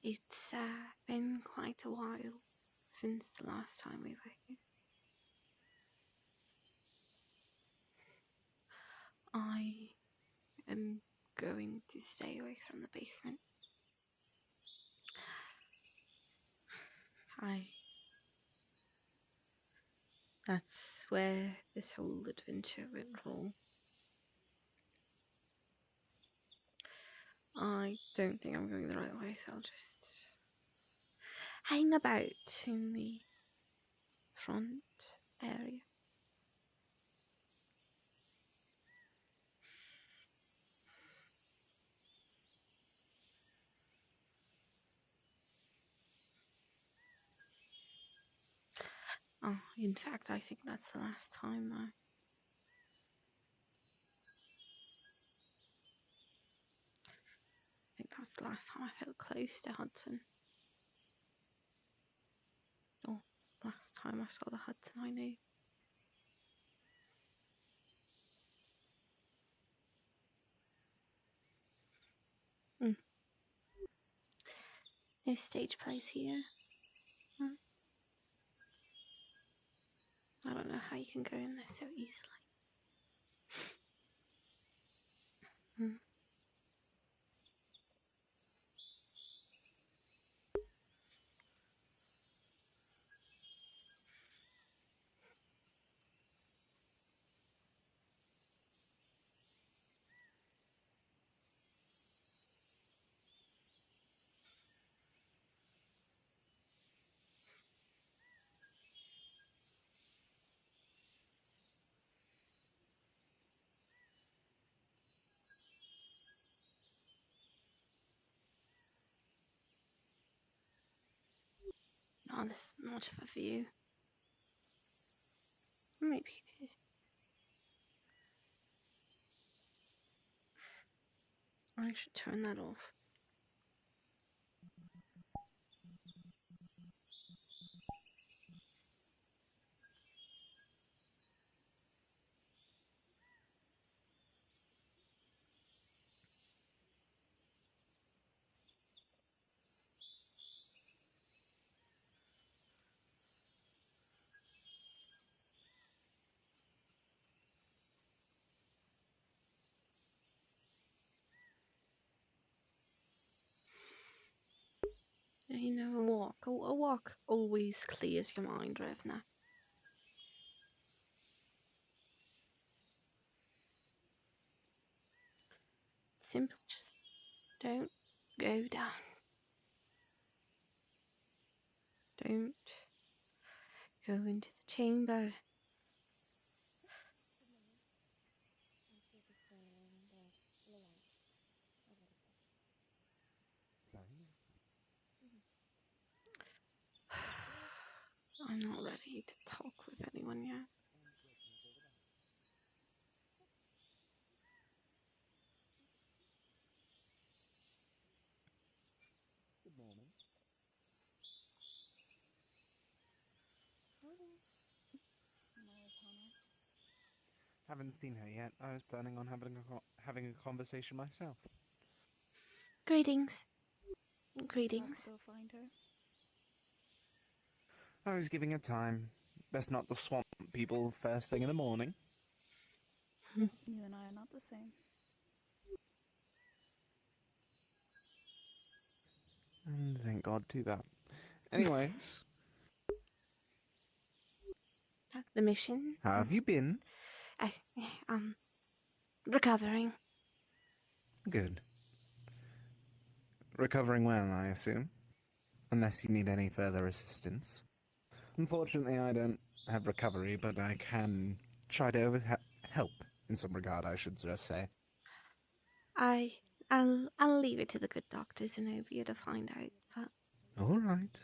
It's been quite a while since the last time we were here. I am going to stay away from the basement. That's where this whole adventure went wrong. I don't think I'm going the right way, so I'll just hang about in the front area. Oh, in fact, I think that's the last time though. I think that was the last time I felt close to Hudson. Or last time I saw the Hudson I knew. No stage plays here. I don't know how you can go in there so easily. Oh, this is not much of a view. Maybe it is. I should turn that off. You know, a walk always clears your mind, Revna. Simply just don't go down. Don't go into the chamber. I'm not ready to talk with anyone yet. Good morning. Haven't seen her yet. I was planning on having a conversation myself. Greetings. Greetings. Go find her. I was giving her time. Best not to swamp people first thing in the morning. You and I are not the same. And thank God to that. Anyways, The mission? how have you been? Recovering. Good. Recovering well, I assume. Unless you need any further assistance. Unfortunately, I don't have recovery, but I can try to help in some regard, I should just say. I'll leave it to the good doctors in Ovia to find out, but... All right.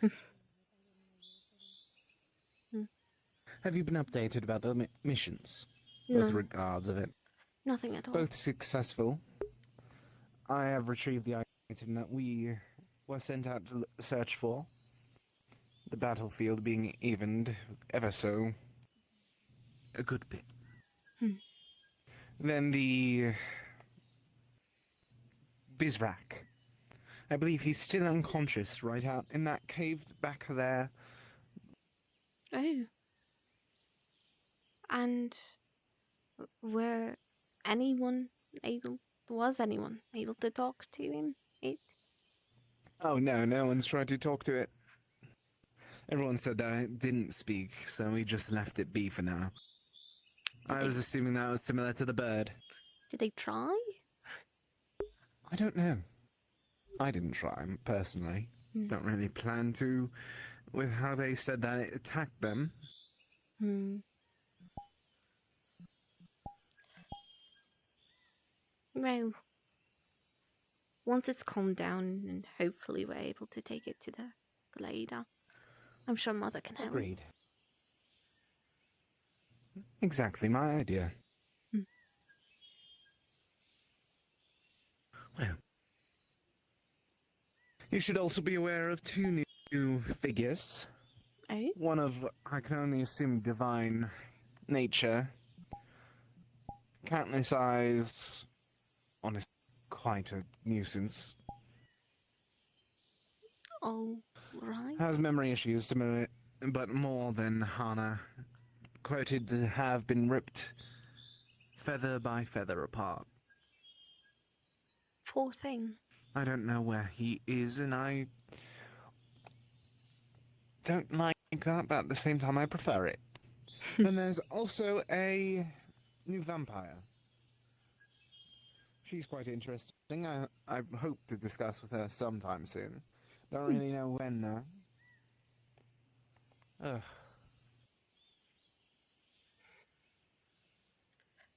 Have you been updated about the missions? No. With regards of it? Nothing at all. Both successful. I have retrieved the item that we were sent out to search for. The battlefield being evened ever so a good bit. Then the Bizrak I believe he's still unconscious right out in that cave back there. Oh. And were anyone was anyone able to talk to him? Oh no, no one's tried to talk to it. Everyone said that it didn't speak, so we just left it be for now. I was assuming that was similar to the bird. Did they try? I don't know. I didn't try, personally. Don't really plan to, with how they said that it attacked them. Well, once it's calmed down and hopefully we're able to take it to the leader, I'm sure Mother can help. Agreed. Exactly my idea. Well, you should also be aware of two new figures. Oh? One of, I can only assume, divine nature. Countless eyes. Honestly, quite a nuisance. All right. Has memory issues, similar, but more than Hana. Quoted to have been ripped feather by feather apart. Poor thing. I don't know where he is, and I don't like that, but at the same time I prefer it. And there's also a new vampire. She's quite interesting. I hope to discuss with her sometime soon. Don't really know when, though. Ugh.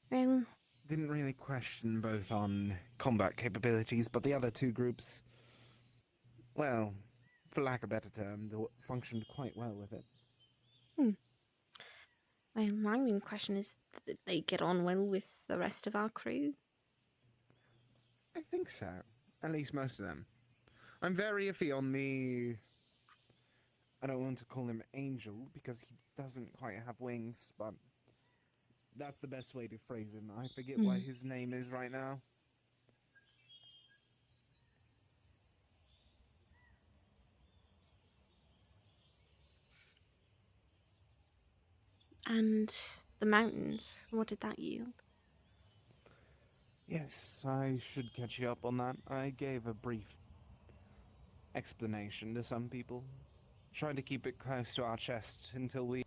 Well, Didn't really question both on combat capabilities, but the other two groups, well, for lack of a better term, functioned quite well with it. my main question is, did they get on well with the rest of our crew? I think so. At least most of them. I'm very iffy on the... I don't want to call him Angel, because he doesn't quite have wings, but that's the best way to phrase him. I forget what his name is right now. And the mountains, what did that yield? Yes, I should catch you up on that. I gave a brief explanation to some people, trying to keep it close to our chest until we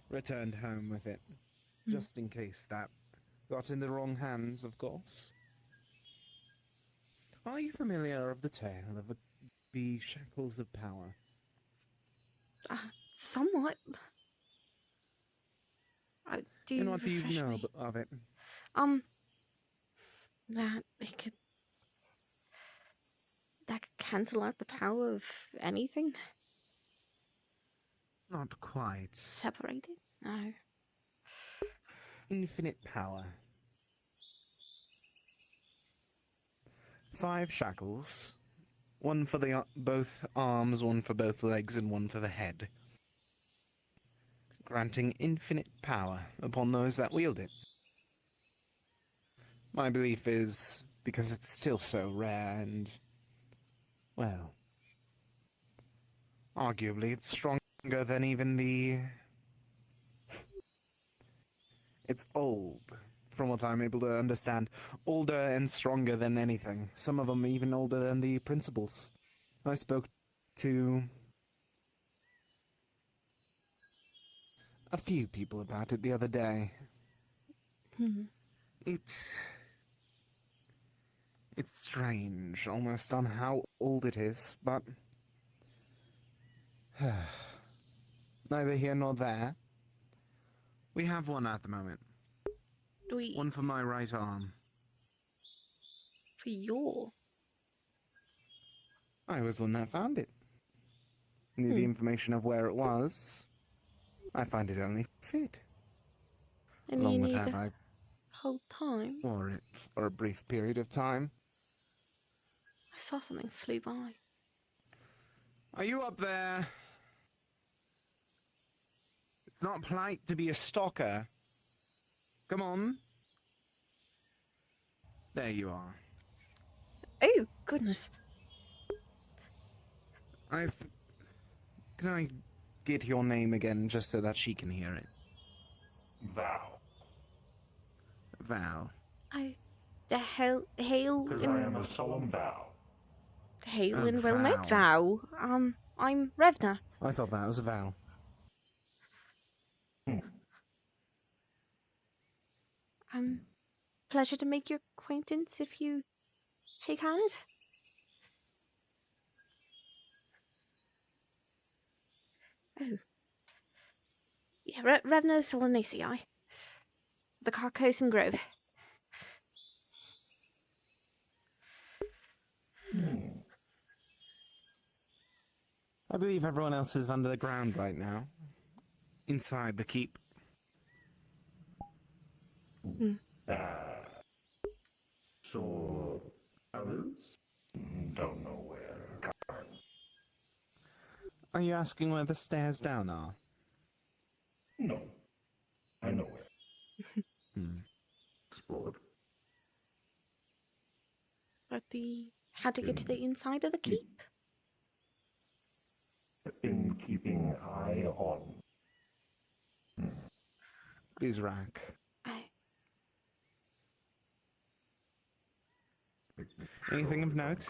returned home with it, just in case that got in the wrong hands, of course. Are you familiar of the tale of the shackles of power? Somewhat. And what do you refresh know me. of it? That it could... that could cancel out the power of anything? Not quite. Separated? No. Infinite power. 5 shackles. One for the both arms, one for both legs, and one for the head. Granting infinite power upon those that wield it. My belief is, because it's still so rare and, well, arguably it's stronger than even the... It's old, from what I'm able to understand. Older and stronger than anything. Some of them even older than the principals. I spoke to a few people about it the other day. It's strange, almost, on how old it is, but... neither here nor there. We have one at the moment. One for my right arm. For your? I was the one that found it. Knew the information of where it was. I find it only fit. And Along you with knew that, the I whole time? wore it for a brief period of time. I saw something flew by. Are you up there? It's not polite to be a stalker. Come on. There you are. Oh, goodness. I've... Can I get your name again just so that she can hear it? Vow. Val. Hail Because I am a solemn vow. in Val. Wilmette Vow. I'm Revna. I thought that was a Val. Pleasure to make your acquaintance if you shake hands. Oh. Yeah, Revna Solanaceae. The Carcosan Grove. I believe everyone else is under the ground right now. Inside the keep. So, others? Don't know where. Are you asking where the stairs down are? No. I know where. Explored. But how to get to the inside of the keep? I've been keeping an eye on. Bizrak. Anything of note?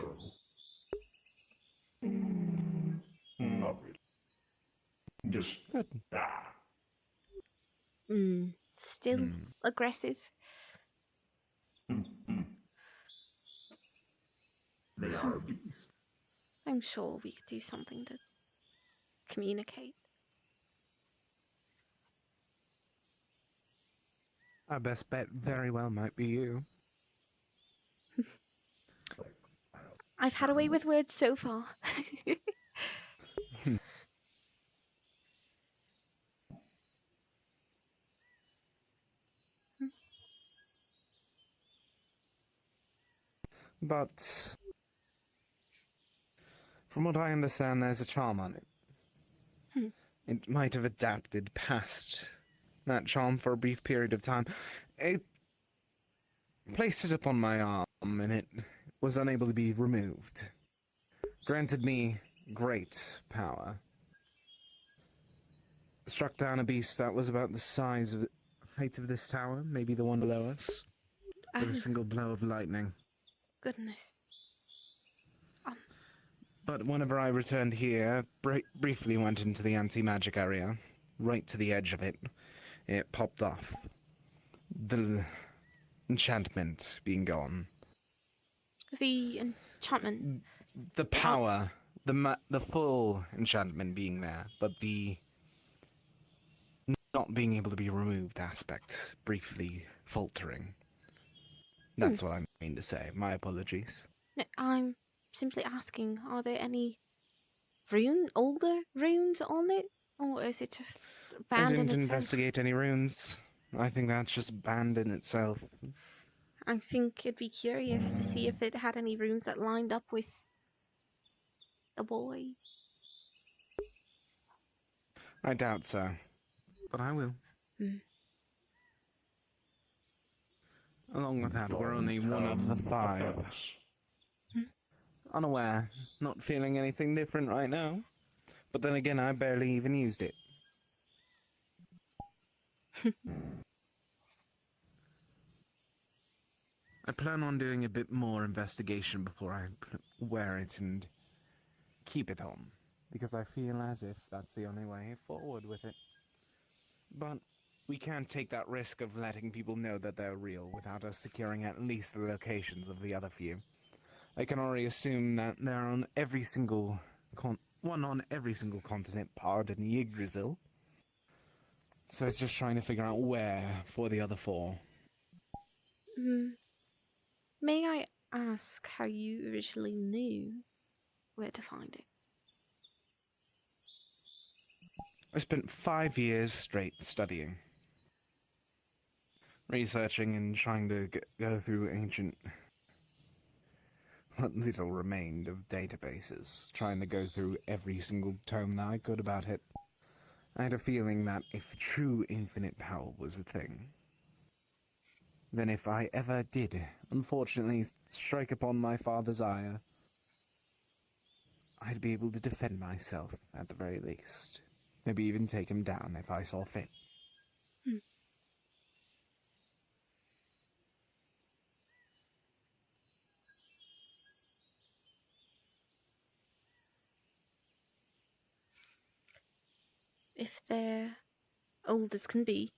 Not really. Just Good. Still aggressive. They are a beast. I'm sure we could do something to communicate. Our best bet very well might be you. I've had a way with words so far. But from what I understand, there's a charm on it. It might have adapted past that charm for a brief period of time. It placed it upon my arm, and it was unable to be removed. Granted me great power. Struck down a beast that was about the size of the height of this tower, maybe the one below us, with a single blow of lightning. Goodness. But whenever I returned here, briefly went into the anti-magic area, right to the edge of it, it popped off. The enchantment being gone. The enchantment. The power, the full enchantment being there, but the not being able to be removed aspect briefly faltering. That's what I mean to say. My apologies. No, I'm simply asking, are there any older runes on it? Or is it just I banned in didn't itself? investigate any runes. I think that's just banned in itself. I think it'd be curious to see if it had any runes that lined up with the boy. I doubt so. But I will. Along with that, we're only one of the 5. Unaware. Not feeling anything different right now. But then again, I barely even used it. I plan on doing a bit more investigation before I wear it and keep it on. Because I feel as if that's the only way forward with it. But we can't take that risk of letting people know that they're real without us securing at least the locations of the other few. I can already assume that they're on every single one on every single continent, pardon Yggdrasil. So it's just trying to figure out where for the other 4. May I ask how you originally knew where to find it? I spent 5 years straight studying. Researching and trying to go through ancient... what little remained of databases. Trying to go through every single tome that I could about it. I had a feeling that if true infinite power was a thing, then if I ever did, unfortunately, strike upon my father's ire, I'd be able to defend myself, at the very least. Maybe even take him down if I saw fit. Hmm. If they're old as can be,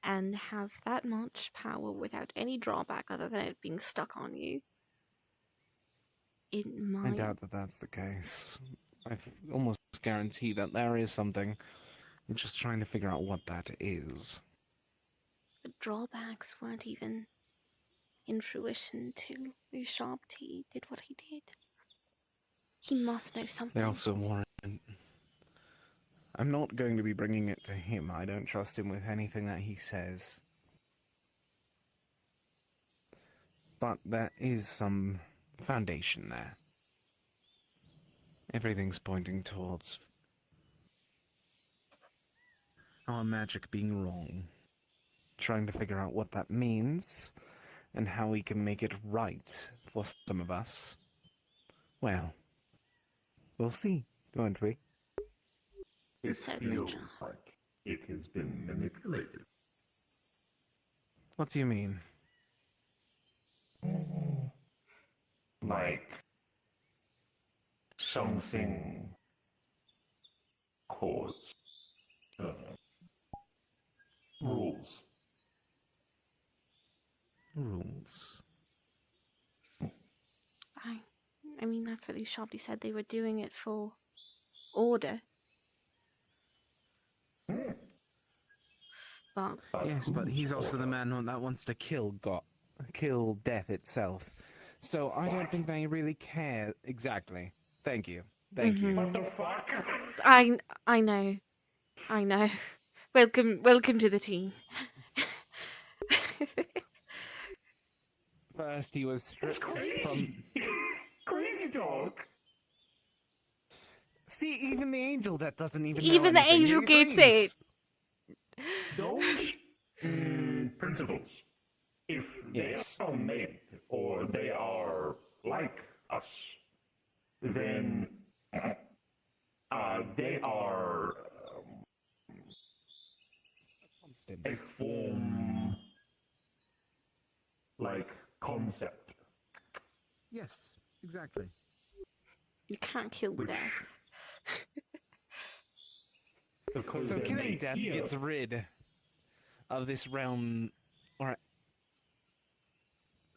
and have that much power without any drawback other than it being stuck on you, it I might. doubt that that's the case. I almost guarantee that there is something. I'm just trying to figure out what that is. The drawbacks weren't even in fruition till Ushabti did what he did. He must know something. They also warrant... I'm not going to be bringing it to him. I don't trust him with anything that he says. But there is some foundation there. Everything's pointing towards our magic being wrong. Trying to figure out what that means, and how we can make it right for some of us. Well, we'll see, won't we? It Certainly, feels John. like it has been manipulated. What do you mean? Like something caused rules. Rules. I mean, that's what Ushabti said. They were doing it for order. But Yes, but he's also the man that wants to kill death itself. So I don't think they really care exactly. Thank you. Thank you. What the fuck? I know. Welcome to the team. First he was It's stripped from... crazy. Crazy dog. See, even the angel that doesn't even know Even the anything, angel he gets agrees. it. Those principles, if they Yes. are made or they are like us, then they are Constant. a form like concept. Yes, exactly. You can't kill Which- death. Because So they're killing made death here. gets rid of this realm, or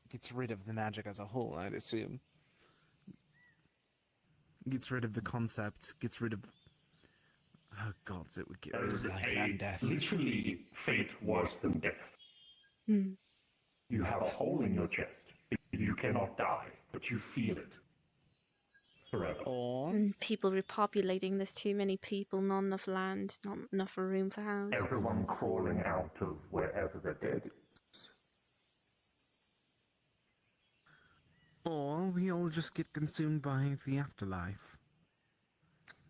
gets rid of the magic as a whole, I'd assume. Gets rid of the concept, gets rid of... Oh gods, it would get rid There's of life and death. literally fate worse than death. Hmm. You have a hole in your chest. You cannot die, but you feel it forever. Or... People repopulating. There's too many people, not enough land, not enough room for houses. Everyone crawling out of wherever the dead is. Or we all just get consumed by the afterlife.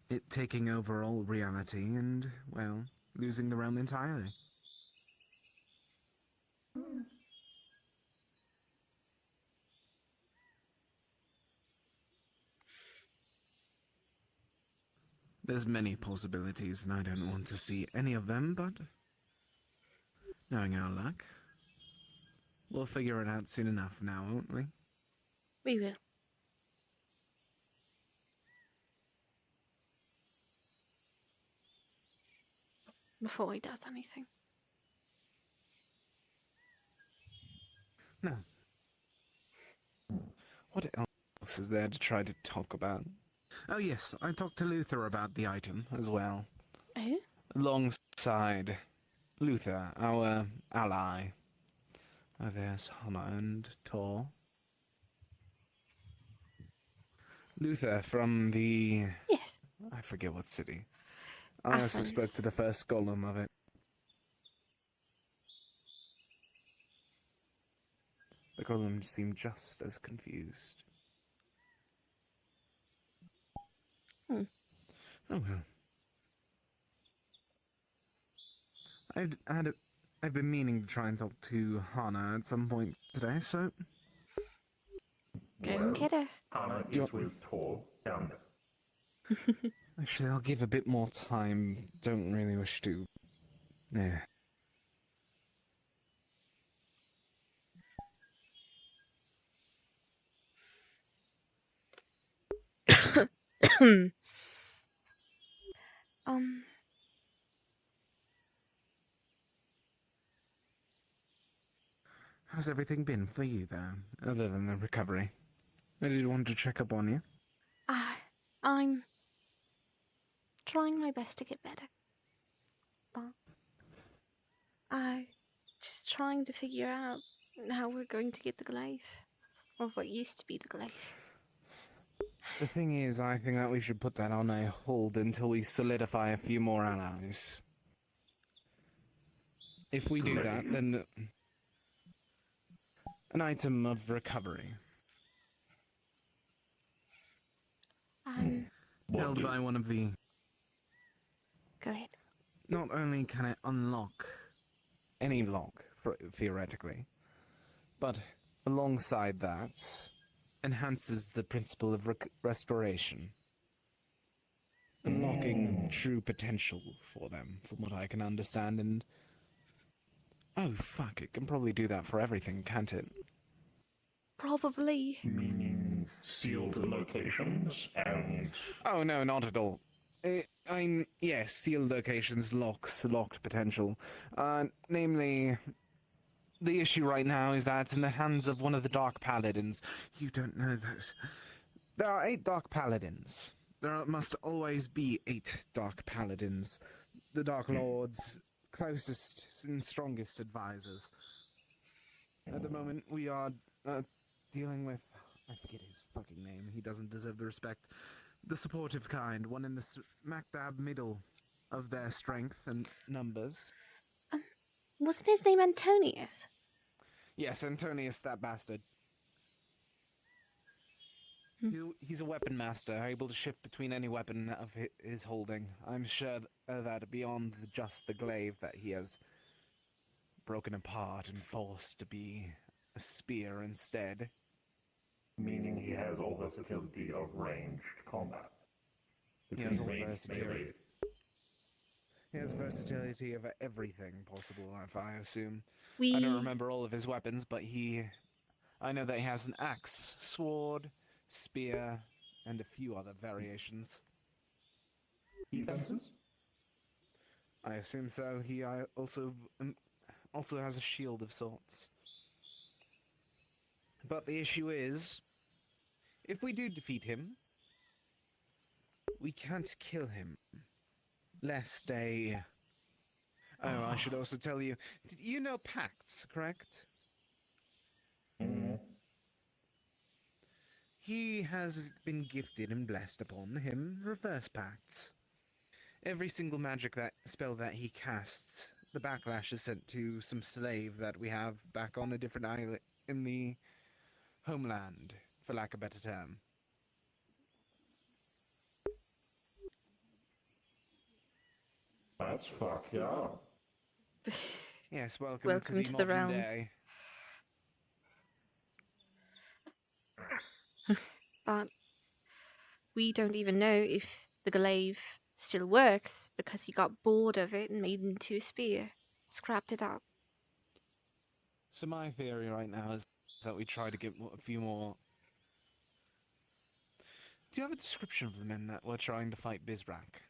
It taking over all reality and, well, losing the realm entirely. There's many possibilities, and I don't want to see any of them, but knowing our luck, we'll figure it out soon enough now, won't we? We will. Before he does anything. No. What else is there to try to talk about? Oh yes, I talked to Luther about the item as well. Oh? Alongside Luther, our ally. Oh, there's Hannah and Tor. Luther from the... Yes. I forget what city. I also spoke to Athens. the first golem of it. The golem seemed just as confused. Hmm. Oh well. I've been meaning to try and talk to Hana at some point today, so Go and get her. Hana You- is with Tor down there. Actually, I'll give a bit more time. Don't really wish to. Yeah. um, How's everything been for you, though, other than the recovery? I did want to check up on you. I'm trying my best to get better. But I just trying to figure out how we're going to get the glaive. Or what used to be the glaive. The thing is, I think that we should put that on a hold until we solidify a few more allies. If we do that, then an item of recovery. What Held do? by one of the... Go ahead. Not only can it unlock any lock, theoretically, but alongside that, enhances the principle of restoration. Unlocking true potential for them, from what I can understand, and... Oh, fuck, it can probably do that for everything, can't it? Probably. Meaning sealed locations and... Oh, no, not at all. Yes, sealed locations, locked potential. Namely, the issue right now is that it's in the hands of one of the Dark Paladins. You don't know those. There are 8 Dark Paladins. Must always be 8 Dark Paladins. The Dark Lord's closest and strongest advisors. At the moment, we are dealing with... I forget his fucking name. He doesn't deserve the respect. The supportive kind, one in the smack dab middle of their strength and numbers. Wasn't his name Antonius? Yes, Antonius, that bastard. He's a weapon master, able to shift between any weapon of his holding. I'm sure that beyond just the glaive that he has broken apart and forced to be a spear instead. Meaning he has all versatility of ranged combat. He has all Between versatility. melee. He has versatility of everything possible, if I assume. We... I don't remember all of his weapons, but I know that he has an axe, sword, spear, and a few other variations. Defenses? I assume so. He also has a shield of sorts. But the issue is, if we do defeat him, we can't kill him. Lest a... Oh, I should also tell you, you know pacts, correct? He has been gifted and blessed upon him reverse pacts. Every single magic spell that he casts, the backlash is sent to some slave that we have back on a different island in the homeland, for lack of a better term. That's fuck yeah. Yes, welcome Welcome to to the the modern realm. day. But we don't even know if the glaive still works because he got bored of it and made it into a spear. Scrapped it out. So my theory right now is that we try to get a few more... Do you have a description of the men that were trying to fight Bizrak?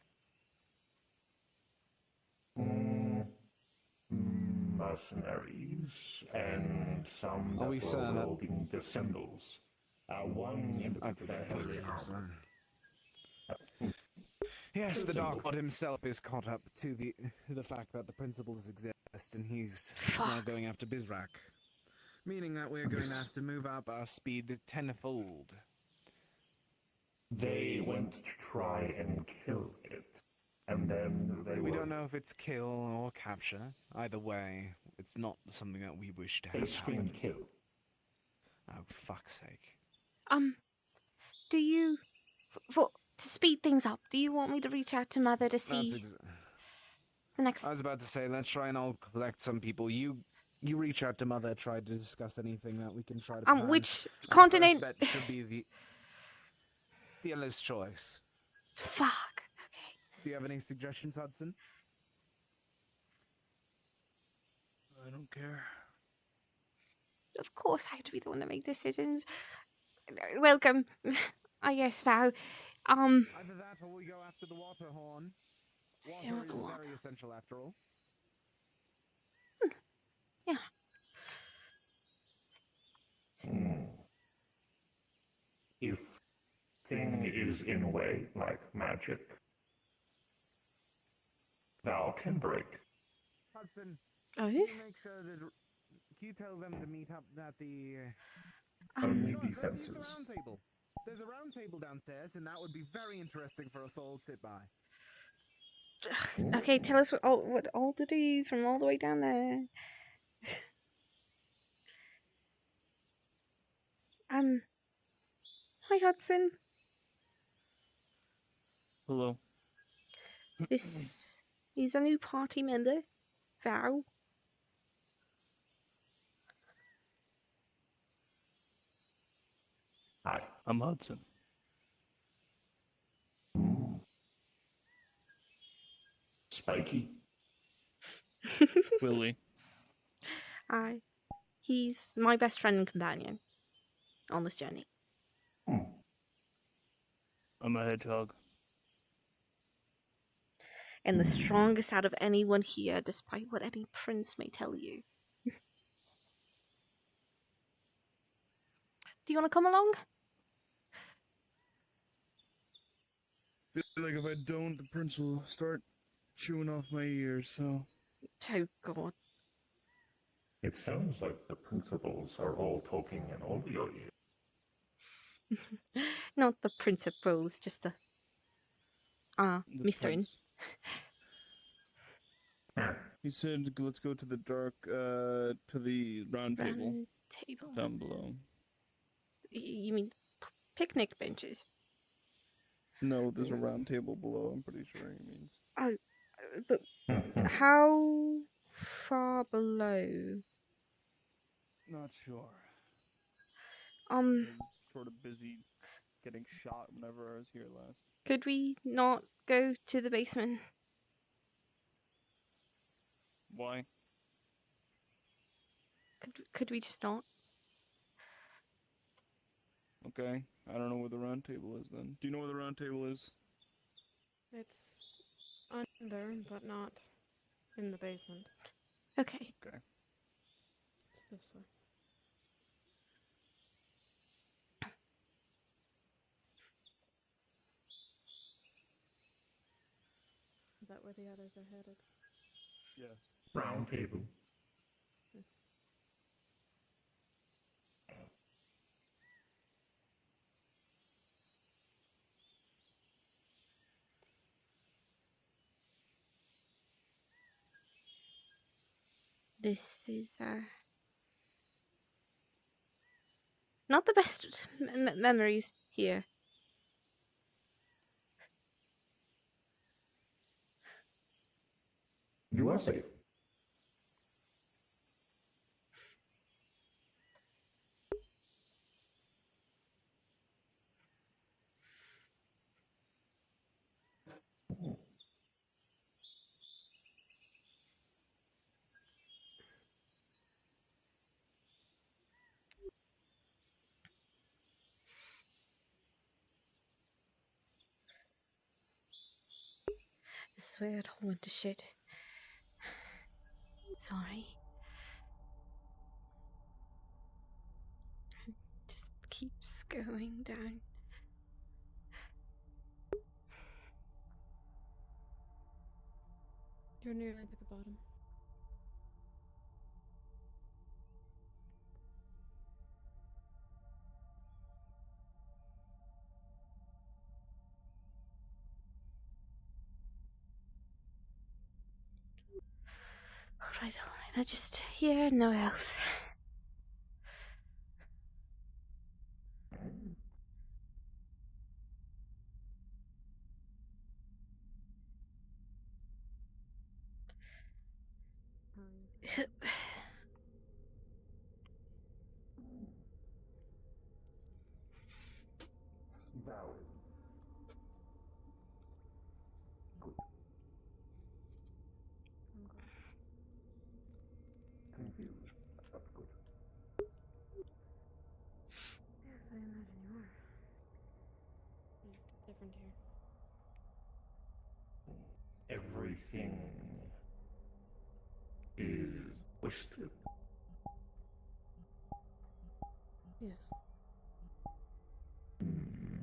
Mercenaries and some Are we that certain were that- wielding the symbols. One in particular. Yes, the Dark Lord himself is caught up to the fact that the principles exist, and he's now Fuck. going after Bizrak. Meaning that we're going to have to move up our speed tenfold. They went to try and kill it. And then We don't know if it's kill or capture. Either way, it's not something that we wish to They have screamed happen. kill. Oh, fuck's sake. Do you... to speed things up, do you want me to reach out to Mother to see the next... I was about to say, let's try and all collect some people. You You reach out to Mother, try to discuss anything that we can try to plan. Which Our continent? First bet should be the endless choice. Fuck. Okay. Do you have any suggestions, Hudson? I don't care. Of course, I have to be the one to make decisions. Welcome. I guess, Val. Either that or we go after the water horn. Water Yeah, is the water. very essential after all. Yeah. If thing is in a way like magic, thou can break. Hudson, Oh? can you make sure that... Can you tell them to meet up at the... Only Sure, let's use the defenses. round table. There's a round table downstairs, and that would be very interesting for us all to sit by. Okay, tell us what all to do from all the way down there. Hi Hudson. Hello. This is a new party member, Val. Hi. I'm Hudson. Spiky. Willie. He's my best friend and companion on this journey. I'm a hedgehog. And the strongest out of anyone here, despite what any prince may tell you. Do you want to come along? I feel like if I don't, the prince will start chewing off my ears, so... Oh God. It sounds like the principals are all talking in all your ears. Not the principals, just the The Mithrin. prince. He said, let's go to the to the round table Round table. down below. You mean picnic benches? No, there's a round table below, I'm pretty sure he means. Oh, but how far below? Not sure. Um, I was sort of busy getting shot whenever I was here last. could we not go to the basement? Why? Could we just not? Okay, I don't know where the round table is then. Do you know where the round table is? It's under, but not in the basement. Okay. Okay. It's this way. Is that where the others are headed? Yes. Round table. This is not the best memories here. You are safe. This is where I don't want to shit. Sorry. It just keeps going down. You're nearly to the bottom. Alright. I just hear no else. Everything is twisted. Yes. Hmm.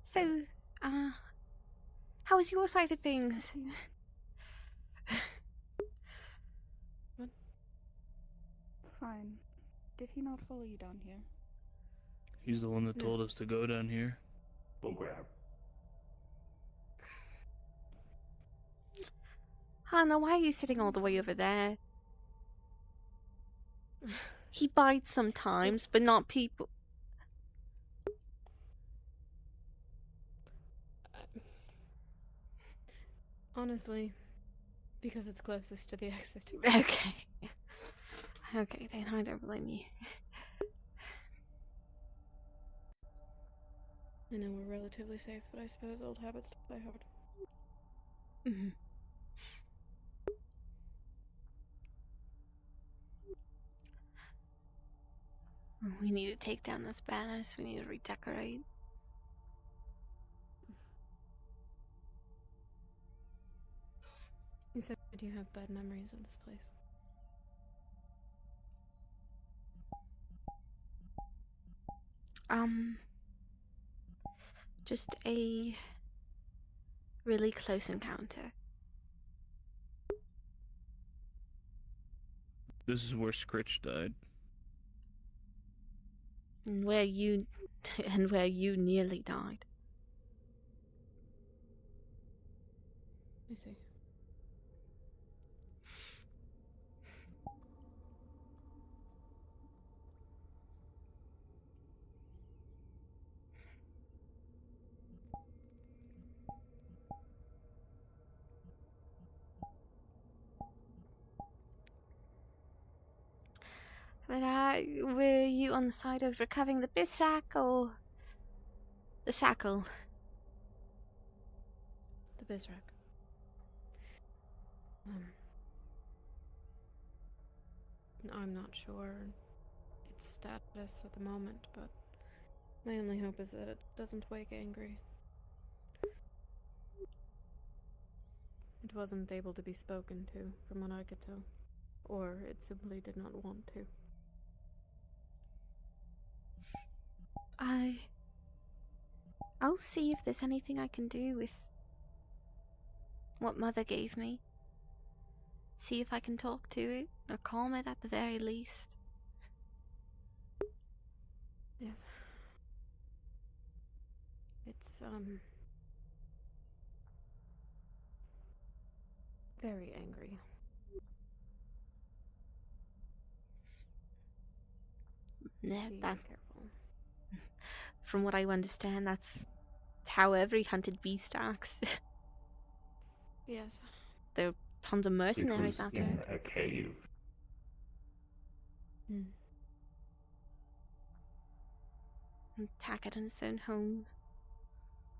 So, uh, how was your side of things? What? Fine. Did he not follow you down here? He's the one that No. told us to go down here. We'll grab. Hannah, why are you sitting all the way over there? He bites sometimes, but not people. Honestly, because it's closest to the exit. Okay. Okay, then I don't blame you. I know we're relatively safe, but I suppose old habits die hard. Mhm. We need to take down those banners. We need to redecorate. You said you have bad memories of this place. Just a really close encounter. This is where Scritch died. And where you and where you nearly died. I see. But were you on the side of recovering the bisrack or the shackle? The Bizrak. I'm not sure its status at the moment, but my only hope is that it doesn't wake angry. It wasn't able to be spoken to, from what I could tell. Or it simply did not want to. I'll see if there's anything I can do with what Mother gave me. See if I can talk to it, or calm it at the very least. Yes. It's, very angry. Yeah, Be that, careful. from what I understand, that's how every hunted beast acts. Yes. There are tons of It mercenaries was out in there. a cave. Attack it in its own home.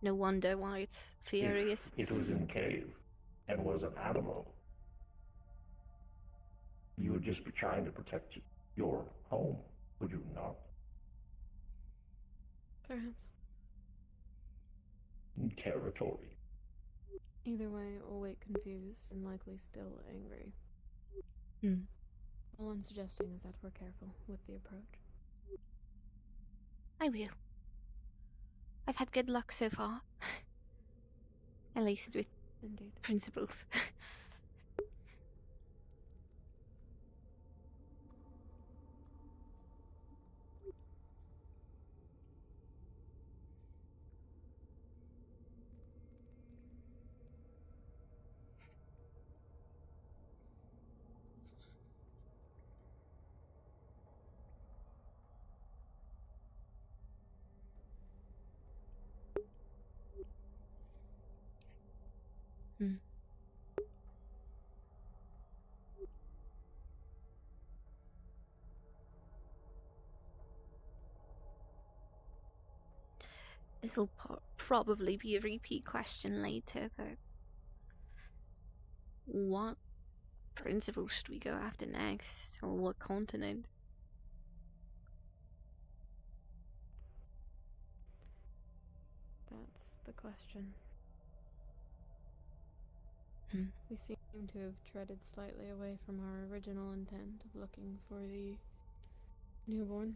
No wonder why it's furious. If it was in a cave and was an animal, you would just be trying to protect your home, would you not? Perhaps. Territory. Either way, it will wake confused and likely still angry. Hmm. All I'm suggesting is that we're careful with the approach. I will. I've had good luck so far. At least with Indeed. principles. Hmm. This'll probably be a repeat question later, but what principle should we go after next? Or what continent? the question. Hmm. We seem to have treaded slightly away from our original intent of looking for the newborn.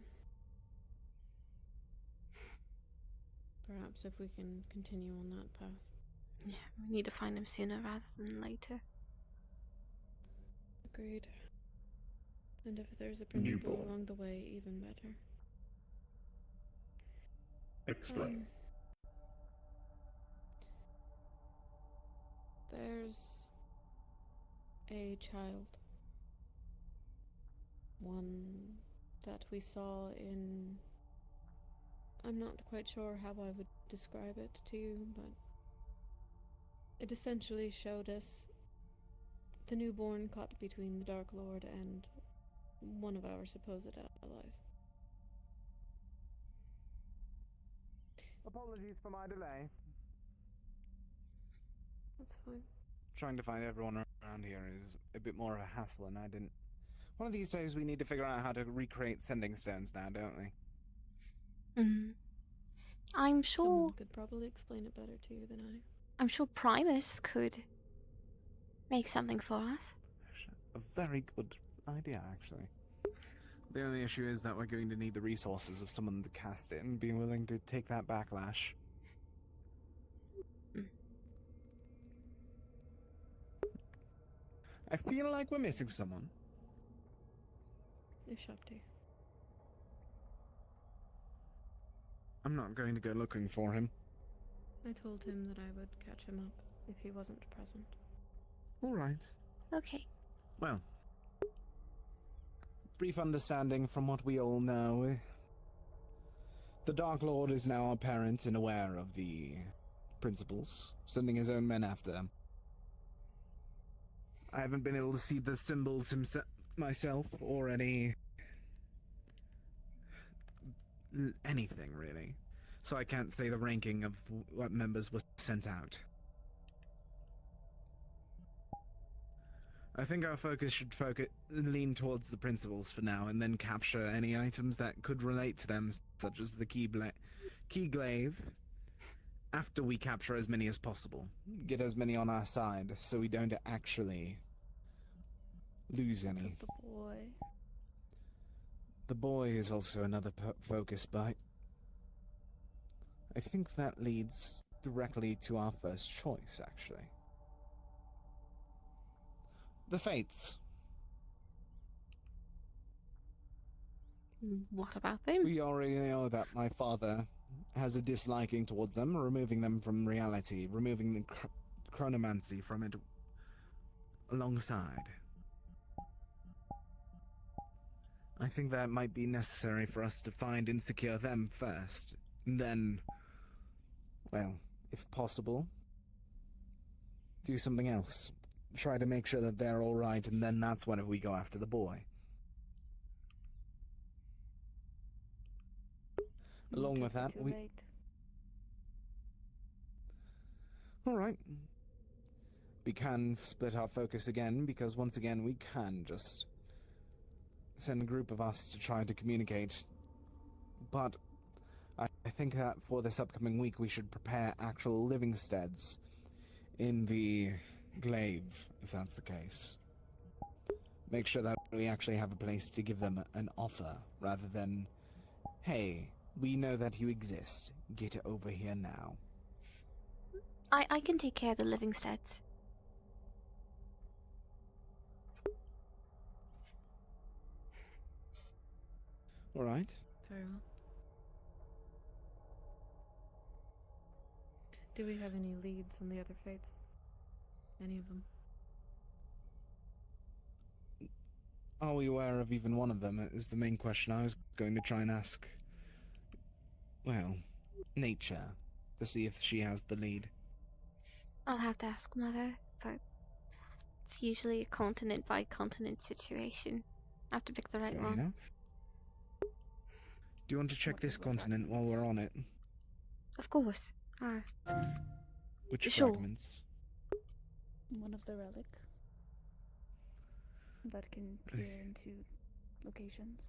Perhaps if we can continue on that path. Yeah, we need to find him sooner rather than later. Agreed. And if there's a principal Newborn. along the way, even better. Explain. There's a child. One that we saw in... I'm not quite sure how I would describe it to you, but it essentially showed us the newborn caught between the Dark Lord and one of our supposed allies. Apologies for my delay. That's fine. Trying to find everyone around here is a bit more of a hassle, and I didn't. One of these days we need to figure out how to recreate sending stones now, don't we? I'm sure. Someone could probably explain it better to you than I. I'm sure Primus could make something for us. A very good idea, actually. The only issue is that we're going to need the resources of someone to cast it and be willing to take that backlash. I feel like we're missing someone. Ishapti. I'm not going to go looking for him. I told him that I would catch him up if he wasn't present. All right. Okay. Well, brief understanding from what we all know. The Dark Lord is now apparent and aware of the principles, sending his own men after them. I haven't been able to see the symbols myself, or anything, really. So I can't say the ranking of what members were sent out. I think our focus should lean towards the principles for now, and then capture any items that could relate to them, such as the key glaive, after we capture as many as possible. Get as many on our side, so we don't actually lose any. The boy. The boy is also another focus, but I think that leads directly to our first choice, actually. The Fates. What about them? We already know that my father has a disliking towards them, removing them from reality, removing the chronomancy from it alongside. I think that might be necessary for us to find and secure them first. And then, well, if possible, do something else. Try to make sure that they're alright, and then that's when we go after the boy. Along with that, we... Alright. We can split our focus again, because once again we can just send a group of us to try to communicate. But I think that for this upcoming week we should prepare actual living steads in the glaive, if that's the case. Make sure that we actually have a place to give them an offer, rather than, hey, we know that you exist. Get over here now. I can take care of the Livingsteads. Alright. Very well. Do we have any leads on the other fates? Any of them? Are we aware of even one of them, is the main question I was going to try and ask. Well, Nature, to see if she has the lead. I'll have to ask Mother, but it's usually a continent by continent situation. I have to pick the right Fair one. enough. Do you want to check this continent while we're on it? Of course. Which Sure. fragments? One of the relic that can peer into locations.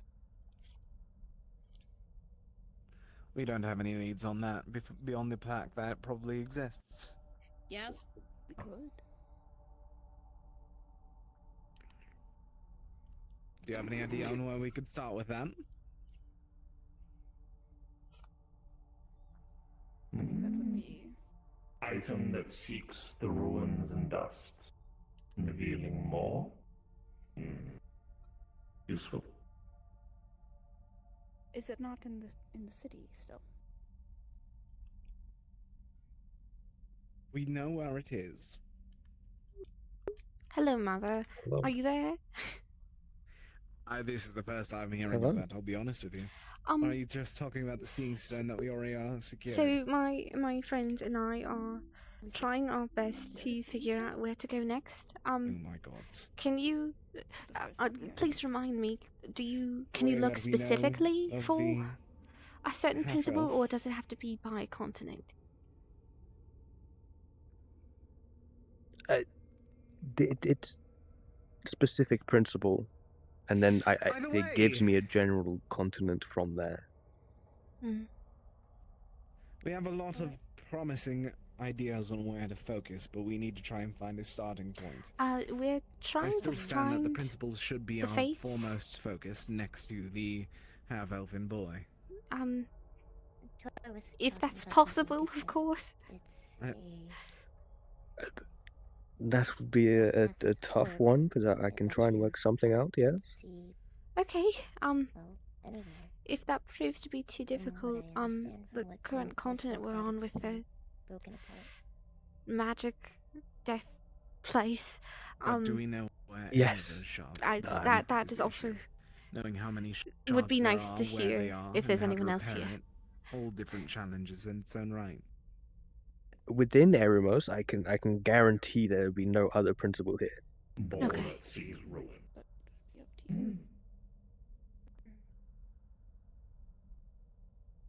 We don't have any leads on that beyond the fact that it probably exists. Yep. We could. Do you have any idea on where we could start with that? I think that would be. Item that seeks the ruins and dust, revealing more. Useful. Is it not in the city still? We know where it is. Hello, Mother. Hello. Are you there? This is the first time hearing Hello? of that, I'll be honest with you. Are you just talking about the seeing stone that we already are securing? So my friends and I are trying our best to figure out where to go next. Oh my god. Can you please remind me? Can you Way look that we know specifically of for the a certain half principle, elf. or does it have to be by continent? It's specific principle, and then By the it gives way- me a general continent from there. Mm. We have a lot of promising ideas on where to focus, but we need to try and find a starting point. We're I trying still to stand that the find. principles should be the our fates. foremost focus next to the half-elfin boy. If that's possible, of course. Uh, That would be a tough one, but I can try and work something out. Yes. Okay. If that proves to be too difficult, the current continent we're on with the magic death place, But do we know where any Yes. of those shards I, are? that That is the also issue. Knowing how many would be shards there nice to are, where hear they are, if there's and how to anyone else repair here. it, all different challenges in its own right. Within Eremos, I can guarantee there will be no other principle here. Ball Okay. that sees ruin. But be up to you.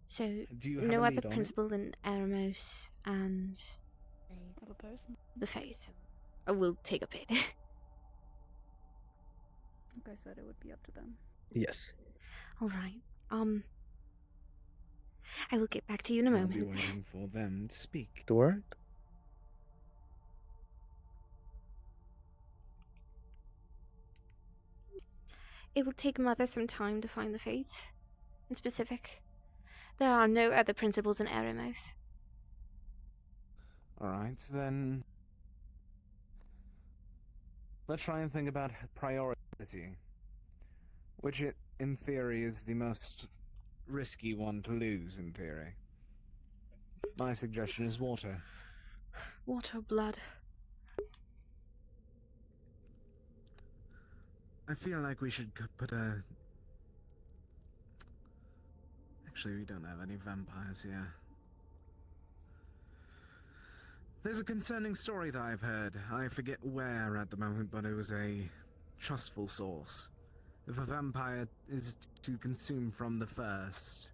so Do you have no a other lead on it? principle than Eremos and Other person. the Fate. I will take a bit. Like I said, it would be up to them. Yes. All right. I will get back to you in a I'll be moment. waiting for them to speak. All right. It will take Mother some time to find the Fates. In specific, there are no other principles in Eremos. Alright, then... Let's try and think about priority. Which, in theory, is the most risky one to lose, in theory. My suggestion is water. Water, blood. I feel like we should put a... Actually, we don't have any vampires here. There's a concerning story that I've heard. I forget where at the moment, but it was a trustful source. If a vampire is to consume from the first,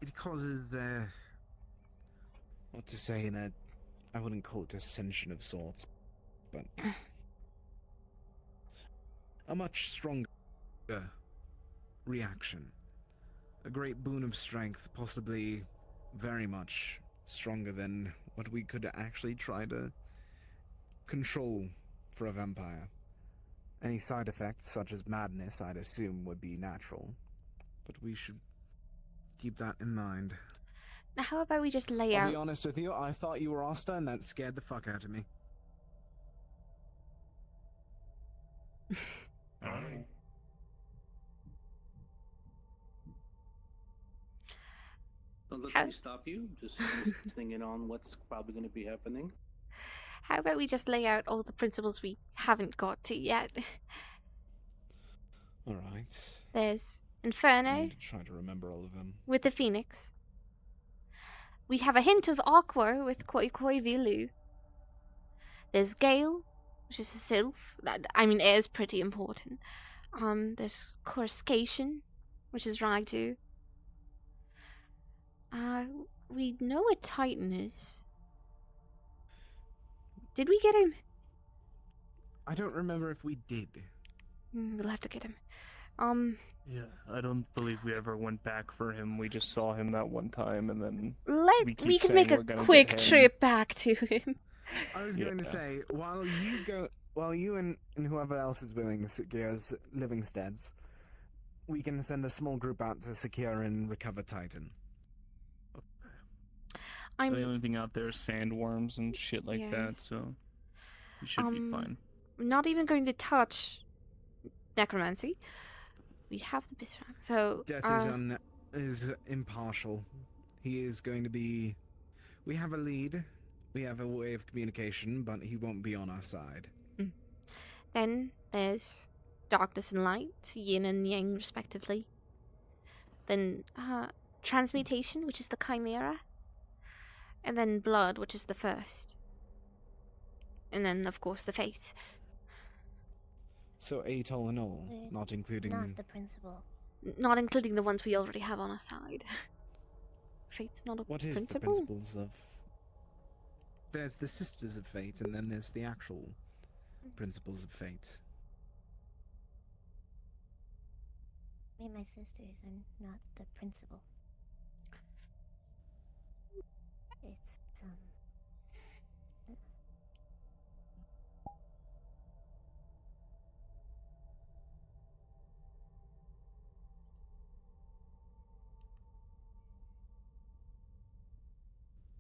it causes a... what to say in a... I wouldn't call it ascension of sorts, but... a much stronger reaction. A great boon of strength, possibly very much stronger than what we could actually try to control for a vampire. Any side effects, such as madness, I'd assume would be natural, but we should keep that in mind. Now, how about we just lay I'll out? be honest with you, I thought you were Asta, and that scared the fuck out of me. Aye. Don't let How- me stop you. Just listening in on what's probably going to be happening. How about we just lay out all the principles we haven't got to yet? Alright. There's I Inferno need to try to remember all of them. with the Phoenix. We have a hint of Aqua with Koi Koi Vilu. There's Gale, which is a sylph. I mean, air's pretty important. There's Coruscation, which is Raidu. We know what Titan is. Did we get him? I don't remember if we did. We'll have to get him. Yeah, I don't believe we ever went back for him. We just saw him that one time, and then We keep can make saying a we're gonna quick get him. trip back to him. I was going to say, while you and whoever else is willing to secure living steads, we can send a small group out to secure and recover Titan. The I'm only thing out there is sandworms and shit like that, Yes. so we should be fine. not even going to touch necromancy. We have the Bisrank, so Death is impartial. He is going to be. We have a lead. We have a way of communication, but he won't be on our side. then there's darkness and light, yin and yang respectively. Then transmutation, which is the chimera, and then blood, which is the first. And then, of course, the fate. So 8 all in all, not including. Not the principal. Not including the ones we already have on our side. Fate's not a What is principle. the principles of? There's the Sisters of Fate, and then there's the actual principles of fate. Me and my sisters are not the principal. It's,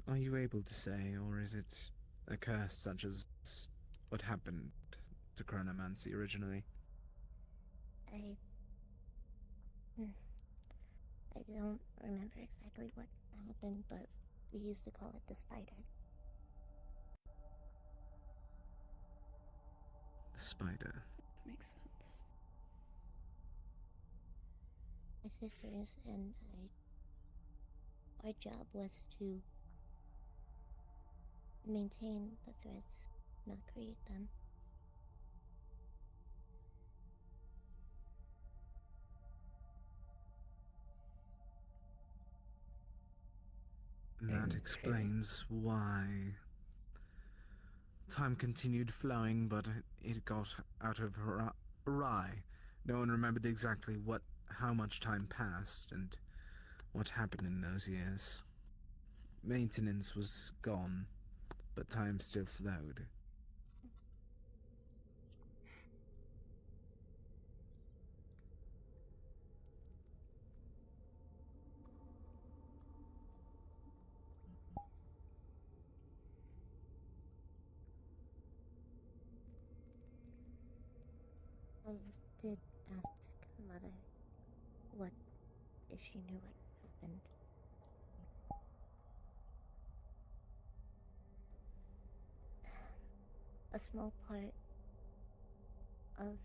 Are you able to say, or is it a curse such as what happened to chronomancy originally? I don't remember exactly what happened, but we used to call it the spider. The spider. Makes sense. My sisters and our job was to maintain the threats, not create them. And that explains why time continued flowing, but it got out of awry. No one remembered exactly how much time passed and what happened in those years. Maintenance was gone, but time still flowed. I did ask Mother what if she knew what happened. A small part of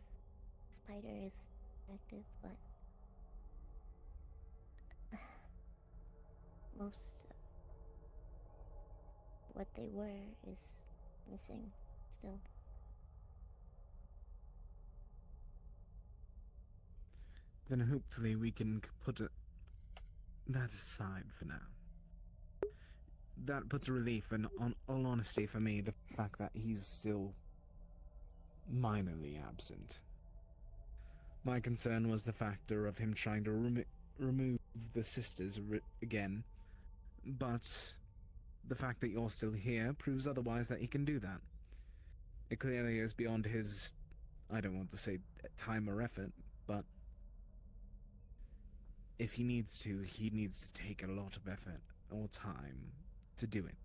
Spider is active, but most of what they were is missing still. Then hopefully we can put that aside for now. That puts a relief, and on all honesty for me, the fact that he's still minorly absent. My concern was the factor of him trying to remove the sisters again, but the fact that you're still here proves otherwise that he can do that. It clearly is beyond his, I don't want to say time or effort, but if he needs to take a lot of effort or time to do it.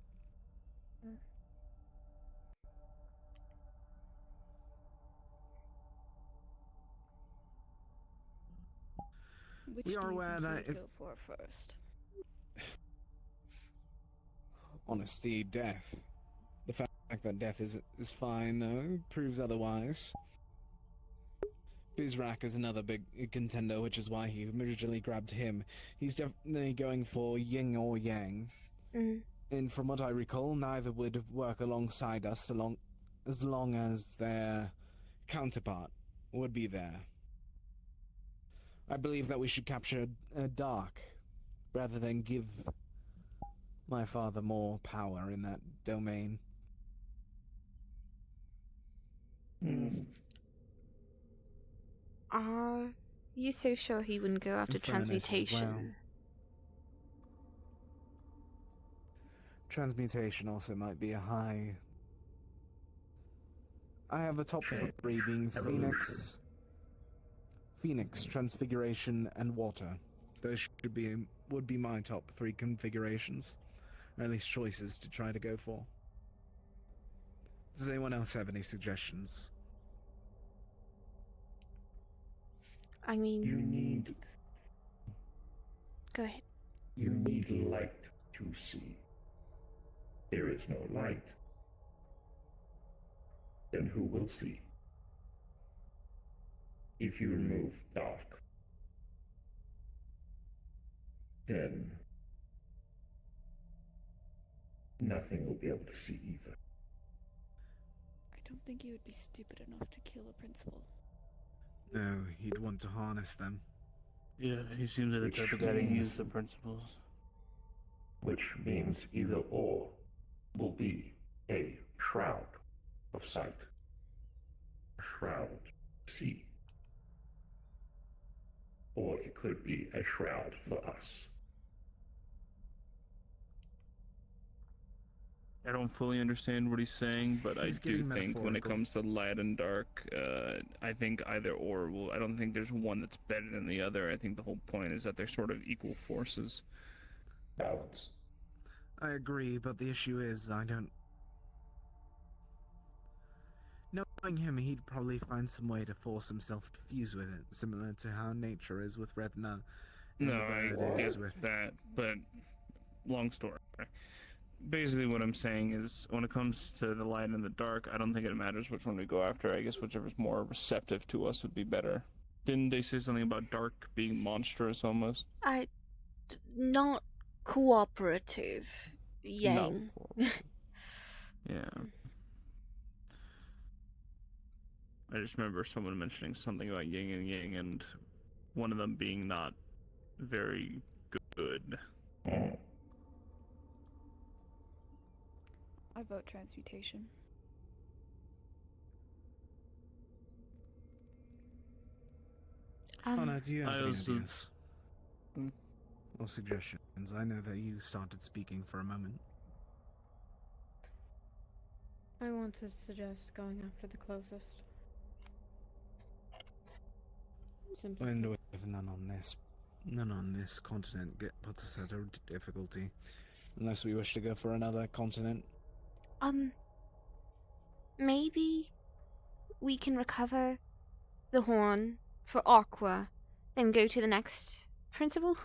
Which We are do you aware think that you if- would go for first? Honesty, death. The fact that death is fine, though, proves otherwise. Bizrak is another big contender, which is why he originally grabbed him. He's definitely going for yin or yang. And from what I recall, neither would work alongside us as long as their counterpart would be there. I believe that we should capture a dark, rather than give my father more power in that domain. Are you so sure he wouldn't go after In fairness as transmutation? well. Transmutation also might be a high. I have the top Change. three being Evolution. Phoenix, Transfiguration, and Water. Those would be my top three configurations, or at least choices to try to go for. Does anyone else have any suggestions? I mean, You need go ahead. light to see. There is no light. Then who will see? If you remove dark, then nothing will be able to see either. I don't think he would be stupid enough to kill a principal. No, he'd want to harness them. Yeah, he seems like the Which type of guy to means- use the principles. Which means either or will be a shroud of sight. A shroud of sea. Or it could be a shroud for us. I don't fully understand what he's saying, but He's I do getting think when it metaphorical. comes to light and dark, I think either or will. I don't think there's one that's better than the other. I think the whole point is that they're sort of equal forces. Balance. I agree, but the issue is, I don't. Knowing him, he'd probably find some way to force himself to fuse with it, similar to how nature is with Revna. And No, the I bird is get with. that, but long story. Basically, what I'm saying is, when it comes to the light and the dark, I don't think it matters which one we go after. I guess whichever's more receptive to us would be better. Didn't they say something about dark being monstrous almost? Not cooperative. Yang. Yeah. I just remember someone mentioning something about yin and yang, and one of them being not very good. I vote transmutation. Anna, do you have I any also- ideas? Hmm? Or suggestions? I know that you started speaking for a moment. I want to suggest going after the closest. Simply And put. with none on this continent puts us at a difficulty. Unless we wish to go for another continent. Maybe we can recover the horn for Aqua, then go to the next principal.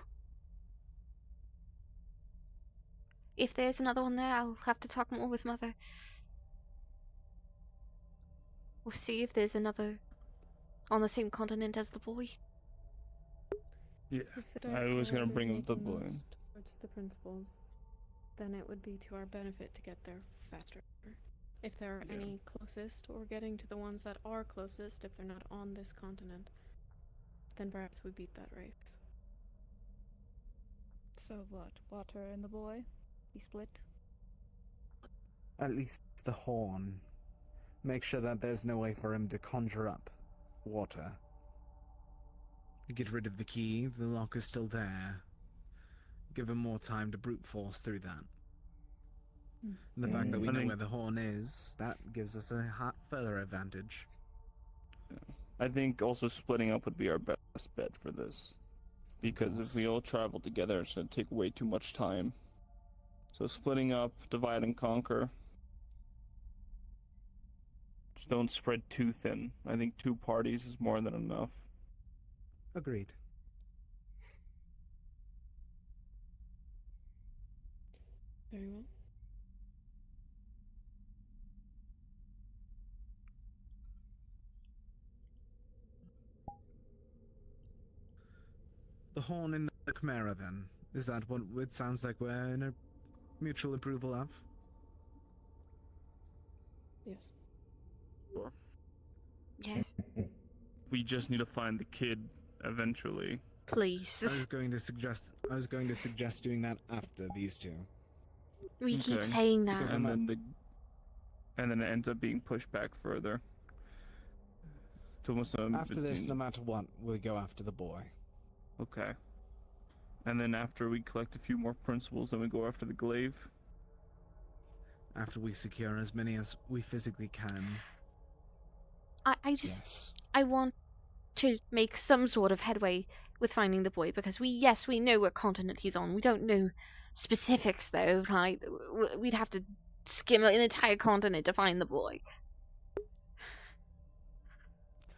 If there's another one there, I'll have to talk more with Mother. We'll see if there's another on the same continent as the boy. Yeah. If the I was gonna bring up the making boy. moves towards the principals, then it would be to our benefit to get there faster. If there are Yeah. any closest, or getting to the ones that are closest, if they're not on this continent, then perhaps we beat that race. So what? Water and the boy? Be split? At least the horn. Make sure that there's no way for him to conjure up water. Get rid of the key, the lock is still there. Give him more time to brute force through that. And the fact that we I know think- where the horn is, that gives us a further advantage. I think also splitting up would be our best bet for this. Because if we all travel together, it's going to take way too much time. So splitting up, divide and conquer. Just don't spread too thin. I think 2 parties is more than enough. Agreed. Very well. The horn in the Chimera, then. Is that what it sounds like we're in a mutual approval of? Yes. Yes, We just need to find the kid eventually. I please. was going to suggest doing that after these two. We keep Okay. saying that. And then it ends up being pushed back further. It's almost After this, no matter what, we'll go after the boy. Okay. And then after we collect a few more principles, then we go after the glaive. After we secure as many as we physically can. I just Yes. I want to make some sort of headway with finding the boy because we know what continent he's on. We don't know specifics though, right? We'd have to skim an entire continent to find the boy. It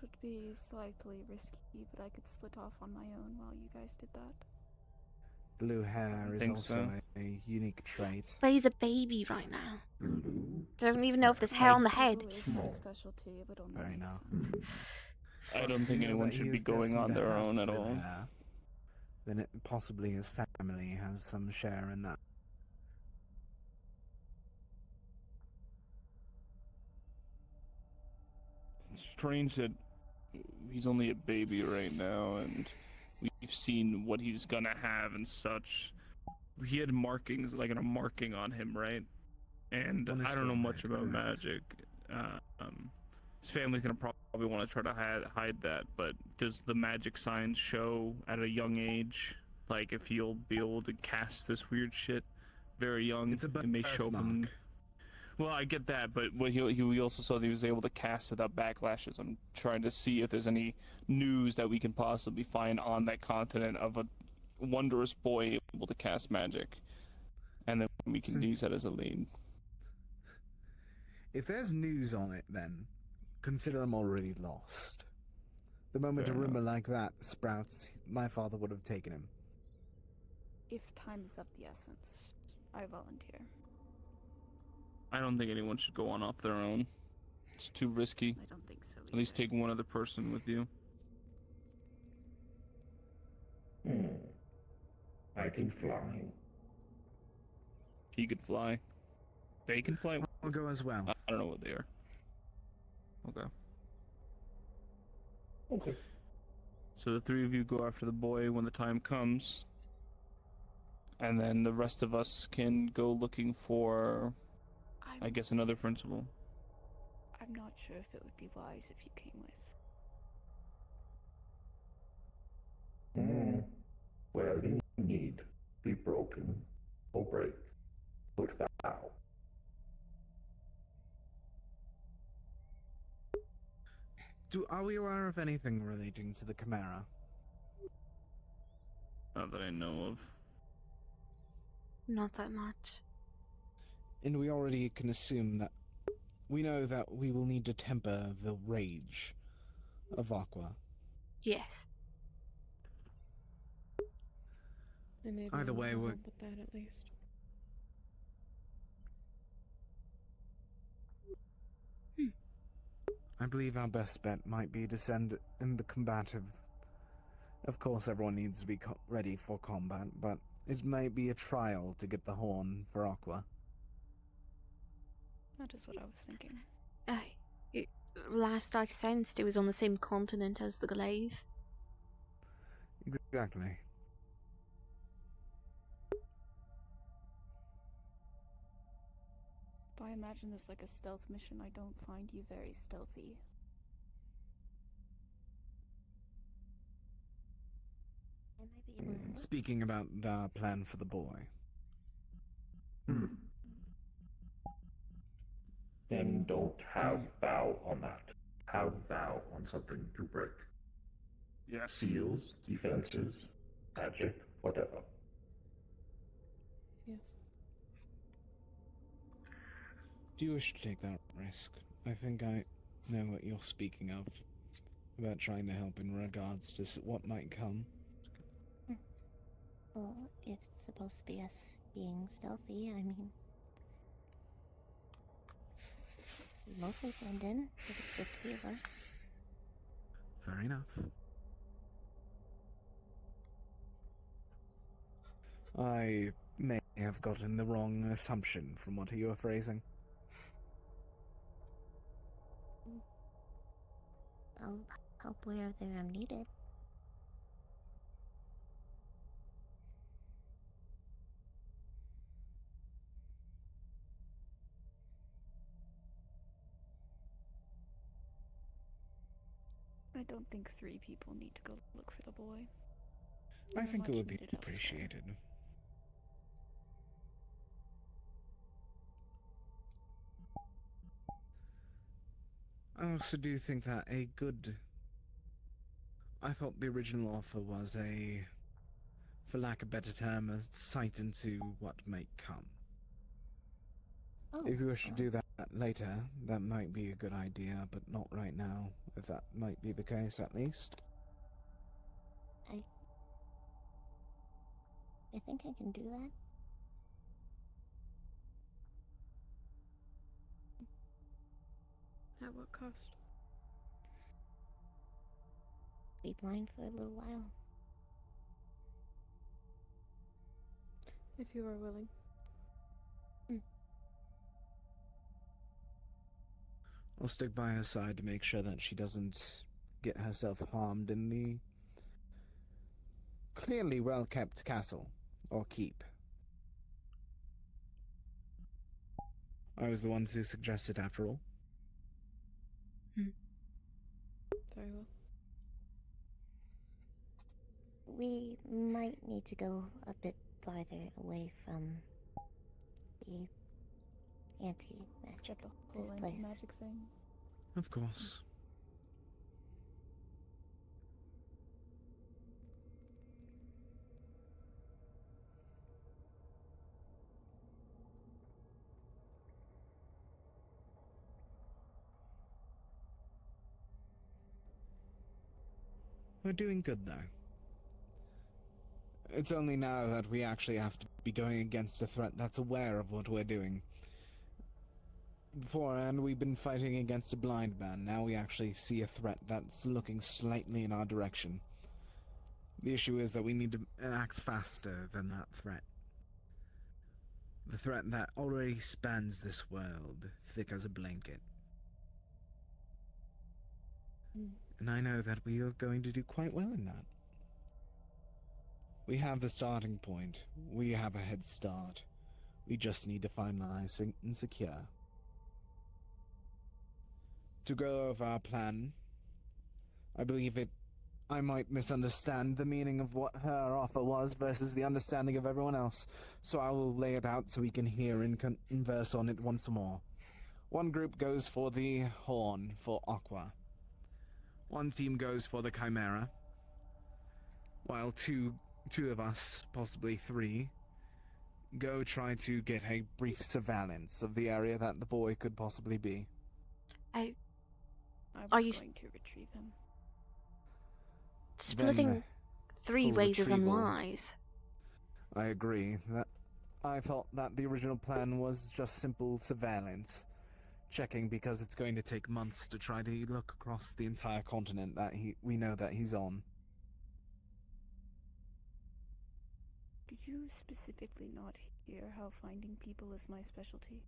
would be slightly risky, but I could split off on my own while you guys did that. Blue hair is think also so. a unique trait. But he's a baby right now. Blue. Don't even know if there's hair on the head. Blue is my specialty, but only Fair nice. enough. I don't If think we know anyone that he should be is going destined on to their have own at blue all. hair, then it possibly his family has some share in that. It's strange that he's only a baby right now, and we've seen what he's gonna have and such. He had markings, like a marking on him, right? And On his I don't know much forehead, about correct. magic. His family's gonna probably want to try to hide that, but does the magic signs show at a young age? Like, if he'll be able to cast this weird shit very young, It's a it may show up in... birthmark. Well, I get that, but what he also saw that he was able to cast without backlashes. I'm trying to see if there's any news that we can possibly find on that continent of a wondrous boy able to cast magic, and then we can use that as a lead. If there's news on it, then consider I'm already lost. The moment Fair a rumor enough. like that sprouts, my father would have taken him. If time is of the essence, I volunteer. I don't think anyone should go on off their own. It's too risky. I don't think so either. At least take one other person with you. I can fly. He could fly. They can fly. I'll go as well. I don't know what they are. Okay. Okay. So the three of you go after the boy when the time comes. And then the rest of us can go looking for, I guess, another principal. I'm not sure if it would be wise if you came with. Whatever you need, be broken or break, but vow. Are we aware of anything relating to the Chimera? Not that I know of. Not that much. And we already can assume that we know that we will need to temper the rage of Aqua. Yes. And maybe Either way, we'll we're- help with that at least. I believe our best bet might be to send in the combative. Of course, everyone needs to be ready for combat, but it might be a trial to get the horn for Aqua. That is what I was thinking. Last I sensed, it was on the same continent as the glaive. Exactly. If I imagine this like a stealth mission, I don't find you very stealthy. I might be able to help. Speaking about the plan for the boy. Then don't have vow on that. Have vow on something to break. Yes. Seals, defenses, magic, whatever. Yes. Do you wish to take that risk? I think I know what you're speaking of. About trying to help in regards to what might come. Well, if it's supposed to be us being stealthy, I mean... we mostly blend in, if it's the three of us. Fair enough. I may have gotten the wrong assumption from what you were phrasing. I'll help wherever I'm needed. don't think 3 people need to go look for the boy. I You're think it much would be needed elsewhere. appreciated. I also do think that I thought the original offer was for lack of a better term, a sight into what might come. Oh, If we wish to do that later, that might be a good idea, but not right now, if that might be the case at least. I think I can do that. At what cost? Be blind for a little while. If you are willing. I'll stick by her side to make sure that she doesn't get herself harmed in the clearly well-kept castle, or keep. I was the one who suggested after all. Very well. We might need to go a bit farther away from the anti-magic. The whole This place. anti-magic thing. Of course. We're doing good, though. It's only now that we actually have to be going against a threat that's aware of what we're doing. Beforehand, we've been fighting against a blind man. Now we actually see a threat that's looking slightly in our direction. The issue is that we need to act faster than that threat. The threat that already spans this world, thick as a blanket. And I know that we are going to do quite well in that. We have the starting point. We have a head start. We just need to finalize and secure. To go over our plan, I might misunderstand the meaning of what her offer was versus the understanding of everyone else, so I will lay it out so we can hear and converse on it once more. One group goes for the horn for Aqua. One team goes for the Chimera, while two of us, possibly 3, go try to get a brief surveillance of the area that the boy could possibly be. I Are was you going to retrieve him. Splitting 3 full ways is retrieval. unwise. I agree. I thought that the original plan was just simple surveillance. Checking because it's going to take months to try to look across the entire continent that we know that he's on. Did you specifically not hear how finding people is my specialty?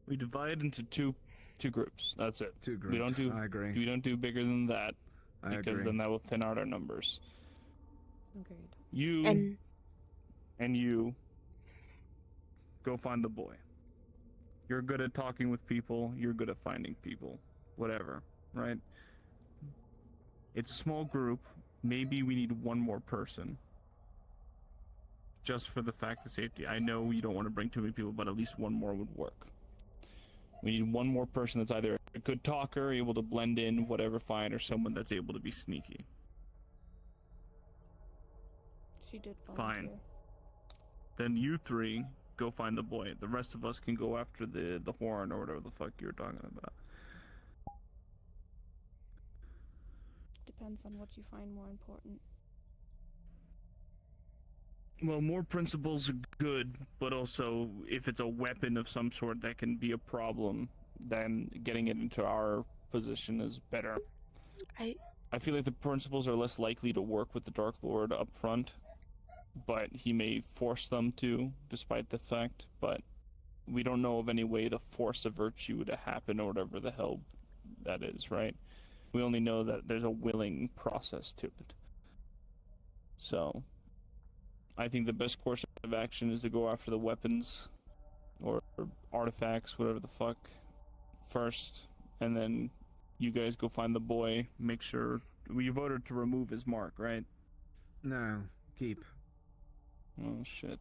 We divide into two groups. That's it. 2 groups. We don't do. I agree. We don't do bigger than that I because agree. then that will thin out our numbers. Agreed. You and you go find the boy. You're good at talking with people. You're good at finding people. Whatever, right? It's a small group. Maybe we need one more person. Just for the fact of safety. I know you don't want to bring too many people, but at least one more would work. We need one more person that's either a good talker, able to blend in, whatever, fine, or someone that's able to be sneaky. She did Fine. volunteer. Then you 3 go find the boy. The rest of us can go after the horn or whatever the fuck you were talking about. Depends on what you find more important. Well, more principles are good, but also if it's a weapon of some sort that can be a problem, then getting it into our position is better. I feel like the principles are less likely to work with the Dark Lord up front, but he may force them to, despite the fact, but we don't know of any way to force a virtue to happen or whatever the hell that is, right? We only know that there's a willing process to it. So I think the best course of action is to go after the weapons or artifacts, whatever the fuck, first, and then you guys go find the boy. Make sure you voted to remove his mark, right? No, keep. Oh shit.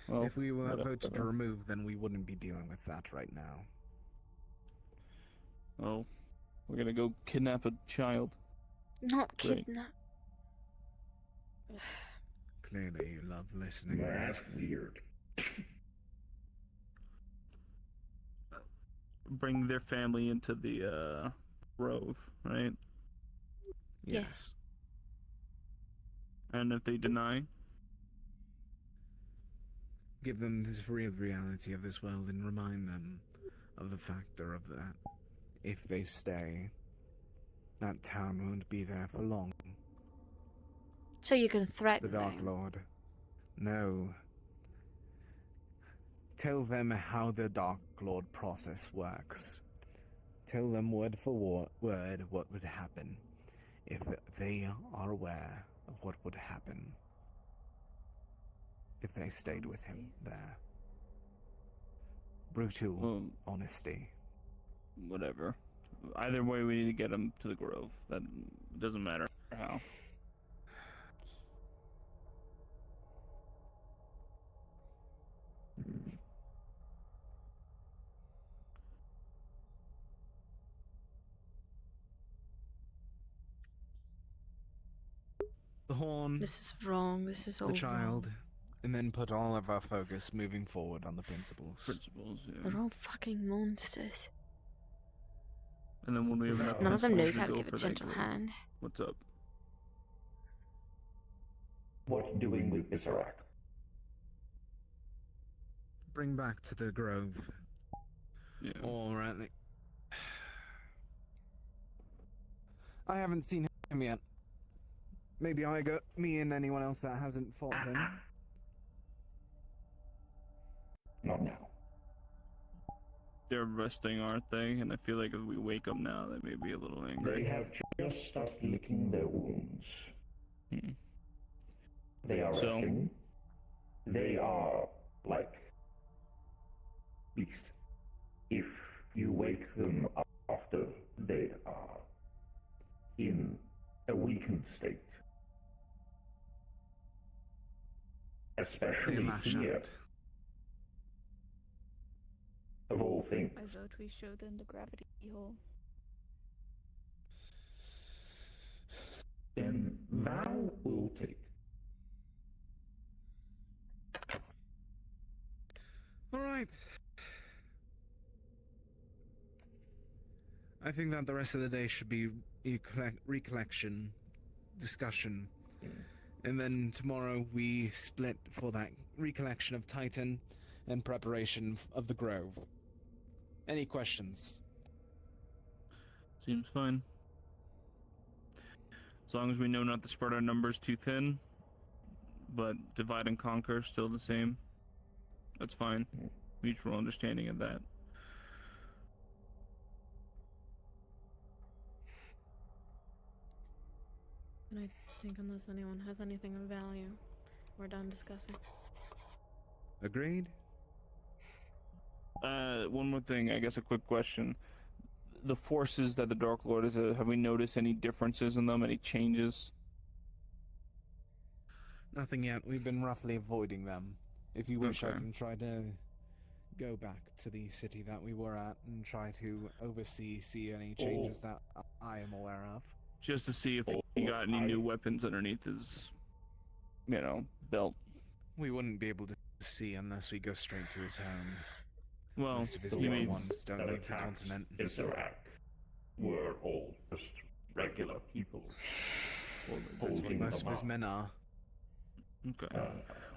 Well, If we were voted to whatever. remove, then we wouldn't be dealing with that right now. Oh, we're gonna go kidnap a child. Not Great. kidnap. Clearly, you love listening. That's weird. Bring their family into the grove, right? Yes. And if they deny, Give them this real reality of this world and remind them of the factor of that. If they stay, that town won't be there for long. So you're gonna The threaten Dark them? Lord. No. Tell them how the Dark Lord process works. Tell them word for word what would happen if they are aware of what would happen if they stayed with him there. Brutal honesty. whatever. Either way, we need to get him to the grove. That doesn't matter how. The horn, This is wrong. This is all the child, wrong. and then put all of our focus moving forward on the principles. Principles, yeah. They're all fucking monsters. And then when we have enough None of them knows principles, how to we give go a for that gentle grove. hand. What's up? What doing with Issarak? Bring back to the grove. Yeah. Or at least... I haven't seen him yet. Maybe me and anyone else that hasn't fought him. Not now. They're resting, aren't they? And I feel like if we wake up now, they may be a little They angry. have just started licking their wounds. Hmm. They are So- resting. They are like beasts. If you wake them up after they are in a weakened state, They especially lash here, out. of all things. I vote we show them the gravity hole. Then thou will take. All right. I think that the rest of the day should be recollection, discussion, and then tomorrow we split for that recollection of Titan and preparation of the Grove. Any questions? Seems fine. As long as we know not to spread our numbers too thin, but divide and conquer still the same. That's fine. Mutual understanding of that. And I think unless anyone has anything of value, we're done discussing. Agreed? One more thing, I guess a quick question. The forces that the Dark Lord is, have we noticed any differences in them, any changes? Nothing yet. We've been roughly avoiding them. If you wish, I Okay. can try to go back to the city that we were at and try to see any changes that I am aware of. Just to see if he got any new weapons underneath his, belt. We wouldn't be able to see unless we go straight to his home. Well, Most of his The you main mean ones don't that leave the attacked continent. Issarak were all just regular people. That's what holding most them of his up. men are. okay.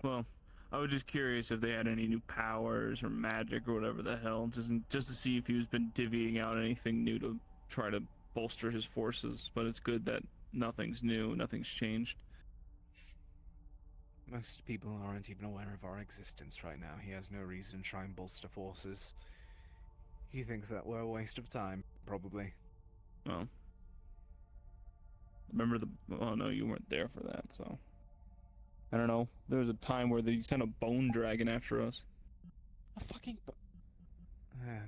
Well, I was just curious if they had any new powers or magic or whatever the hell, just to see if he was been divvying out anything new to try to bolster his forces. But it's good that nothing's new, nothing's changed. Most people aren't even aware of our existence right now. He has no reason to try and bolster forces. He thinks that we're a waste of time, probably. Well, remember oh no, you weren't there for that, so. I don't know. There was a time where they sent a bone dragon after us. A fucking.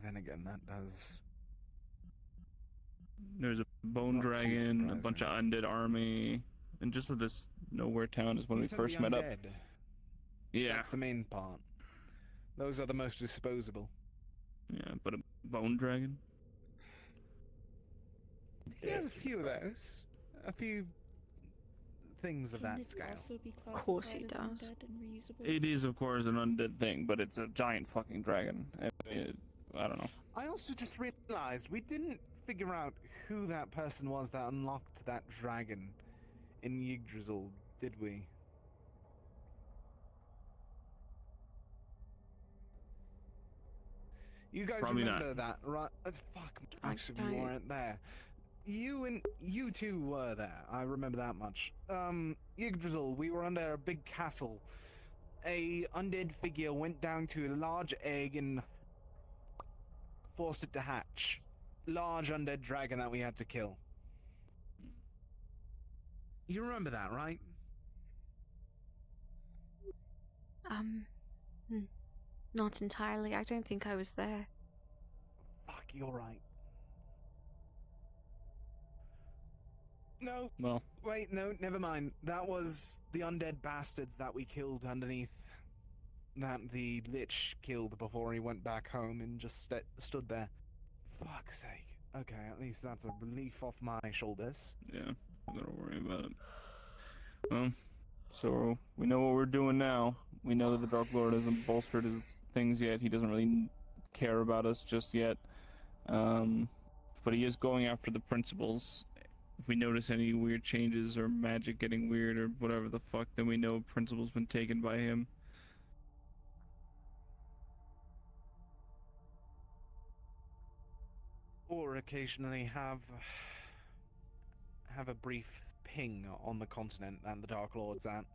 Then again, that does. There's a bone Not too dragon, a bunch of surprising. undead army, and just at this nowhere town is when You we said first the met up. undead. Yeah. That's the main part. Those are the most disposable. Yeah, but a bone dragon? He has a few of those. A few things of Can that it scale. also be Of course he classified as does. undead and reusable? It is, of course, an undead thing, but it's a giant fucking dragon. I don't know. I also just realized we didn't figure out who that person was that unlocked that dragon in Yggdrasil, did we? You guys Probably remember not. that, right? Fuck, I most of you don't. weren't there. You two were there. I remember that much. Yggdrasil, we were under a big castle. A undead figure went down to a large egg and forced it to hatch. Large undead dragon that we had to kill. You remember that, right? Not entirely. I don't think I was there. Fuck, you're right. No, Well, wait, no, never mind. That was the undead bastards that we killed underneath. That the Lich killed before he went back home and just stood there. Fuck's sake. Okay, at least that's a relief off my shoulders. yeah, I gotta worry about it. Well, so we know what we're doing now. We know that the Dark Lord hasn't bolstered his things yet. He doesn't really care about us just yet. But he is going after the principals. If we notice any weird changes or magic getting weird or whatever the fuck, then we know principal's been taken by him. Or occasionally have a brief ping on the continent that the Dark Lord's at.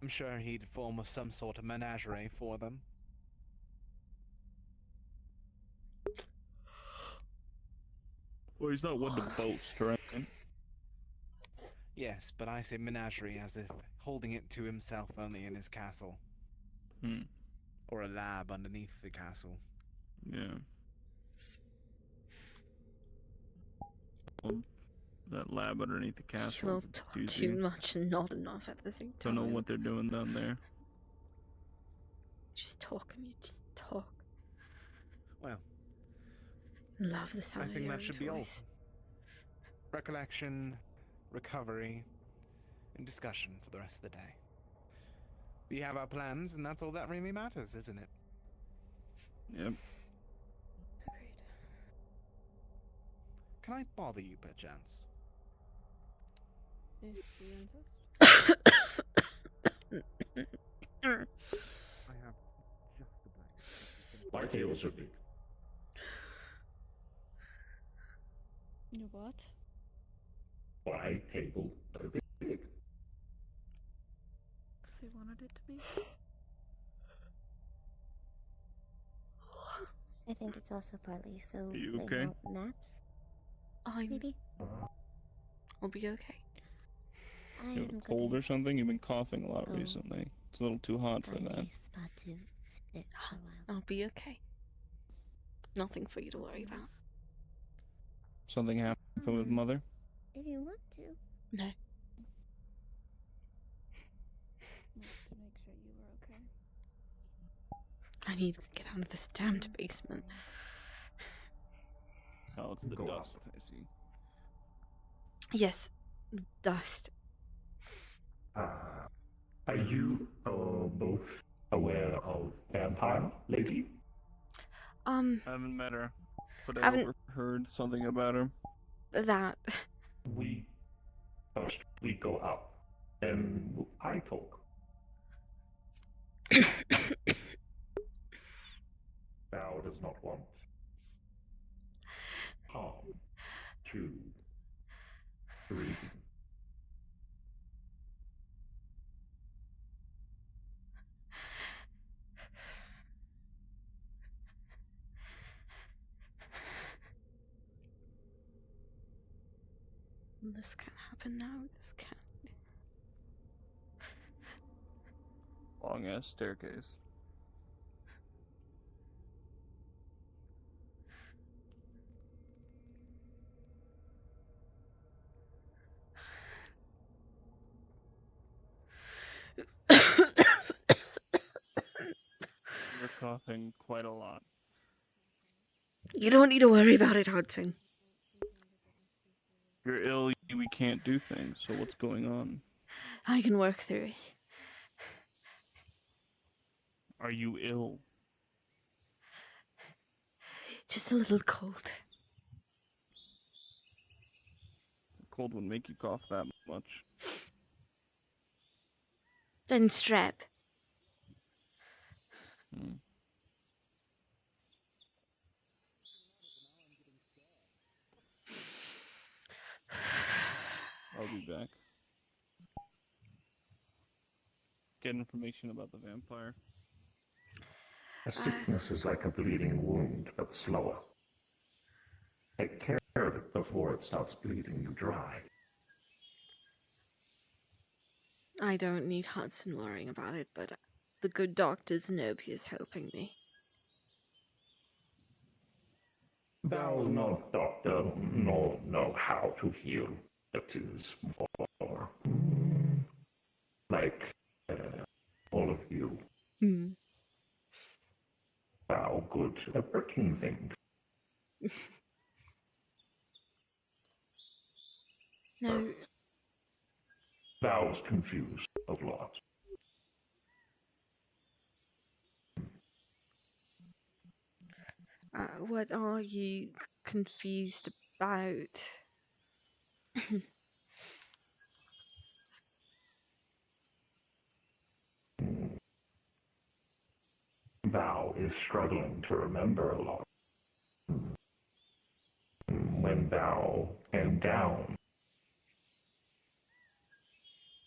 I'm sure he'd form some sort of menagerie for them. Well, he's not one to boast, right? Yes, but I say menagerie as if holding it to himself only in his castle. Or a lab underneath the castle. Yeah. Well, that lab underneath the castle You'll is a talk doozy. too much and not enough at the same time. Don't know what they're doing down there. Just talk and you just talk. Well, Love the sound I of think your that own should be all. voice. Recollection, recovery, and discussion for the rest of the day. We have our plans, and that's all that really matters, isn't it? Yep. Agreed. Can I bother you, perchance? If you insist. I have just the blanket. My tables are big. You what? My table are big. Because they wanted it to be. I think it's also partly so Are you they okay? want maps, I'm. maybe? I'll be okay. I You am have a cold or something? You've been coughing a lot Oh. recently. It's a little too hot for find that. a spot to sit for a while. I'll be okay. Nothing for you to worry about. Something happened with Mother? If you want to. No. Just to make sure you were okay. I need to get out of this damned basement. Oh, it's the Go on. dust, I see. Yes, dust. Are you both aware of Vampire Lady? I haven't met her, but I Haven't- overheard something about her. That. First we go out, then I talk. Thou does not want harm to the region. This can't happen now. This can't. long ass staircase. You're coughing quite a lot. You don't need to worry about it, Hudson. If you're ill, we can't do things, so what's going on? I can work through it. Are you ill? Just a little cold. The cold would make you cough that much. Then strep. Hmm. I'll be back. Get information about the vampire. A sickness is like a bleeding wound, but slower. Take care of it before it starts bleeding you dry. I don't need Hudson worrying about it, but the good doctor Zenobia is helping me. Thou's not doctor, nor know how to heal. It is more like all of you. Thou good at breaking things. No, Thou's confused of lot. what are you confused about? Thou is struggling to remember a lot. When thou came down,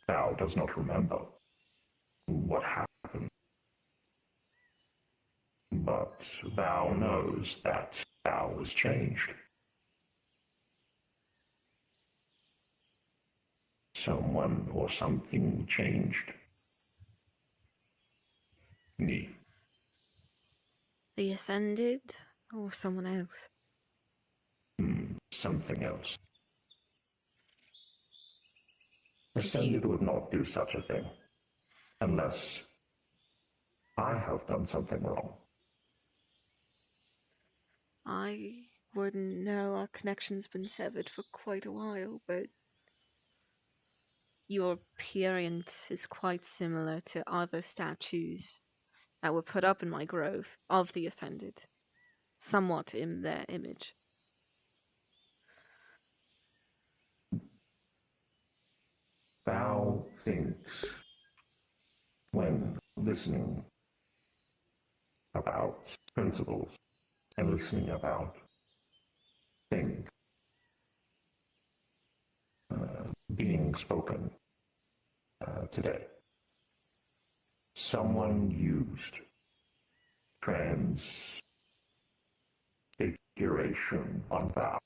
thou does not remember what happened. But thou knows that thou was changed. Someone or something changed. Me. The Ascended or someone else? Something else. 'Cause Ascended would not do such a thing. Unless I have done something wrong. I wouldn't know. Our connection's been severed for quite a while, but your appearance is quite similar to other statues that were put up in my grove of the Ascended, somewhat in their image. Thou thinks, when listening about principles and listening about things being spoken today, someone used transfiguration on thou.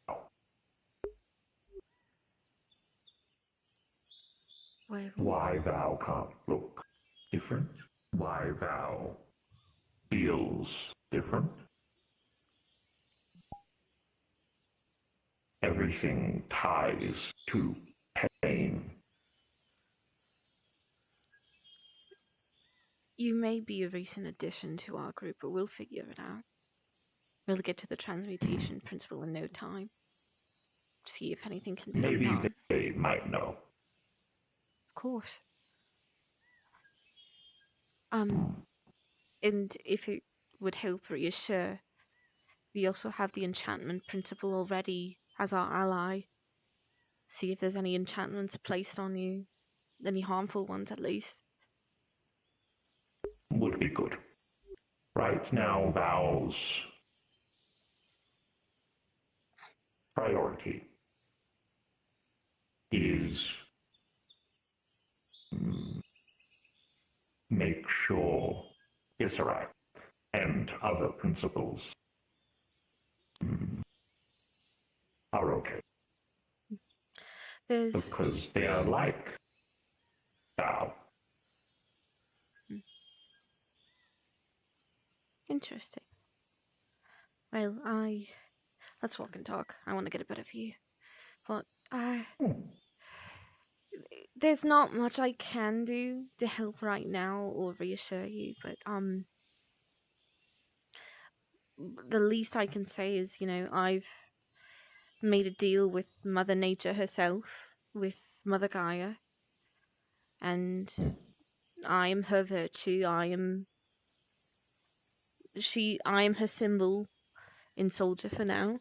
Why thou can't look different? Why thou feels different? Everything ties to pain. You may be a recent addition to our group, but we'll figure it out. We'll get to the transmutation principle in no time. See if anything can be Maybe done. they might know. Of course. And if it would help reassure, we also have the enchantment principle already as our ally. See if there's any enchantments placed on you. Any harmful ones, at least. Would be good. Right now, Val's priority is make sure Issarak and other principals are okay. There's... Because they are like Val. Interesting. Well, let's walk and talk. I want to get a better view. But there's not much I can do to help right now or reassure you, but the least I can say is, I've made a deal with Mother Nature herself, with Mother Gaia, and I am her virtue. I am her symbol in Soldier for now,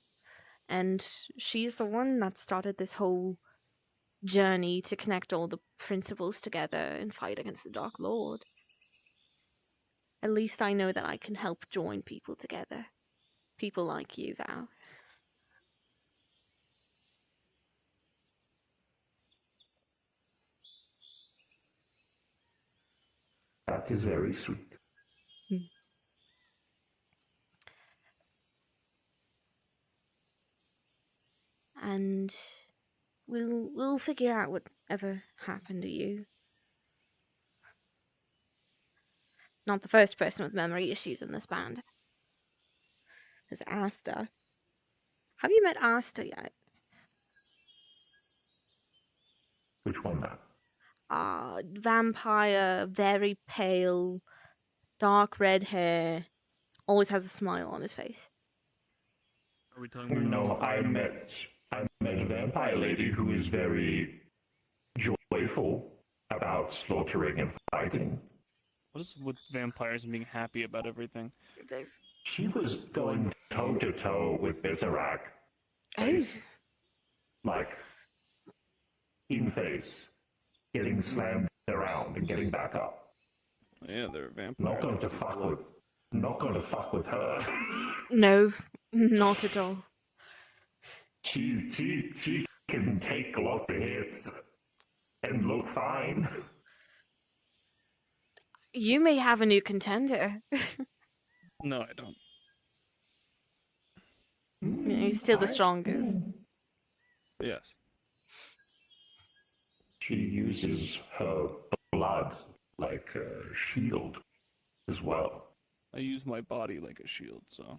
and she's the one that started this whole journey to connect all the principles together and fight against the Dark Lord. At least I know that I can help join people together. People like you, Val. That is very sweet. And we'll figure out whatever happened to you. Not the first person with memory issues in this band. There's Asta. Have you met Asta yet? Which one now? Vampire, very pale, dark red hair, always has a smile on his face. Are we talking about? No, I met a vampire lady who is very joyful about slaughtering and fighting. What is with vampires and being happy about everything? She was going toe to toe with Berserk. Like, in face, getting slammed around and getting back up. Yeah, they're vampires. Not going to fuck with her. No, not at all. She can take lots of hits and look fine. You may have a new contender. No, I don't. Yeah, he's still the strongest. Yes. She uses her blood like a shield as well. I use my body like a shield, so.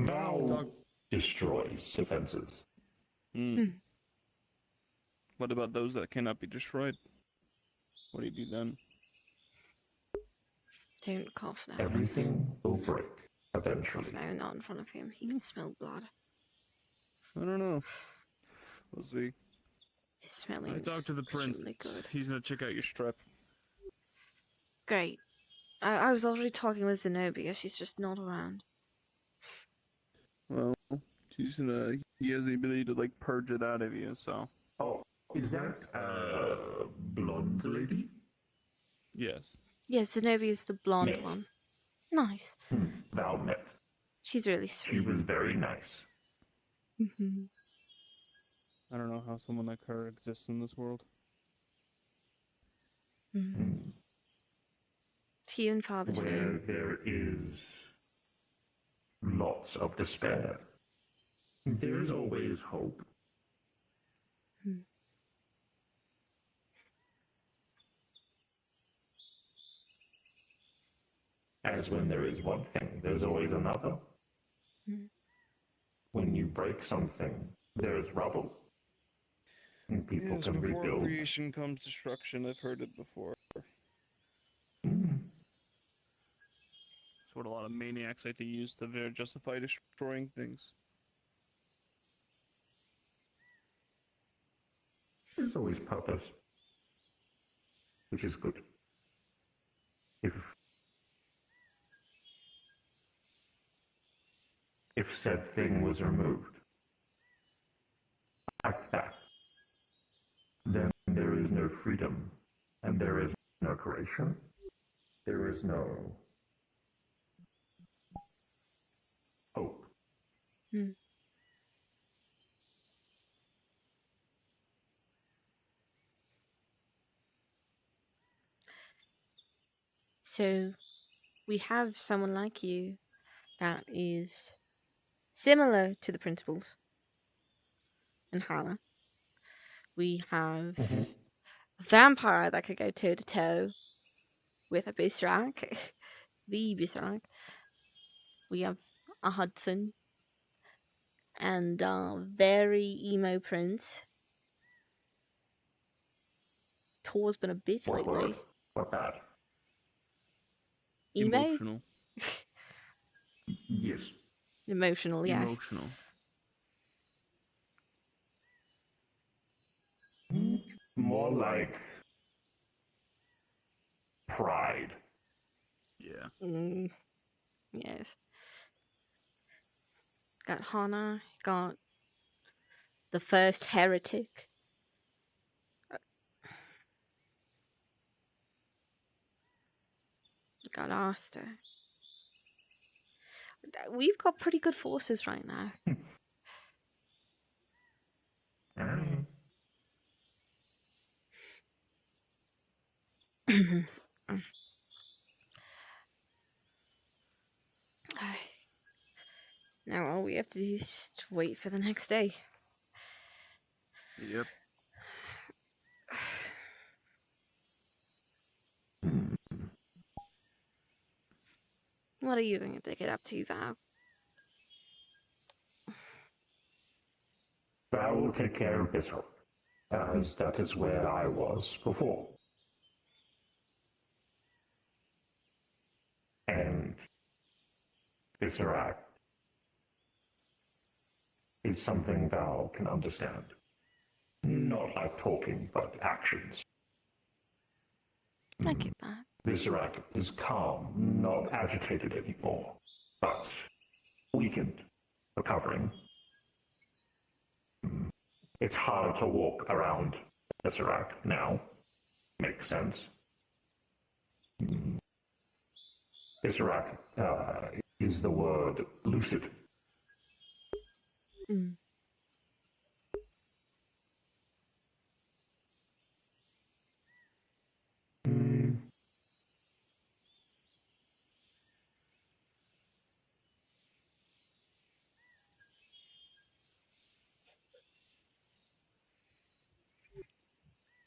Val destroys defenses. What about those that cannot be destroyed? What do you do then? Don't cough now. Everything will break eventually. Cough now, not in front of him. He can smell blood. I don't know. We'll see. His smelling I talked to the prince. Really good. He's gonna check out your strep. Great. I was already talking with Zenobia. She's just not around. Well, he has the ability to like purge it out of you, so. Oh, is that blonde lady? Yes. Yes, Zenobia's the blonde Yes. one. Nice. Val met. She's really She sweet. was very nice. Mm-hmm. I don't know how someone like her exists in this world. Mm-hmm. Few and far between. Where there is lots of despair, there is always hope. As when there is one thing, there's always another. When you break something, there's rubble. And people Yes, can before rebuild. creation comes destruction. I've heard it before. It's what a lot of maniacs like to use to justify destroying things. There's always purpose, which is good. If said thing was removed, like that, then there is no freedom, and there is no creation. There is no hope. So, we have someone like you that is similar to the principals and Hannah. We have a vampire that could go toe to toe with a Bisrak, the Bisrak. We have a Hudson and very emo Prince. Tor's been a bit What lately. word? What bad? Emo? Emotional. Yes. Emotional, yes. Emotional. More like pride. Yeah. Yes. Got Hana, got the first heretic. Got Asta. We've got pretty good forces right now. Now all we have to do is just wait for the next day. Yep. What are you going to get up to, Val? I will take care of Bishop, as that is where I was before. And Bissarak is something Val can understand. Not like talking, but actions. I get that. Bissarak is calm, not agitated anymore, but weakened, recovering. It's hard to walk around Bissarak now. Makes sense. Bissarak is the word lucid. Mm.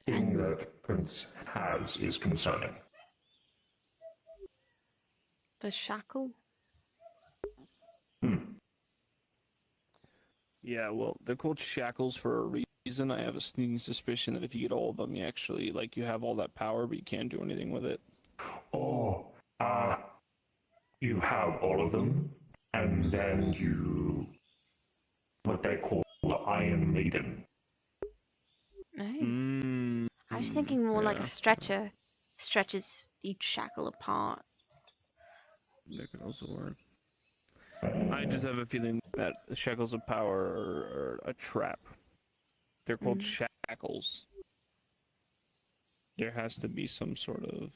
Thing that Prince has is concerning. The shackle? Yeah, well, they're called shackles for a reason. I have a sneaking suspicion that if you get all of them, you actually, like, you have all that power, but you can't do anything with it. Oh, you have all of them, and then you, what they call the Iron Maiden. No. I was thinking more like a stretcher. Stretches each shackle apart. That could also work. I just have a feeling that the shackles of power are a trap. They're called shackles. There has to be some sort of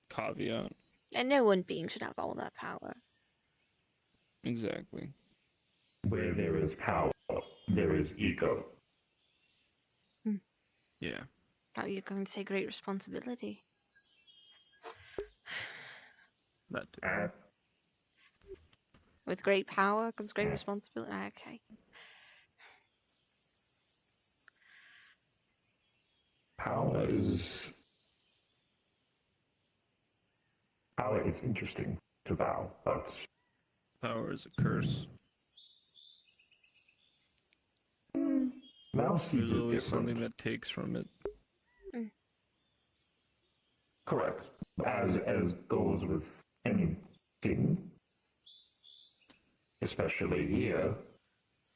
caveat. And no one being should have all that power. Exactly. Where there is power, there is ego. Yeah. Thought you were going to say great responsibility. That too. With great power comes great responsibility. Okay. Power is interesting to Val, but Power is a curse. Val sees There's it always different. something that takes from it. Correct. As goes with anything, especially here,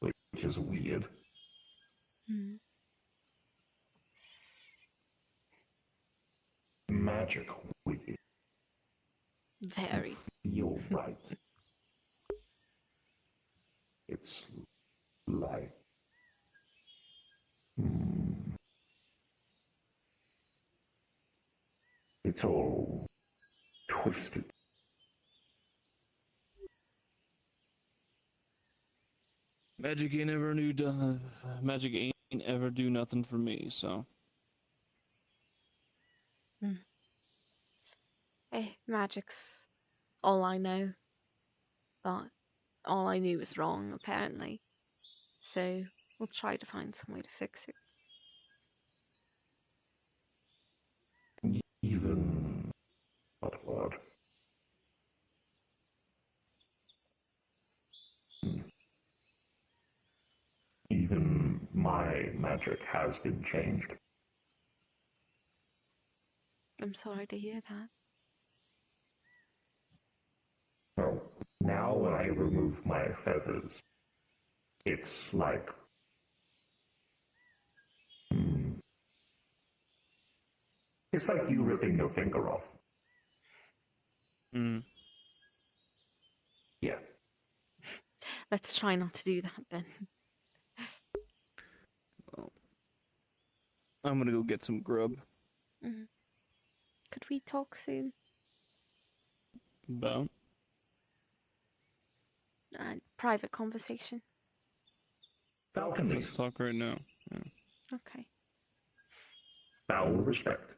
which is weird. Magic weird. Very. You're right. It's like it's all twisted. Magic ain't ever do nothing for me, so. Magic's all I know. But all I knew was wrong, apparently. So we'll try to find some way to fix it. Even What word? Even my magic has been changed. I'm sorry to hear that. So now when I remove my feathers, it's like it's like you ripping your finger off. Mm. Yeah. Let's try not to do that then. Well, I'm gonna go get some grub. Mm. Could we talk soon? About Private conversation. Falcon let's talk right now. Yeah. Okay. Thou will respect,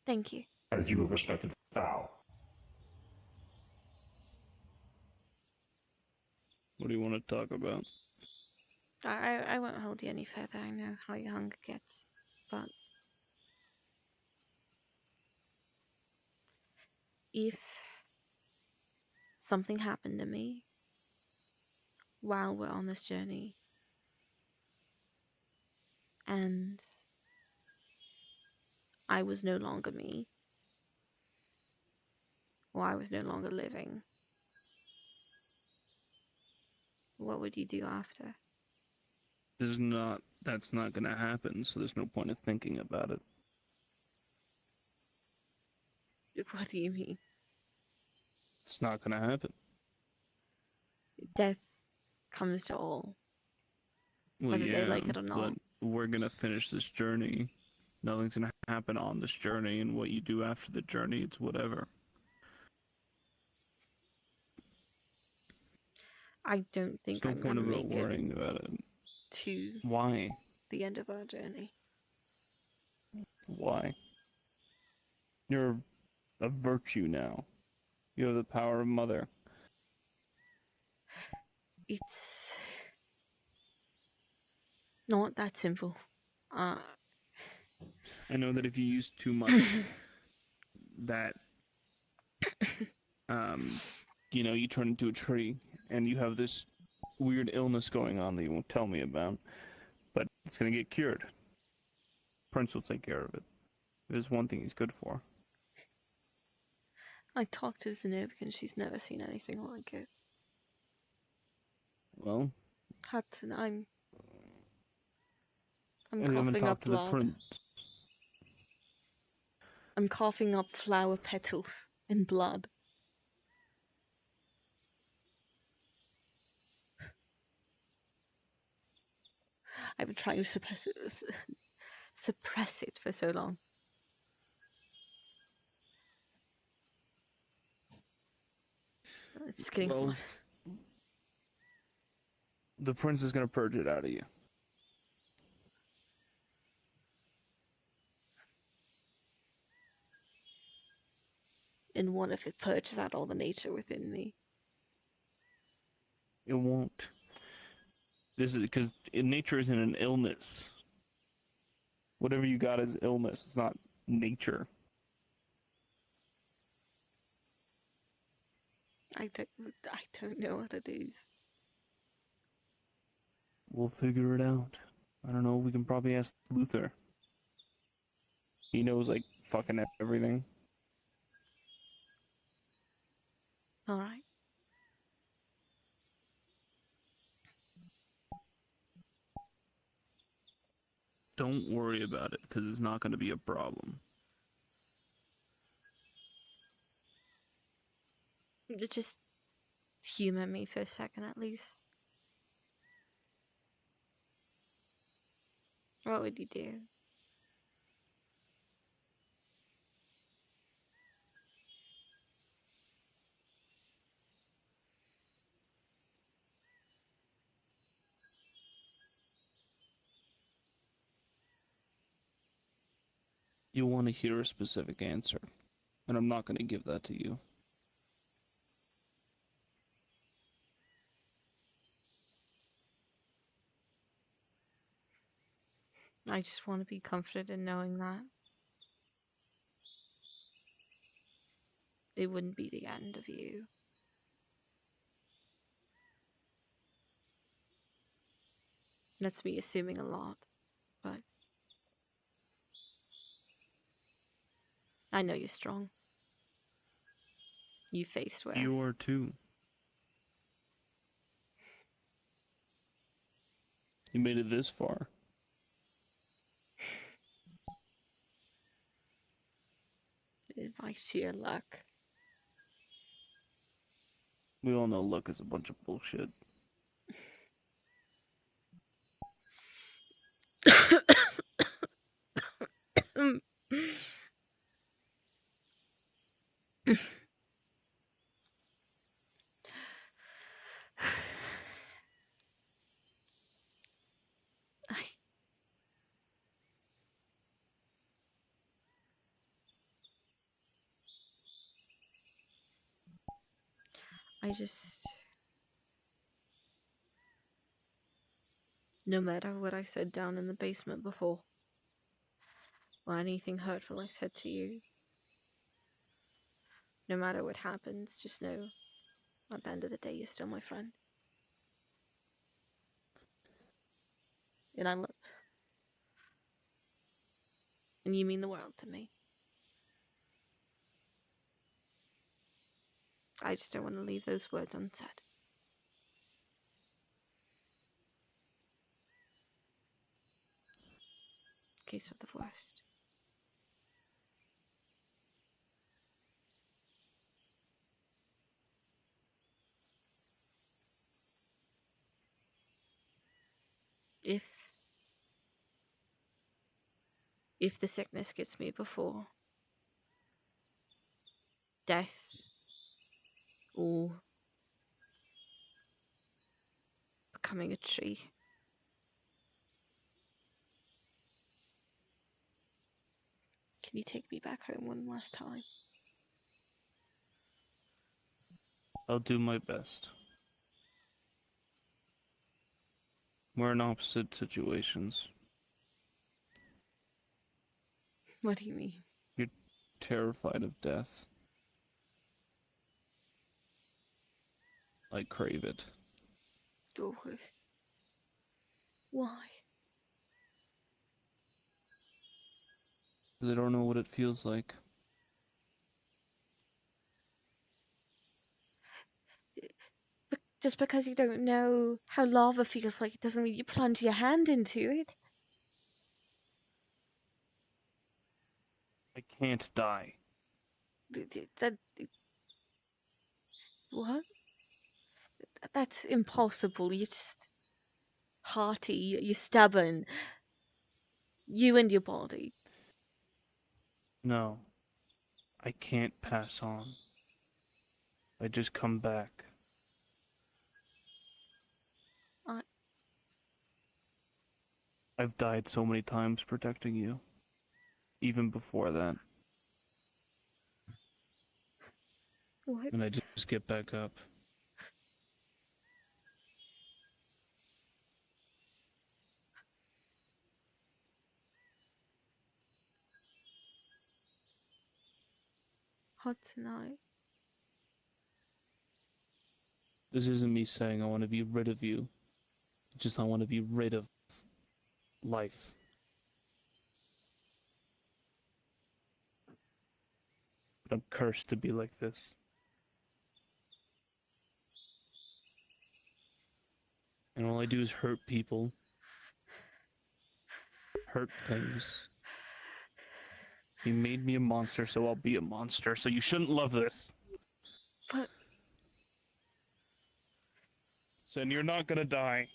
Thank you. as you have respected thou. What do you want to talk about? I won't hold you any further. I know how your hunger gets. But if something happened to me while we're on this journey and I was no longer me, or I was no longer living, what would you do after? That's not gonna happen, so there's no point of thinking about it. What do you mean? It's not gonna happen. Death comes to all, Well, whether they yeah, like it or not. but we're gonna finish this journey. Nothing's gonna happen on this journey, and what you do after the journey, it's whatever. I don't think There's no I'm point gonna about make it worrying about it. to Why? the end of our journey. Why? You're a virtue now. You have the power of mother. It's not that simple. I know that if you use too much, that you turn into a tree, and you have this weird illness going on that you won't tell me about, but it's gonna get cured. Prince will take care of it. There's one thing he's good for. I talked to Zenobia and she's never seen anything like it. Well, Hudson, I'm I haven't coughing up talked to the blood. prince. I'm coughing up flower petals and blood. I've been trying to suppress it for so long. It's getting Well, hot. the prince is gonna purge it out of you. And what if it purges out all the nature within me? It won't. This is because nature isn't an illness. Whatever you got is illness. It's not nature. I don't know what it is. We'll figure it out. I don't know. We can probably ask Luther. He knows like fucking everything. All right. Don't worry about it because it's not going to be a problem. Just humor me for a second at least. What would you do? You want to hear a specific answer, and I'm not going to give that to you. I just want to be comforted in knowing that. it wouldn't be the end of you. That's me assuming a lot, but I know you're strong. You faced worse. You are too. You made it this far. It might sheer luck. We all know luck is a bunch of bullshit. I just... No matter what I said down in the basement before, or anything hurtful I said to you, no matter what happens, just know, at the end of the day, you're still my friend. And and you mean the world to me. I just don't want to leave those words unsaid. In case of the worst. If the sickness gets me before death or becoming a tree, can you take me back home one last time? I'll do my best. We're in opposite situations. What do you mean? You're terrified of death. I crave it. Oh, why? Because I don't know what it feels like. Just because you don't know how lava feels like, it doesn't mean you plunge your hand into it. I can't die. What? That's impossible. You're just hearty. You're stubborn. You and your body. No. I can't pass on. I just come back. I've died so many times protecting you. Even before that. What? And I just get back up. Hot tonight. This isn't me saying I want to be rid of you. It's just I want to be rid of life. But I'm cursed to be like this. And all I do is hurt people. Hurt things. You made me a monster, so I'll be a monster. So you shouldn't love this. But... So you're not gonna die.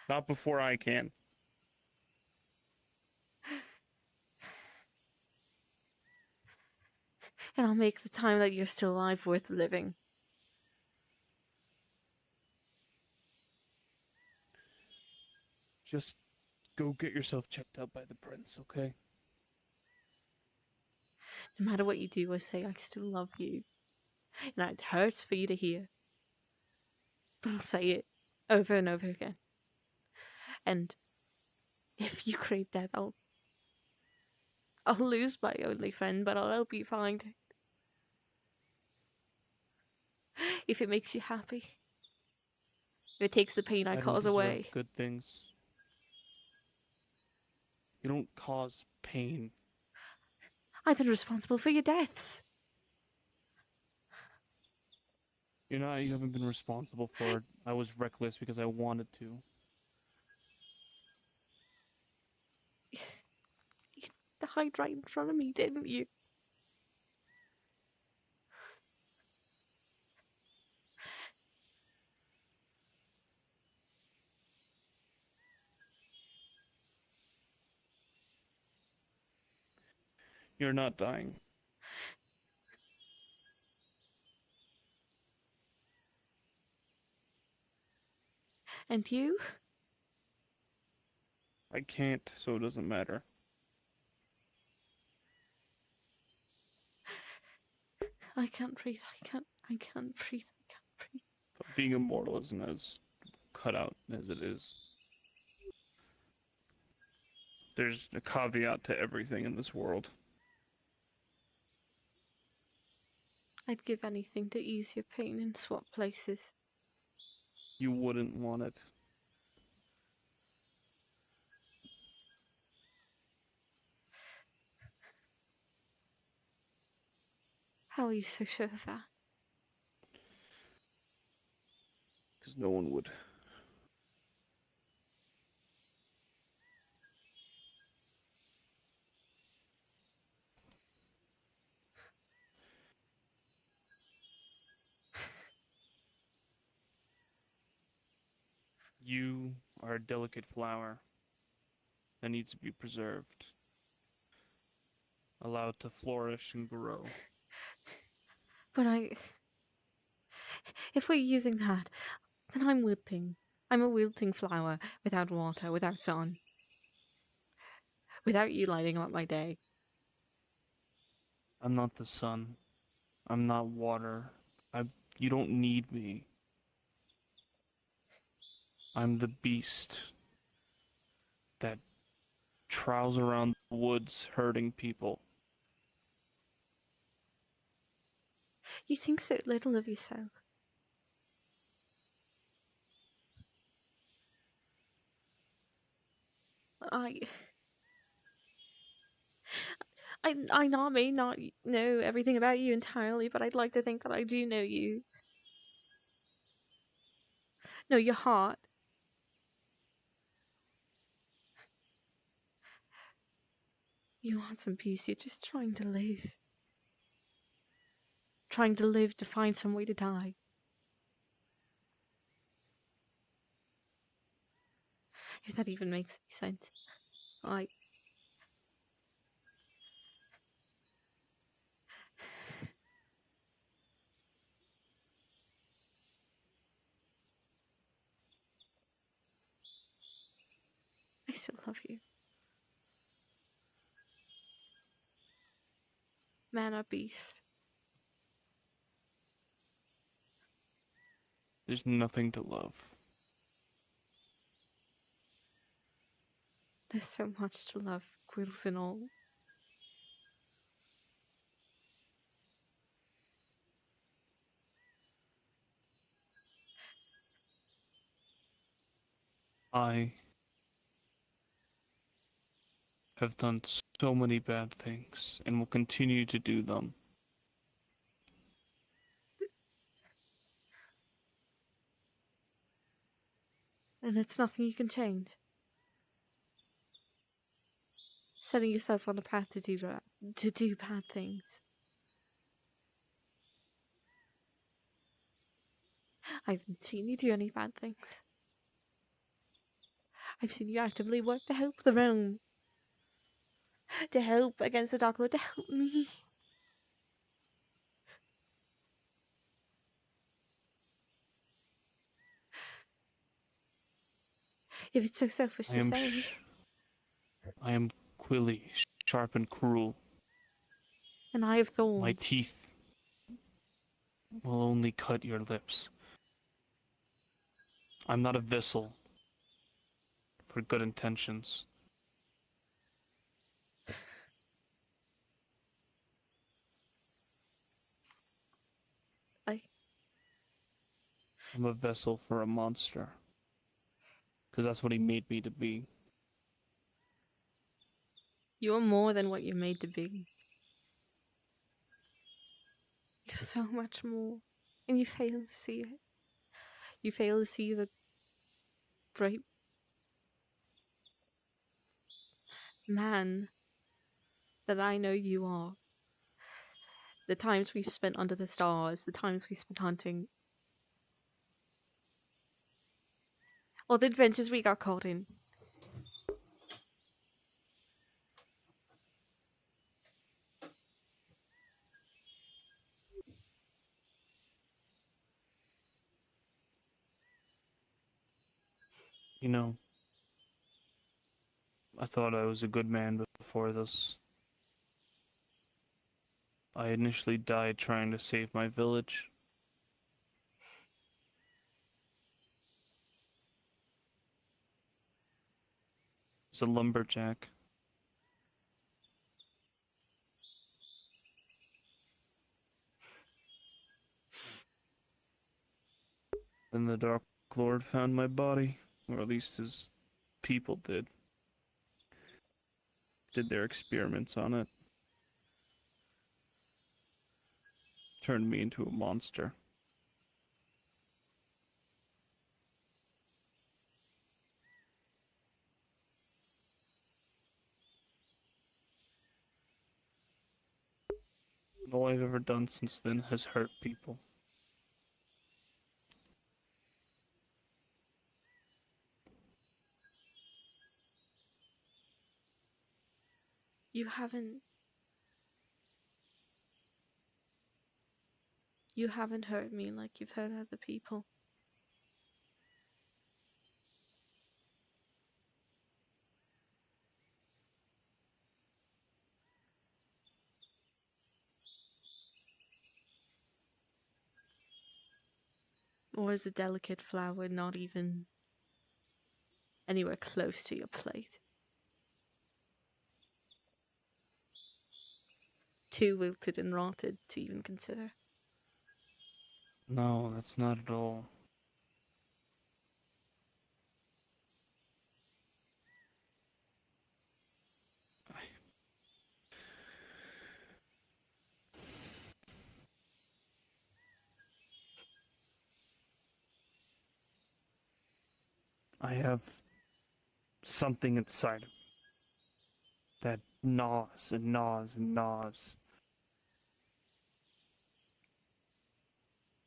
Not before I can. And I'll make the time that you're still alive worth living. Just go get yourself checked out by the prince, okay? No matter what you do or say, I still love you. And it hurts for you to hear. But I'll say it over and over again. And if you crave death, I'll lose my only friend, but I'll help you find it. If it makes you happy. If it takes the pain I don't cause deserve away. good things. You don't cause pain. I've been responsible for your deaths. You haven't been responsible for it. I was reckless because I wanted to. You died right in front of me, didn't you? You're not dying. And you? I can't, so it doesn't matter. I can't breathe. I can't breathe. I can't breathe. But being immortal isn't as cut out as it is. There's a caveat to everything in this world. I'd give anything to ease your pain and swap places. You wouldn't want it. How are you so sure of that? Because no one would. You are a delicate flower that needs to be preserved, allowed to flourish and grow. But if we're using that, then I'm wilting. I'm a wilting flower without water, without sun. Without you lighting up my day. I'm not the sun. I'm not water. You don't need me. I'm the beast that prowls around the woods hurting people. You think so little of yourself. I may not know everything about you entirely, but I'd like to think that I do know you. Know your heart. You want some peace, you're just trying to live. Trying to live to find some way to die. If that even makes any sense. I still love you. Man or beast. There's nothing to love. There's so much to love, quills and all. I have done so many bad things and will continue to do them. And it's nothing you can change. Setting yourself on a path to do bad things. I haven't seen you do any bad things. I've seen you actively work to help the realm. To help against the Dark Lord, to help me. If it's so selfish to say. I am quilly, sharp and cruel. And I have thorns. My teeth will only cut your lips. I'm not a vessel for good intentions. I'm a vessel for a monster. Because that's what he made me to be. You're more than what you're made to be. You're so much more. And you fail to see it. You fail to see the great man that I know you are. The times we've spent under the stars, the times we spent hunting, or the adventures we got caught in. You know, I thought I was a good man before this. I initially died trying to save my village. As a lumberjack. Then the Dark Lord found my body, or at least his people did. Did their experiments on it. Turned me into a monster. And all I've ever done since then has hurt people. You haven't hurt me like you've hurt other people. Or as a delicate flower not even anywhere close to your plate. Too wilted and rotted to even consider. No, that's not at all. I have something inside of me that gnaws and gnaws and gnaws.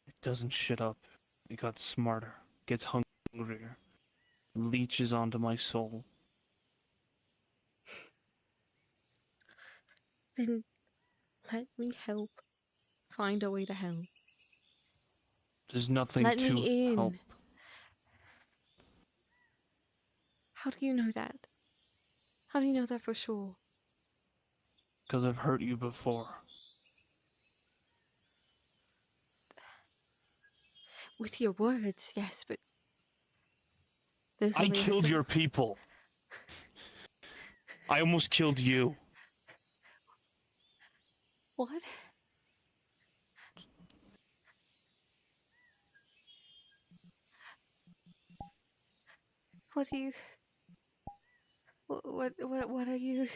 It doesn't shut up. It got smarter, gets hungrier, leeches onto my soul. Then let me help find a way to help. There's nothing Let to me in. help. How do you know that? How do you know that for sure? Because I've hurt you before. With your words, yes, but those I only killed answer... your people. I almost killed you. What? What are you... What are you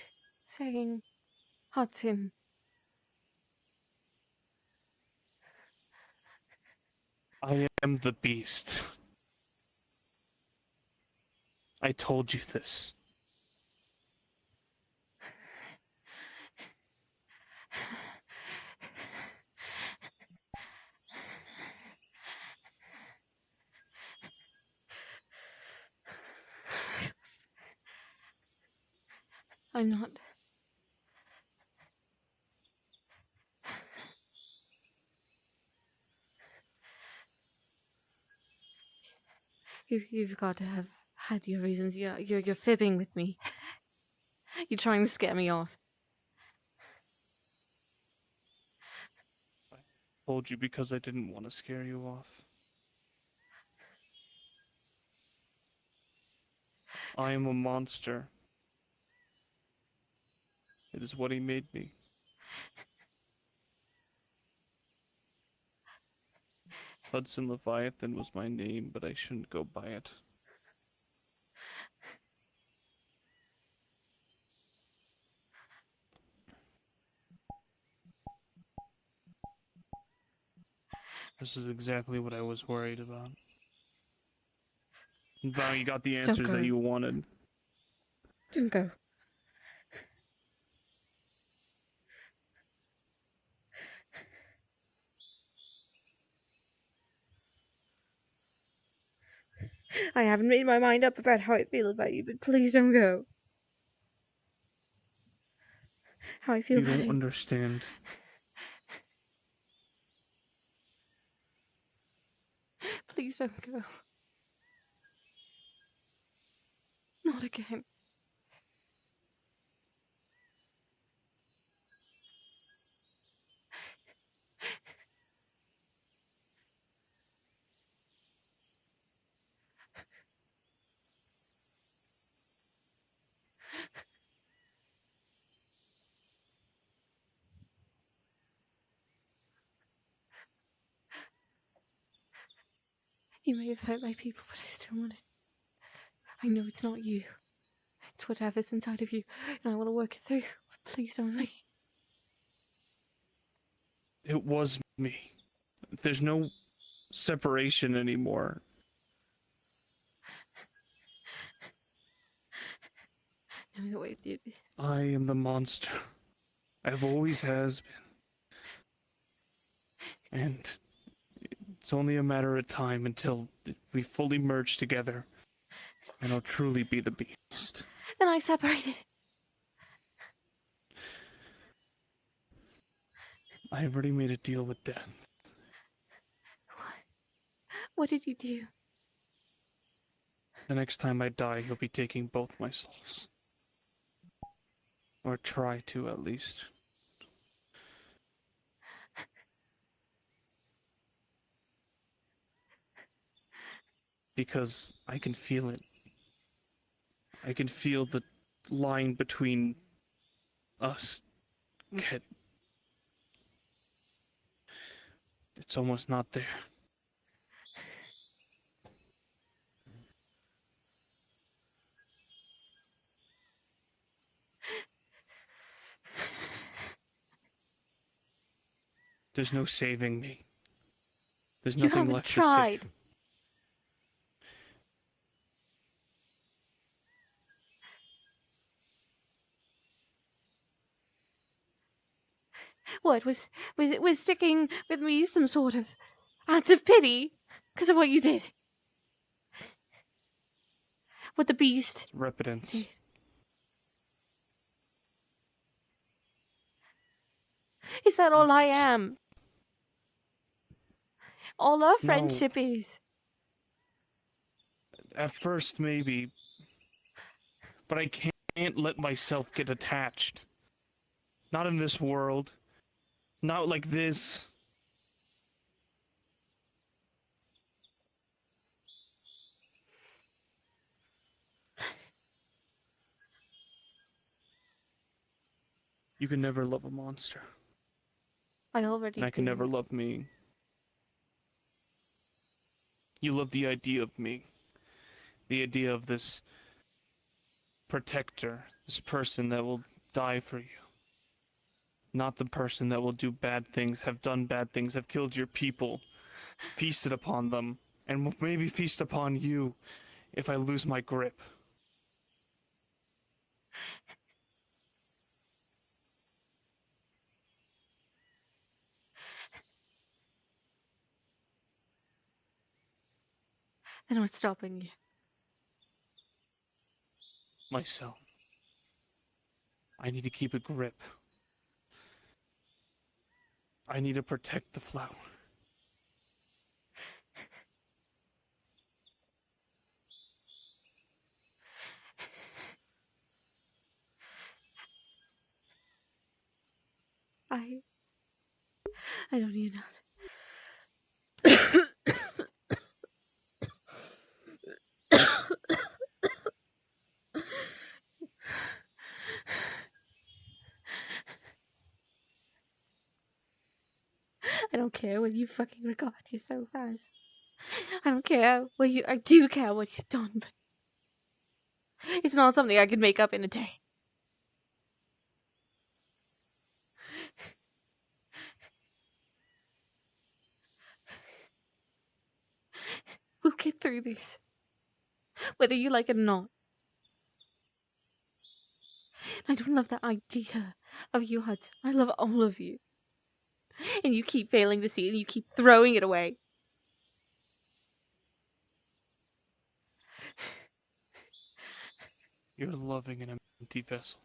saying, Hudson? I am the beast. I told you this. I'm not... You've got to have had your reasons. You're fibbing with me. You're trying to scare me off. I told you because I didn't want to scare you off. I am a monster. It is what he made me. Hudson Leviathan was my name, but I shouldn't go by it. This is exactly what I was worried about. Now you got the answers go. that you wanted. Don't go. I haven't made my mind up about how I feel about you, but please don't go. How I feel You about don't you. understand. Please don't go. Not again. You may have hurt my people, but I still want it. I know it's not you. It's whatever's inside of you, and I want to work it through. But please don't leave. It was me. There's no separation anymore. No, wait, I am the monster. I've always has been. And it's only a matter of time until we fully merge together, and I'll truly be the beast. Then I separated. I've already made a deal with death. What did you do? The next time I die, he'll be taking both my souls. Or try to, at least. Because I can feel it. I can feel the line between us get... It's almost not there. There's no saving me. There's You nothing haven't left to tried. save. What was sticking with me some sort of act of pity because of what you did? What the beast Repentance. did. Is that all I am? All our friendship is. At first, maybe. But I can't let myself get attached. Not in this world. Not like this. You can never love a monster. I already And I can did. never love me. You love the idea of me. The idea of this protector. This person that will die for you. Not the person that will do bad things, have done bad things, have killed your people, feasted upon them, and will maybe feast upon you if I lose my grip. Then what's stopping you? Myself. I need to keep a grip. I need to protect the flower. I don't even know. I don't care when you fucking regard yourself as. I don't care what you. I do care what you've done, but it's not something I can make up in a day. We'll get through this, whether you like it or not. I don't love the idea of you, Hudson. I love all of you. And you keep failing to see it, and you keep throwing it away. You're loving an empty vessel.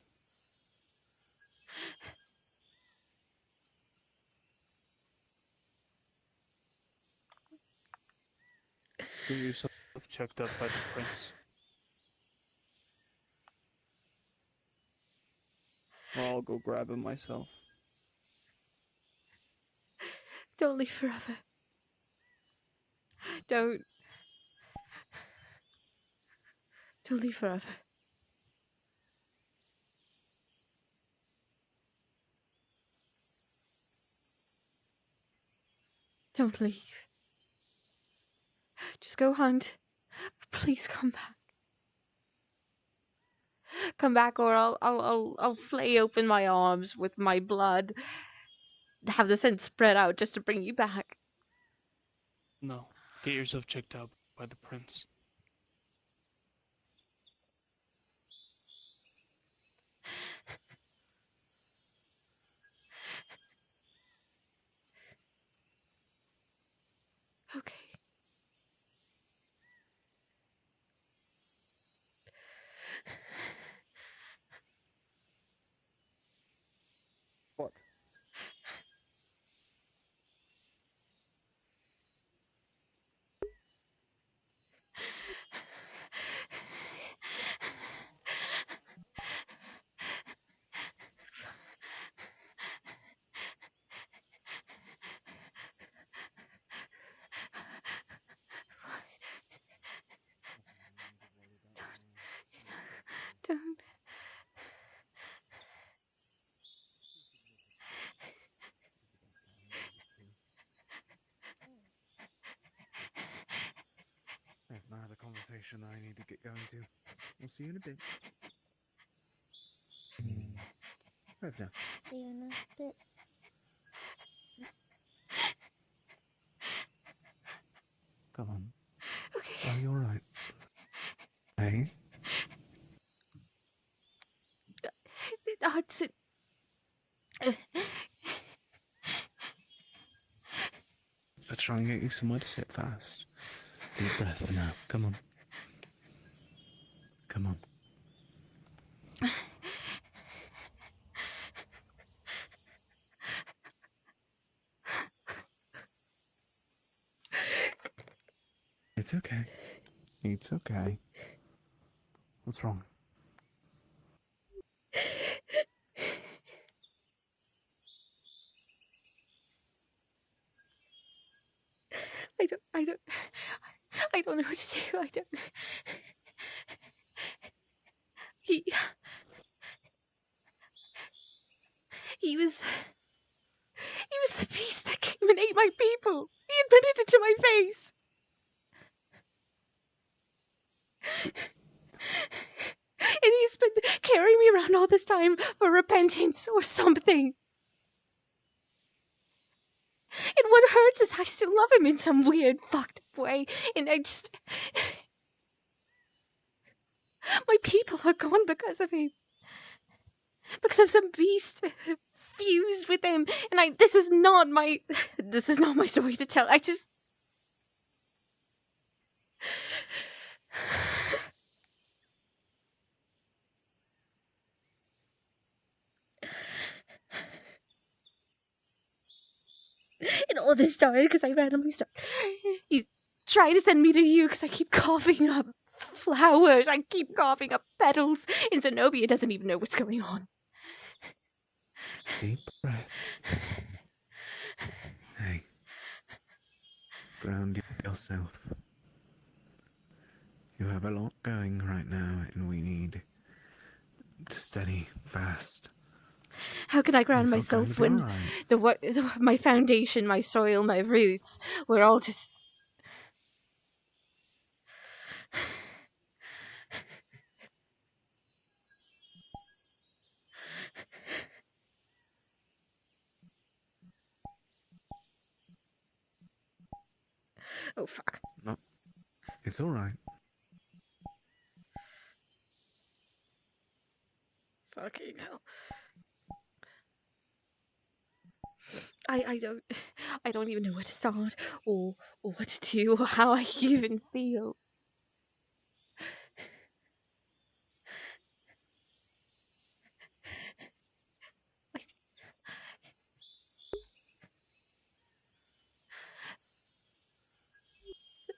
Get yourself checked up by the prince. Or I'll go grab him myself. Don't leave forever. Don't leave forever. Don't leave. Just go hunt. Please come back. Come back, or I'll flay open my arms with my blood. Have the scent spread out just to bring you back. No. Get yourself checked out by the prince. Okay. What? Don't. I've now had a conversation that I need to get going to. We'll see you in a bit. Revna. See you in a bit. Come on. Okay. Are you alright? Hey? Hudson. Let's try and get you somewhere to sit fast. Deep breath for now. Come on. Come on. It's okay. It's okay. What's wrong? I don't know what to do. I don't. He was the beast that came and ate my people. He admitted it to my face. And he's been carrying me around all this time for repentance or something. And what hurts is I still love him in some weird, fucked up way. And I just... My people are gone because of him. Because of some beast fused with him. And this is not my story to tell. I just... And all this started because I randomly started. He's trying to send me to you because I keep coughing up flowers. I keep coughing up petals. And Zenobia doesn't even know what's going on. Deep breath. Hey. Ground yourself. You have a lot going right now, and we need to study fast. How can I ground It's all going myself to be when alright. my foundation, my soil, my roots were all just. Oh fuck! No, it's alright. Fucking hell! I don't even know where to start or what to do or how I even feel.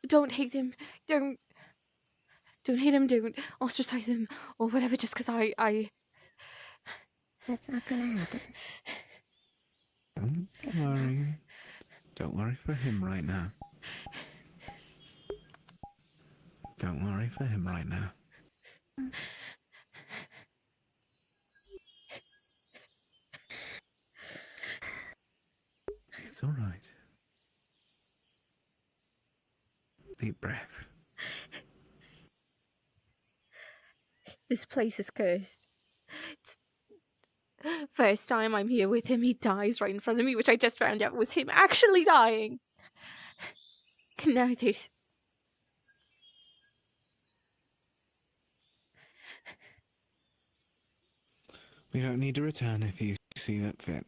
Don't hate him. Don't hate him. Don't ostracize him or whatever. Just because I. That's not gonna happen. Don't It's not. worry. Don't worry for him right now. Don't worry for him right now. It's alright. Deep breath. This place is cursed. It's first time I'm here with him, he dies right in front of me, which I just found out was him actually dying. Now this. We don't need to return if you see that fit.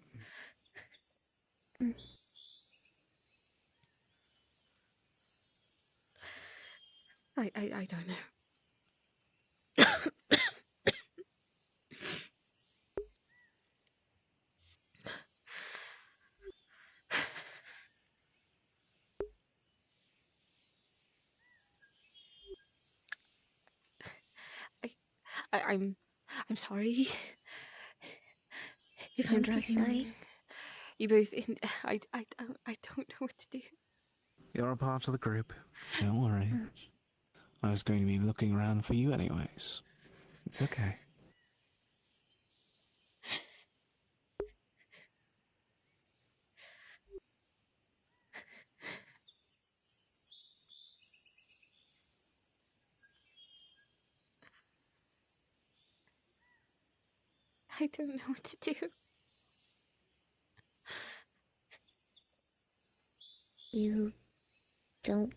I don't know. I'm sorry if I'm Don't be dragging sorry. you both in. I don't know what to do. You're a part of the group. Don't worry. I was going to be looking around for you anyways. It's okay. I don't know what to do. You don't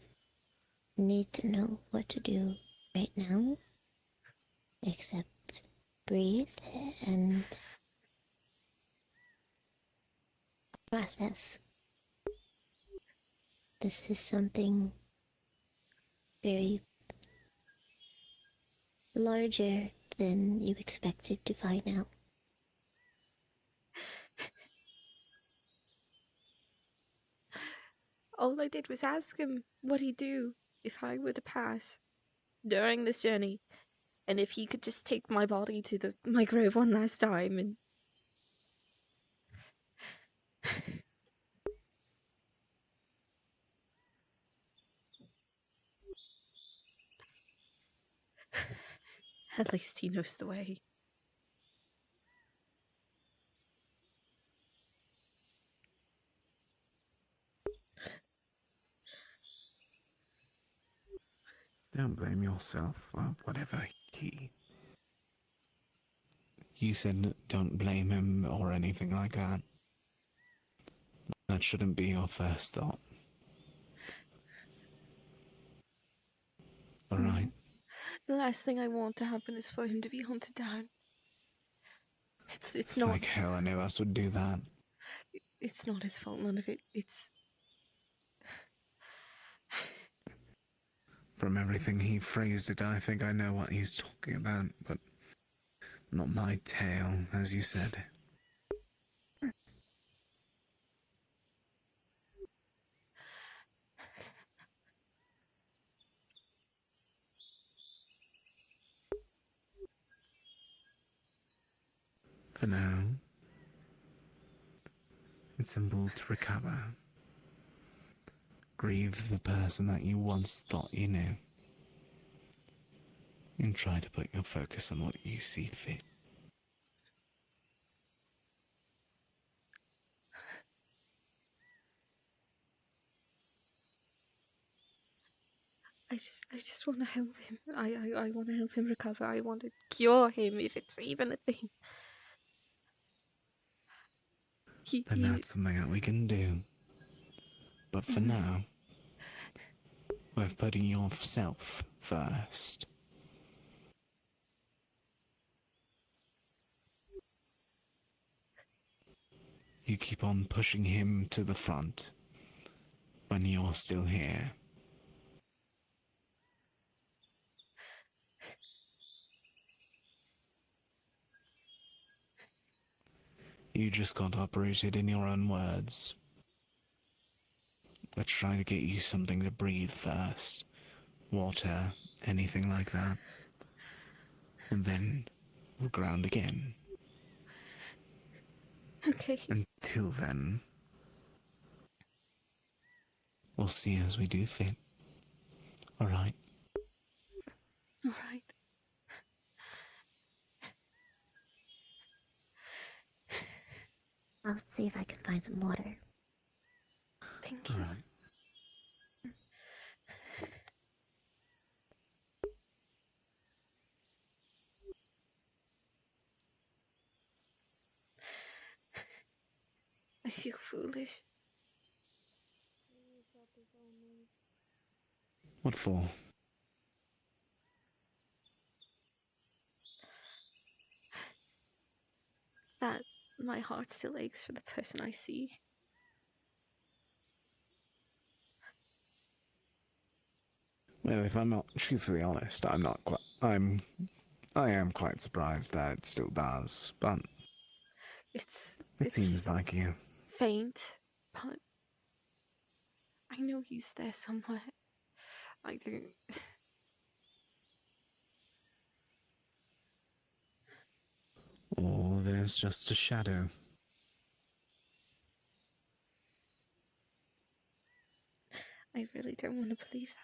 need to know what to do right now, except breathe and process. This is something very larger than you expected to find out. All I did was ask him what he'd do if I were to pass during this journey, and if he could just take my body to my grave one last time, and at least he knows the way. Don't blame yourself for whatever he... You said don't blame him or anything like that. That shouldn't be your first thought. Alright? The last thing I want to happen is for him to be hunted down. It's not. Like hell, I knew us would do that. It's not his fault. None of it. It's. From everything he phrased it, I think I know what he's talking about, but not my tale, as you said. For now, it's simple to recover. Grieve the person that you once thought you knew. And try to put your focus on what you see fit. I just want to help him. I want to help him recover. I want to cure him if it's even a thing. Then that's something that we can do. But for now, we're putting yourself first. You keep on pushing him to the front when you're still here. You just got uprooted in your own words. Let's try to get you something to breathe first. Water, anything like that. And then we'll ground again. Okay. Until then, we'll see as we do fit. Alright? Alright. I'll see if I can find some water. Thank you. Alright. I feel foolish. What for? That my heart still aches for the person I see. Well, if I'm not truthfully honest, I am quite surprised that it still does, but it seems like you. Faint, but I know he's there somewhere. I don't. Or there's just a shadow. I really don't want to believe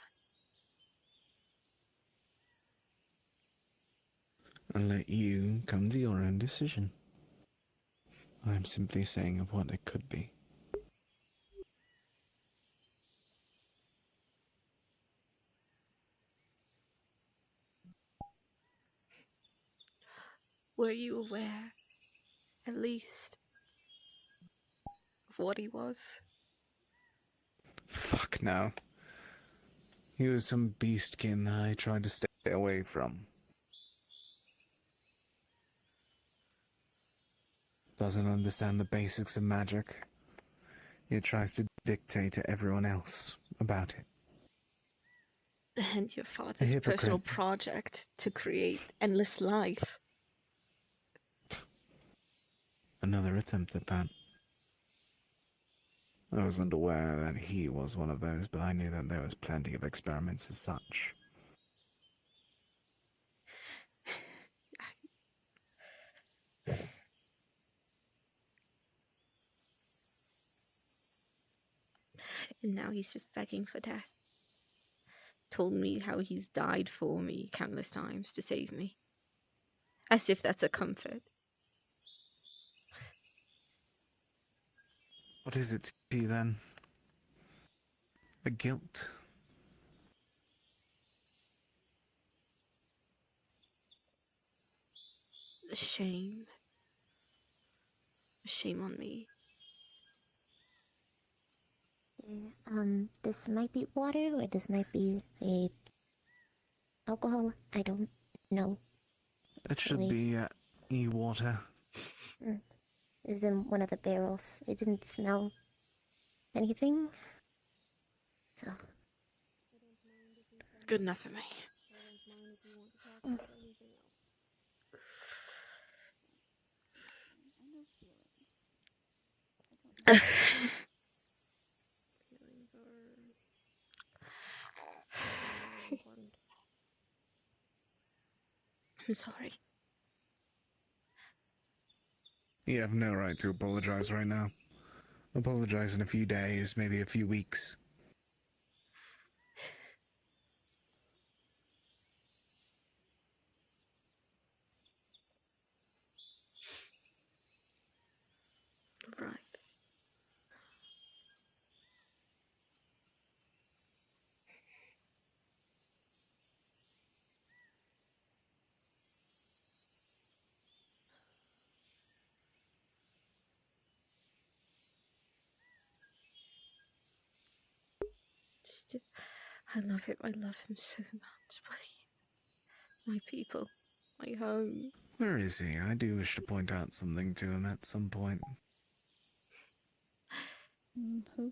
that. And let you come to your own decision. I'm simply saying of what it could be. Were you aware, at least, of what he was? Fuck no. He was some beastkin that I tried to stay away from. Doesn't understand the basics of magic. Yet tries to dictate to everyone else about it. And your father's personal project to create endless life. Another attempt at that. I wasn't aware that he was one of those, but I knew that there was plenty of experiments as such. And now he's just begging for death. Told me how he's died for me countless times to save me. As if that's a comfort. What is it to you then? A guilt? A shame. A shame on me. This might be water, or this might be a alcohol. I don't know. It should be e-water. It was in one of the barrels. It didn't smell anything. So. Good enough for me. I'm sorry. You have no right to apologize right now. Apologize in a few days, maybe a few weeks. Right. I love him. I love him so much. But my people, my home. Where is he? I do wish to point out something to him at some point. Who?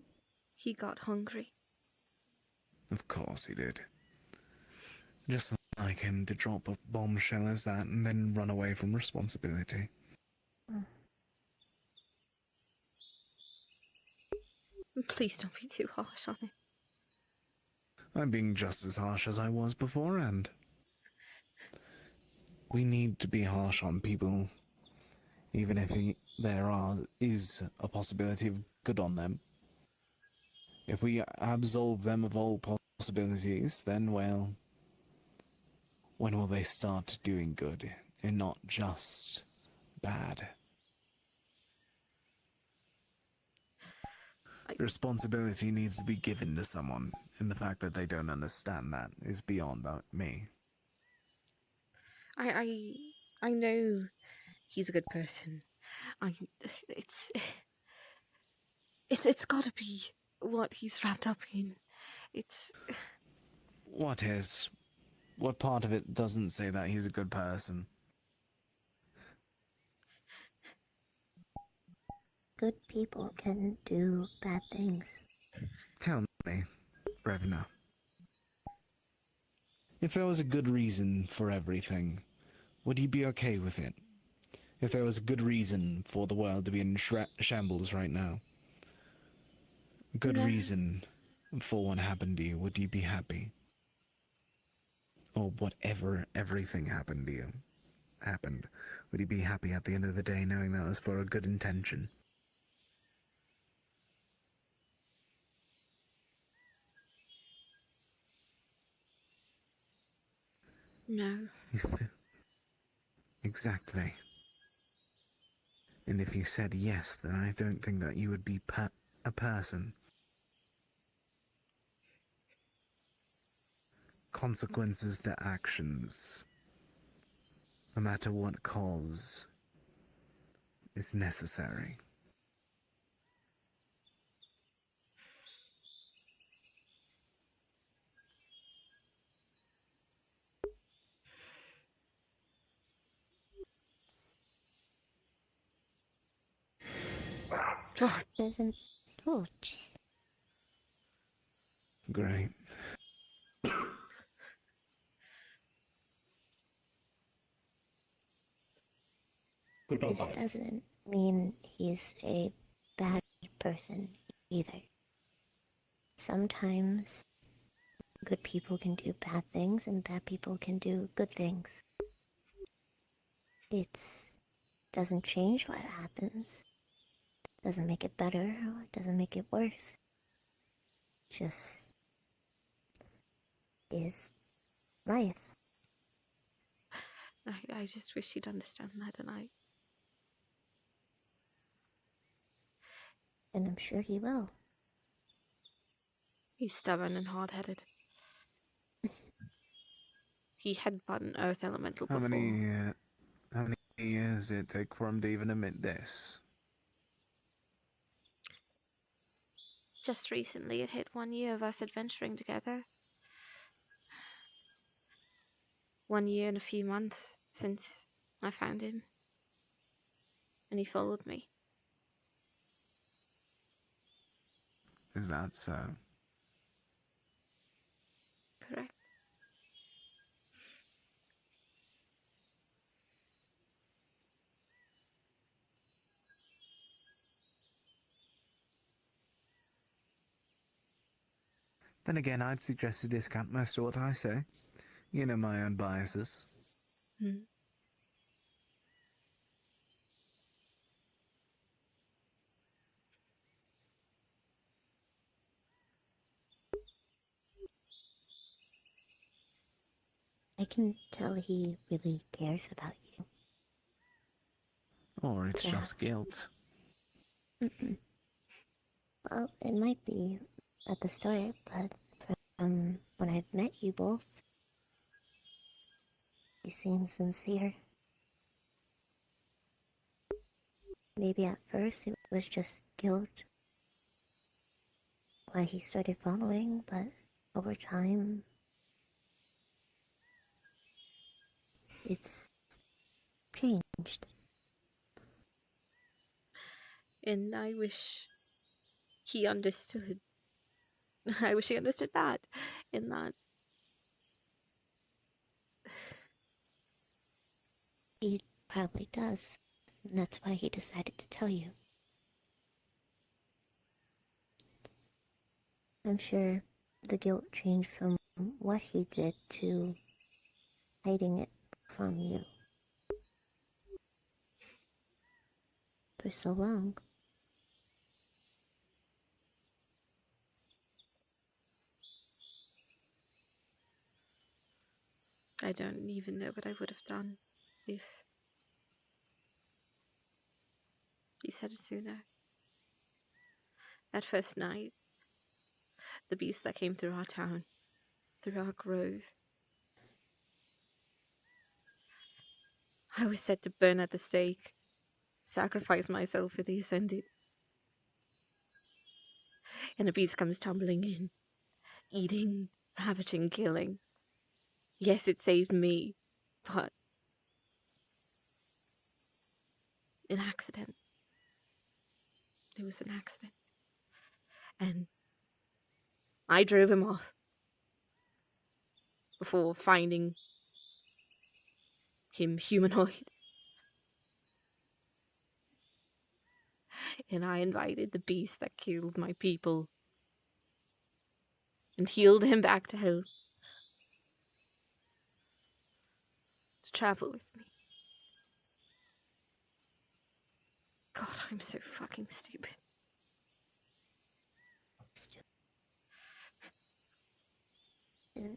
He got hungry. Of course he did. Just like him to drop a bombshell as that and then run away from responsibility. Please don't be too harsh on him. I'm being just as harsh as I was beforehand. We need to be harsh on people, even if there is a possibility of good on them. If we absolve them of all possibilities, then, well, when will they start doing good and not just bad? Responsibility needs to be given to someone, and the fact that they don't understand that is beyond me. I know he's a good person. It's got to be what he's wrapped up in. It's What is? What part of it doesn't say that he's a good person? Good people can do bad things. Tell me, Revna. If there was a good reason for everything, would you be okay with it? If there was a good reason for the world to be in shambles right now, a good reason for what happened to you, would you be happy? Or whatever everything happened to you happened, would you be happy at the end of the day knowing that was for a good intention? no. Exactly. And if you said yes, then I don't think that you would be a person. Consequences to actions, no matter what cause, is necessary. Oh, Doesn't. Oh, jeez. Great. Good This advice. doesn't mean he's a bad person either. Sometimes good people can do bad things and bad people can do good things. It doesn't change what happens. Doesn't make it better or it doesn't make it worse. Just is life. I just wish you'd understand that, And I'm sure he will. he's stubborn and hard-headed. He had bought an earth elemental How before. many years did it take for him to even admit this? Just recently, it hit 1 year of us adventuring together. 1 year and a few months since I found him. And he followed me. Is that so? Correct. Then again, I'd suggest to discount most of what I say. You know my own biases. Hmm. I can tell he really cares about you. Or it's Yeah. just guilt. Well, it might be at the start, but from when I've met you both, he seems sincere. Maybe at first it was just guilt why he started following, but over time, it's changed. And I wish he understood. I wish he understood that. In that. He probably does. And that's why he decided to tell you. I'm sure the guilt changed from what he did to hiding it from you for so long. I don't even know what I would have done if he said it sooner. That first night, the beast that came through our town, through our grove, I was set to burn at the stake, sacrifice myself for the ascended. And a beast comes tumbling in, eating, ravaging, killing. Yes, it saved me, but an accident. It was an accident. And I drove him off before finding him humanoid. And I invited the beast that killed my people and healed him back to health to travel with me. God, I'm so fucking stupid.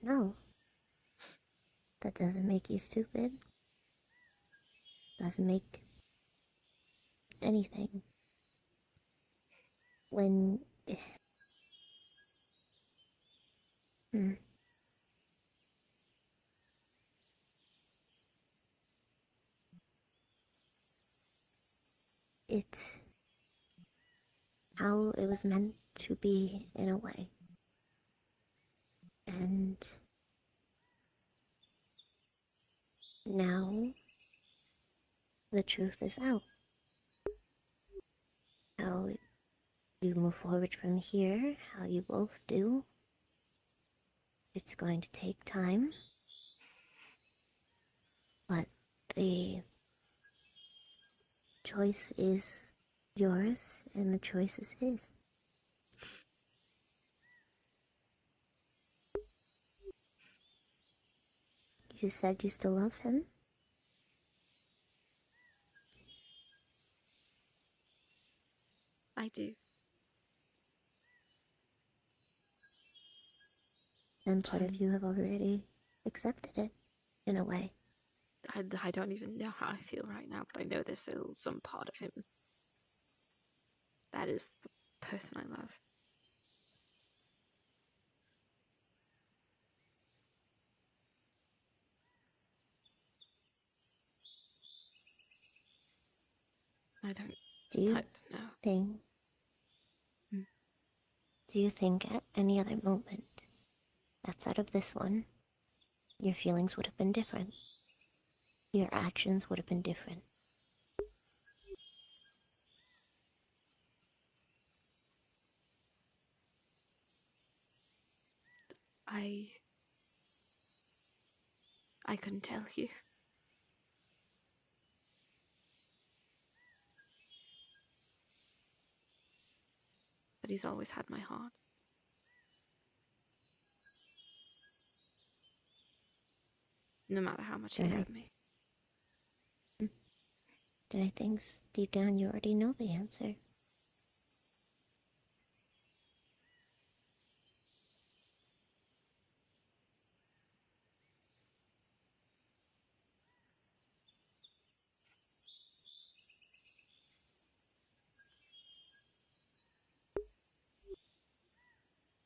No. That doesn't make you stupid. Doesn't make anything. When... It's how it was meant to be in a way. And now the truth is out. How you move forward from here, how you both do. It's going to take time. But the choice is yours, and the choice is his. You said you still love him? I do. And part of you have already accepted it, in a way. I don't even know how I feel right now, but I know there's still some part of him that is the person I love. I don't know. Do you think at any other moment, outside of this one, your feelings would have been different? Your actions would have been different? I couldn't tell you. But he's always had my heart. No matter how much he hurt me. Then I think deep down you already know the answer.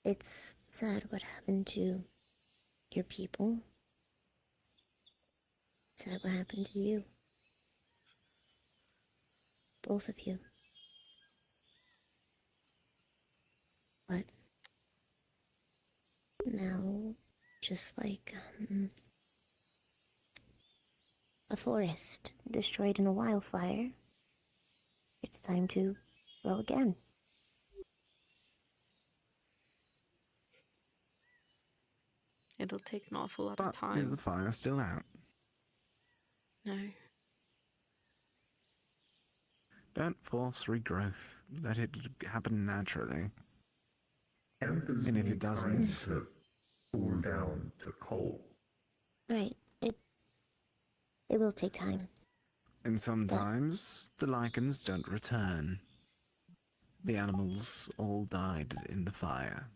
It's sad what happened to your people. Sad what happened to you. Both of you. But Now, just like a forest destroyed in a wildfire, it's time to grow again. It'll take an awful lot of But time. is the fire still out? No. Don't force regrowth. Let it happen naturally. Embers And if it need time doesn't, to cool down to coal. Right. It will take time. and sometimes the lichens don't return. The animals all died in the fire.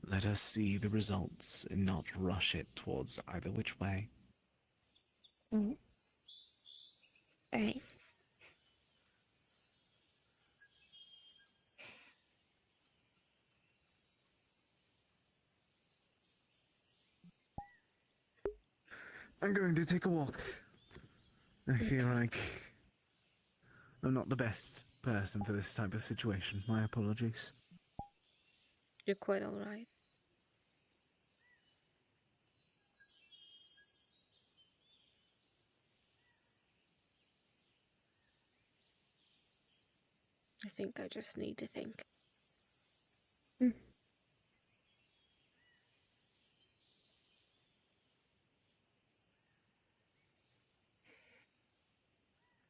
Let us see the results and not rush it towards either which way. Mm. Alright. I'm going to take a walk. I feel like I'm not the best person for this type of situation. My apologies. You're quite alright. I think I just need to think.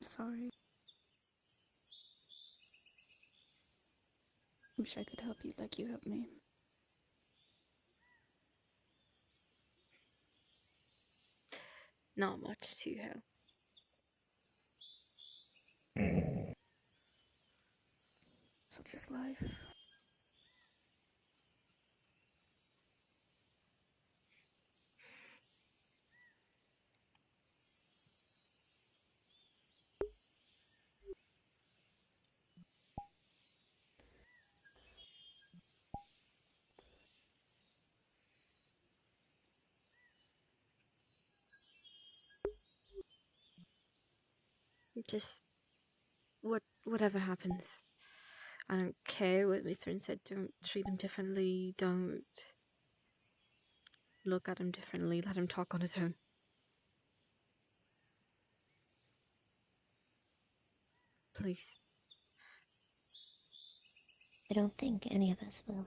Sorry. Wish I could help you like you helped me. Not much to help. Such is life. Just whatever happens. I don't care what Mithrin said. Don't treat him differently. Don't look at him differently. Let him talk on his own. Please. I don't think any of us will.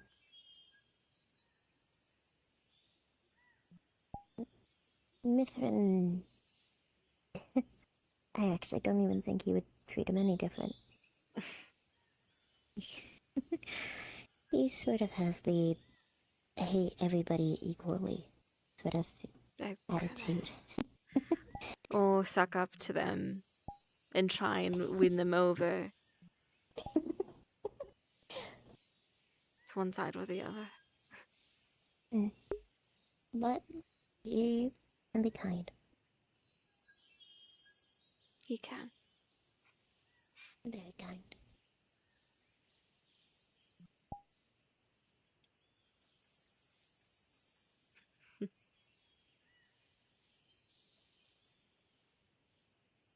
Mithrin... I actually don't even think he would treat him any different. He sort of has the hate everybody equally sort of attitude. Or suck up to them and try and win them over. It's one side or the other. But he can be kind. He can. Very kind.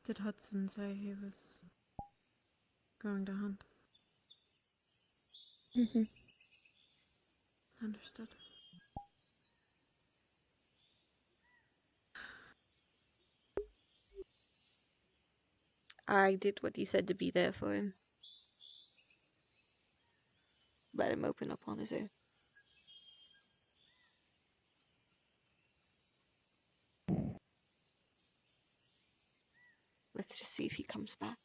Did Hudson say he was going to hunt? Mm-hmm. Understood. I did what you said to be there for him. Let him open up on his own. Let's just see if he comes back.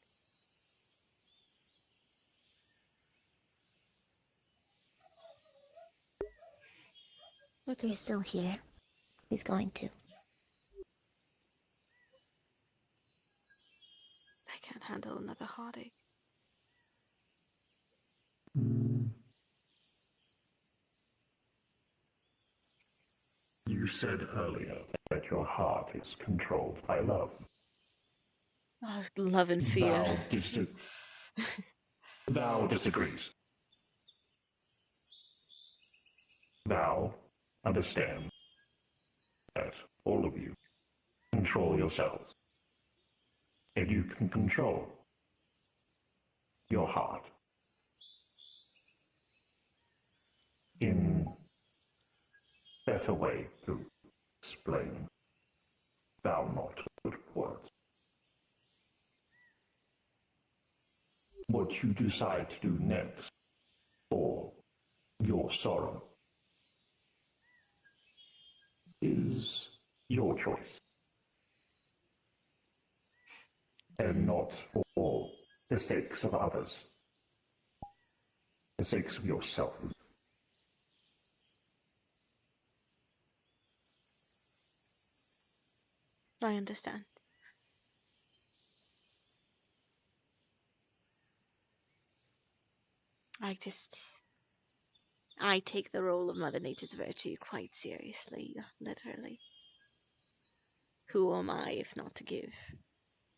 He's still here. He's going to. I can't handle another heartache. You said earlier that your heart is controlled by love. Oh, love and fear. Thou disagrees. Thou understand that all of you control yourselves. And you can control your heart. In better way to explain. Thou not good words. What you decide to do next, or your sorrow, is your choice. And not for the sakes of others, the sakes of yourself. I understand. I take the role of Mother Nature's virtue quite seriously, literally. Who am I if not to give?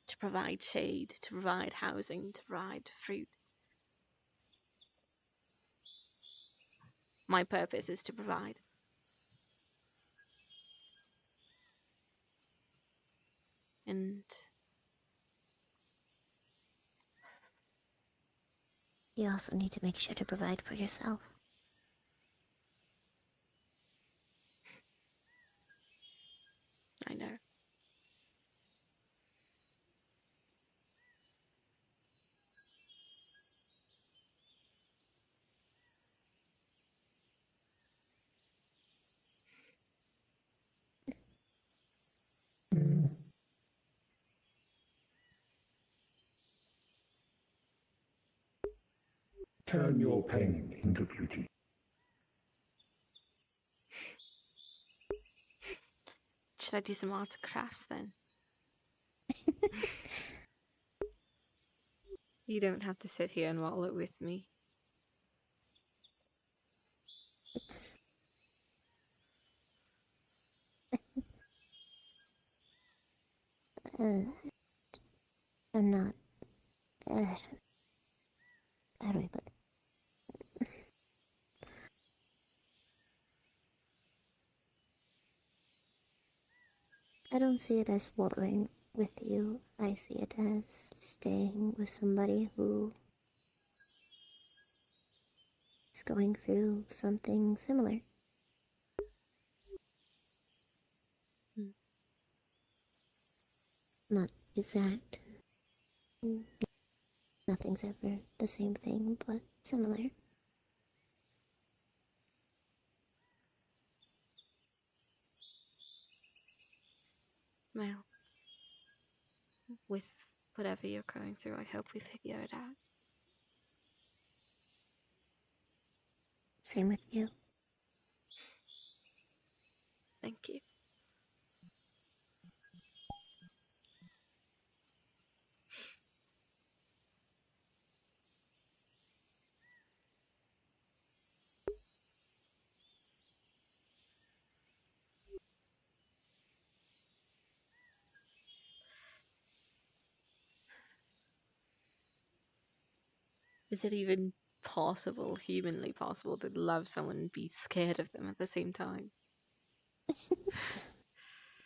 To provide shade, to provide housing, to provide fruit. My purpose is to provide. And You also need to make sure to provide for yourself. I know. Turn your pain into beauty. Should I do some arts and crafts then? You don't have to sit here and wallow with me. I'm not sorry, but I don't see it as wallowing with you. I see it as staying with somebody who is going through something similar. Not exact. Nothing's ever the same thing, but similar. Well, with whatever you're going through, I hope we figure it out. Same with you. Thank you. Is it even possible, humanly possible, to love someone and be scared of them at the same time?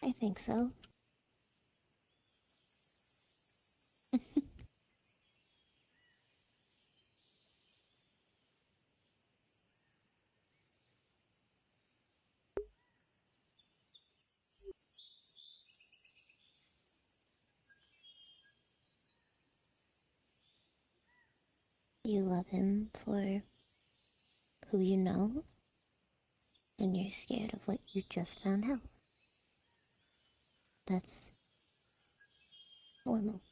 I think so. You love him for who you know, and you're scared of what you just found out. That's normal.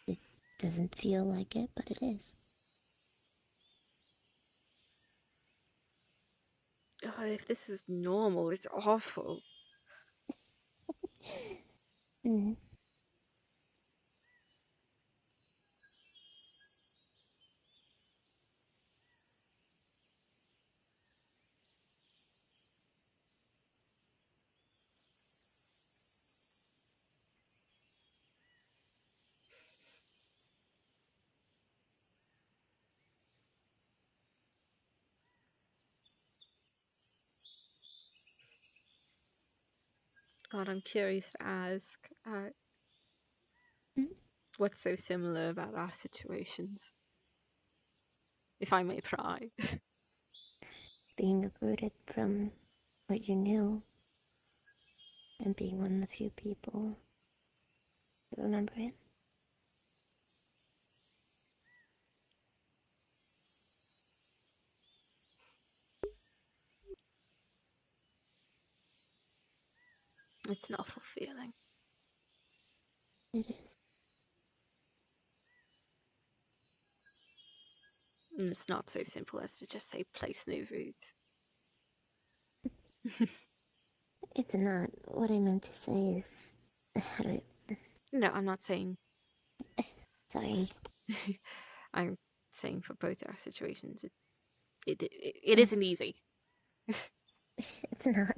It doesn't feel like it, but it is. Oh, if this is normal, it's awful. Mm. God, I'm curious to ask, Mm. what's so similar about our situations? if I may pry. Being uprooted from what you knew and being one of the few people to remember it. It's an awful feeling. It is. And it's not so simple as to just say place no roots. It's not. What I meant to say is... How do I... No, I'm not saying... Sorry. I'm saying for both our situations, it isn't easy. It's not.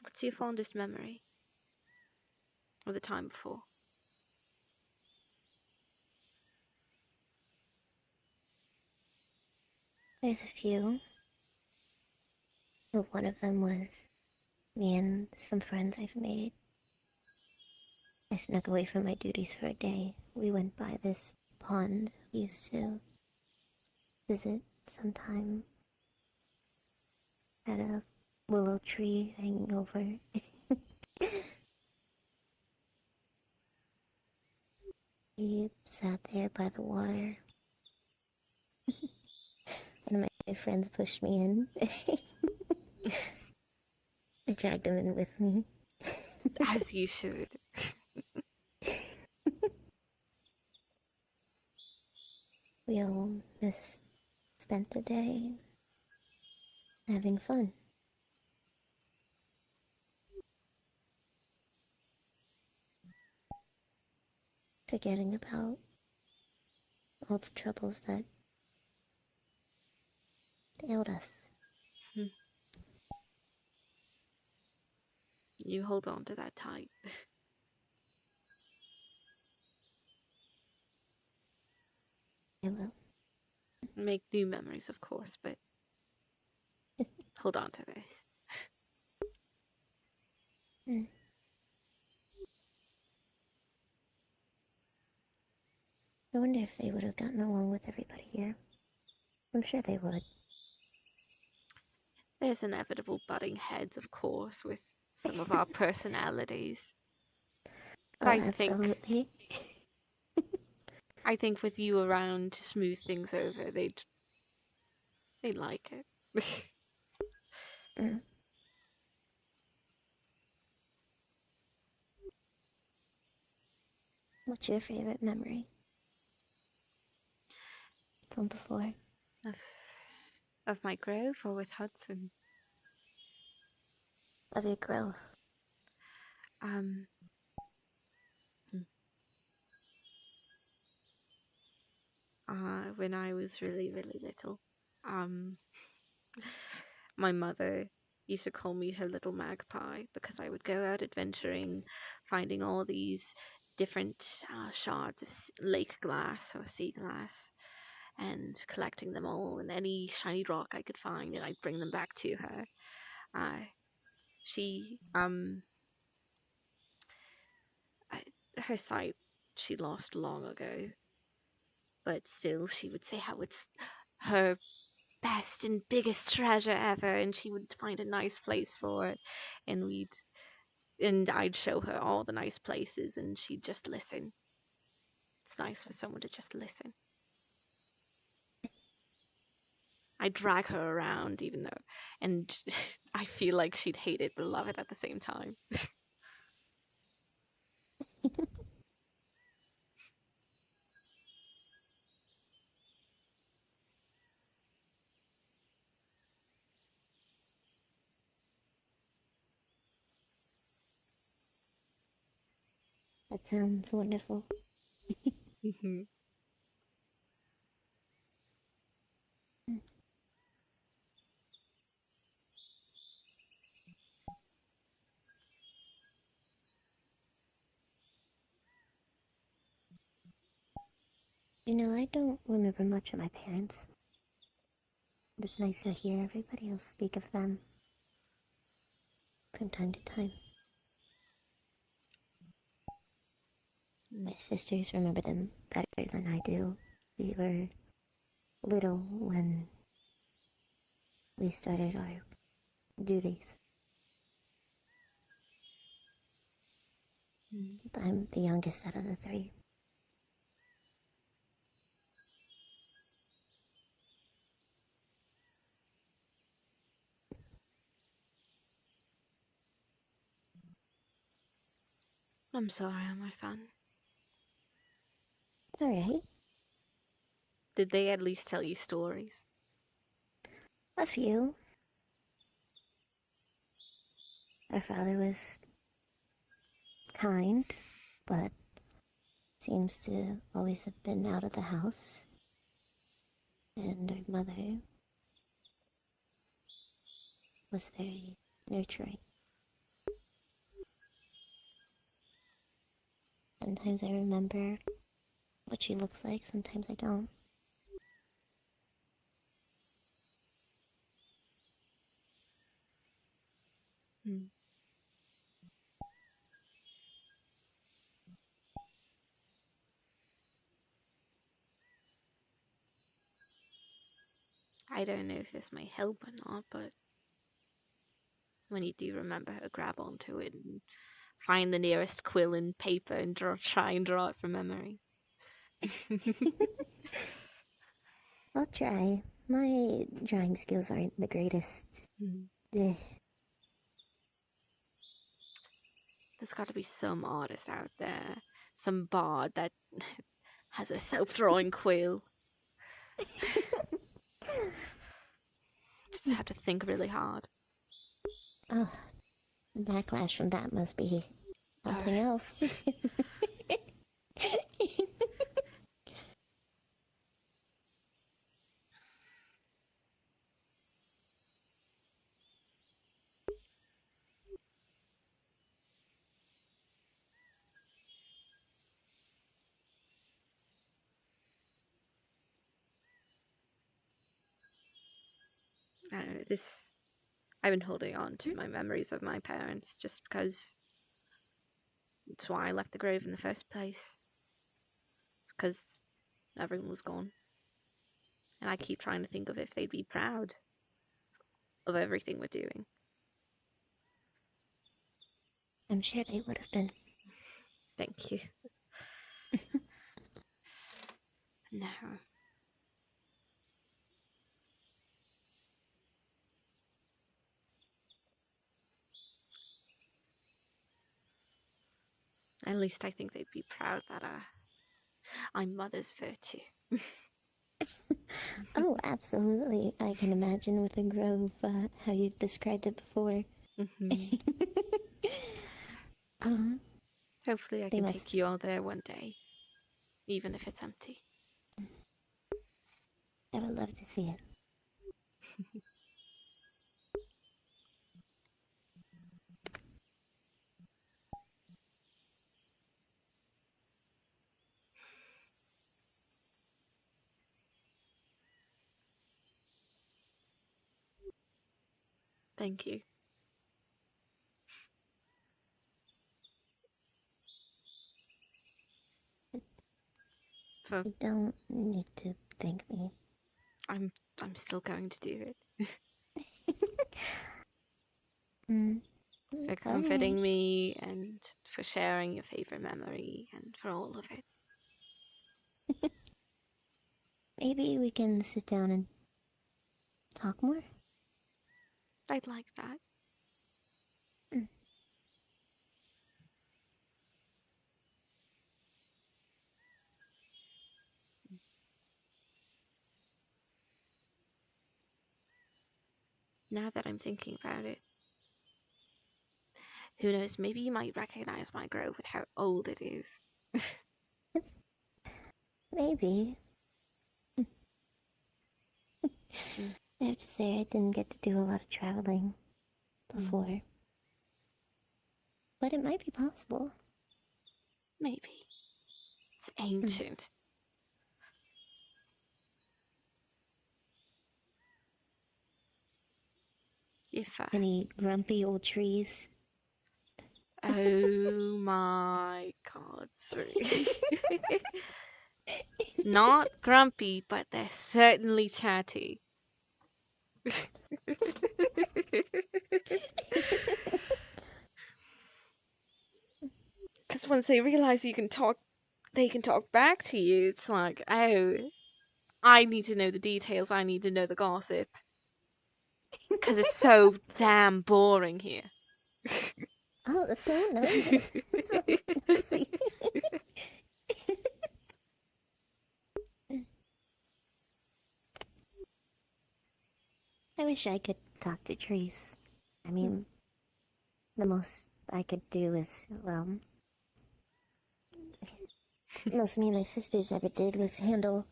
What's your fondest memory of the time before? There's a few. But one of them was me and some friends I've made. I snuck away from my duties for a day. We went by this pond we used to visit sometime. Had a willow tree hanging over. We sat there by the water. One of my friends pushed me in. I dragged him in with me. As you should. We all just spent the day having fun. Forgetting about all the troubles that ailed us. You hold on to that tight. I will. Make new memories, of course, but hold on to this. I wonder if they would have gotten along with everybody here. I'm sure they would. There's inevitable butting heads, of course, with some of our personalities. But Oh, I absolutely. think with you around to smooth things over, they'd like it. What's your favorite memory from before? Of my grove or with Hudson? Of your growth? Hmm. When I was really, really little, my mother used to call me her little magpie because I would go out adventuring, finding all these different shards of lake glass or sea glass, and collecting them all and any shiny rock I could find, and I'd bring them back to her. Her sight she lost long ago, but still she would say how it's her best and biggest treasure ever, and she would find a nice place for it, and I'd show her all the nice places, and she'd just listen. It's nice for someone to just listen. I drag her around, even though, and I feel like she'd hate it but love it at the same time. That sounds wonderful. You know, I don't remember much of my parents. It's nice to hear everybody else speak of them from time to time. My sisters remember them better than I do. We were little when we started our duties. I'm the youngest out of the three. I'm sorry, Amarthan. Alright. Did they at least tell you stories? A few. Our father was kind, but seems to always have been out of the house. And our mother was very nurturing. Sometimes I remember what she looks like, sometimes I don't. I don't know if this may help or not, but when you do remember her, grab onto it and find the nearest quill and paper and try and draw it from memory. I'll try. My drawing skills aren't the greatest. Ugh. There's got to be some artist out there, some bard that has a self-drawing quill. Just have to think really hard. Oh, the backlash from that must be something else. I don't know, I've been holding on to my memories of my parents just because it's why I left the grove in the first place. It's because everyone was gone. And I keep trying to think of if they'd be proud of everything we're doing. I'm sure they would have been. Thank you. No. At least I think they'd be proud that I'm mother's virtue. Oh, absolutely. I can imagine with the grove, how you described it before. Hopefully I They can must- take you all there one day, even if it's empty. I would love to see it. Thank you. You don't need to thank me. I'm still going to do it. For comforting me and for sharing your favorite memory and for all of it. Maybe we can sit down and talk more? I'd like that. Now that I'm thinking about it, who knows, maybe you might recognize my grove with how old it is. Maybe. I have to say, I didn't get to do a lot of traveling before. But it might be possible. Maybe. It's ancient. If Any grumpy old trees? Oh my god. Not grumpy, but they're certainly chatty. Because once they realize you can talk, they can talk back to you. It's like, oh, I need to know the details. I need to know the gossip. Because it's so damn boring here. Oh, that's so nice. So nosy. I wish I could talk to trees. I mean, the most I could do is, well, most me and my sisters ever did was handle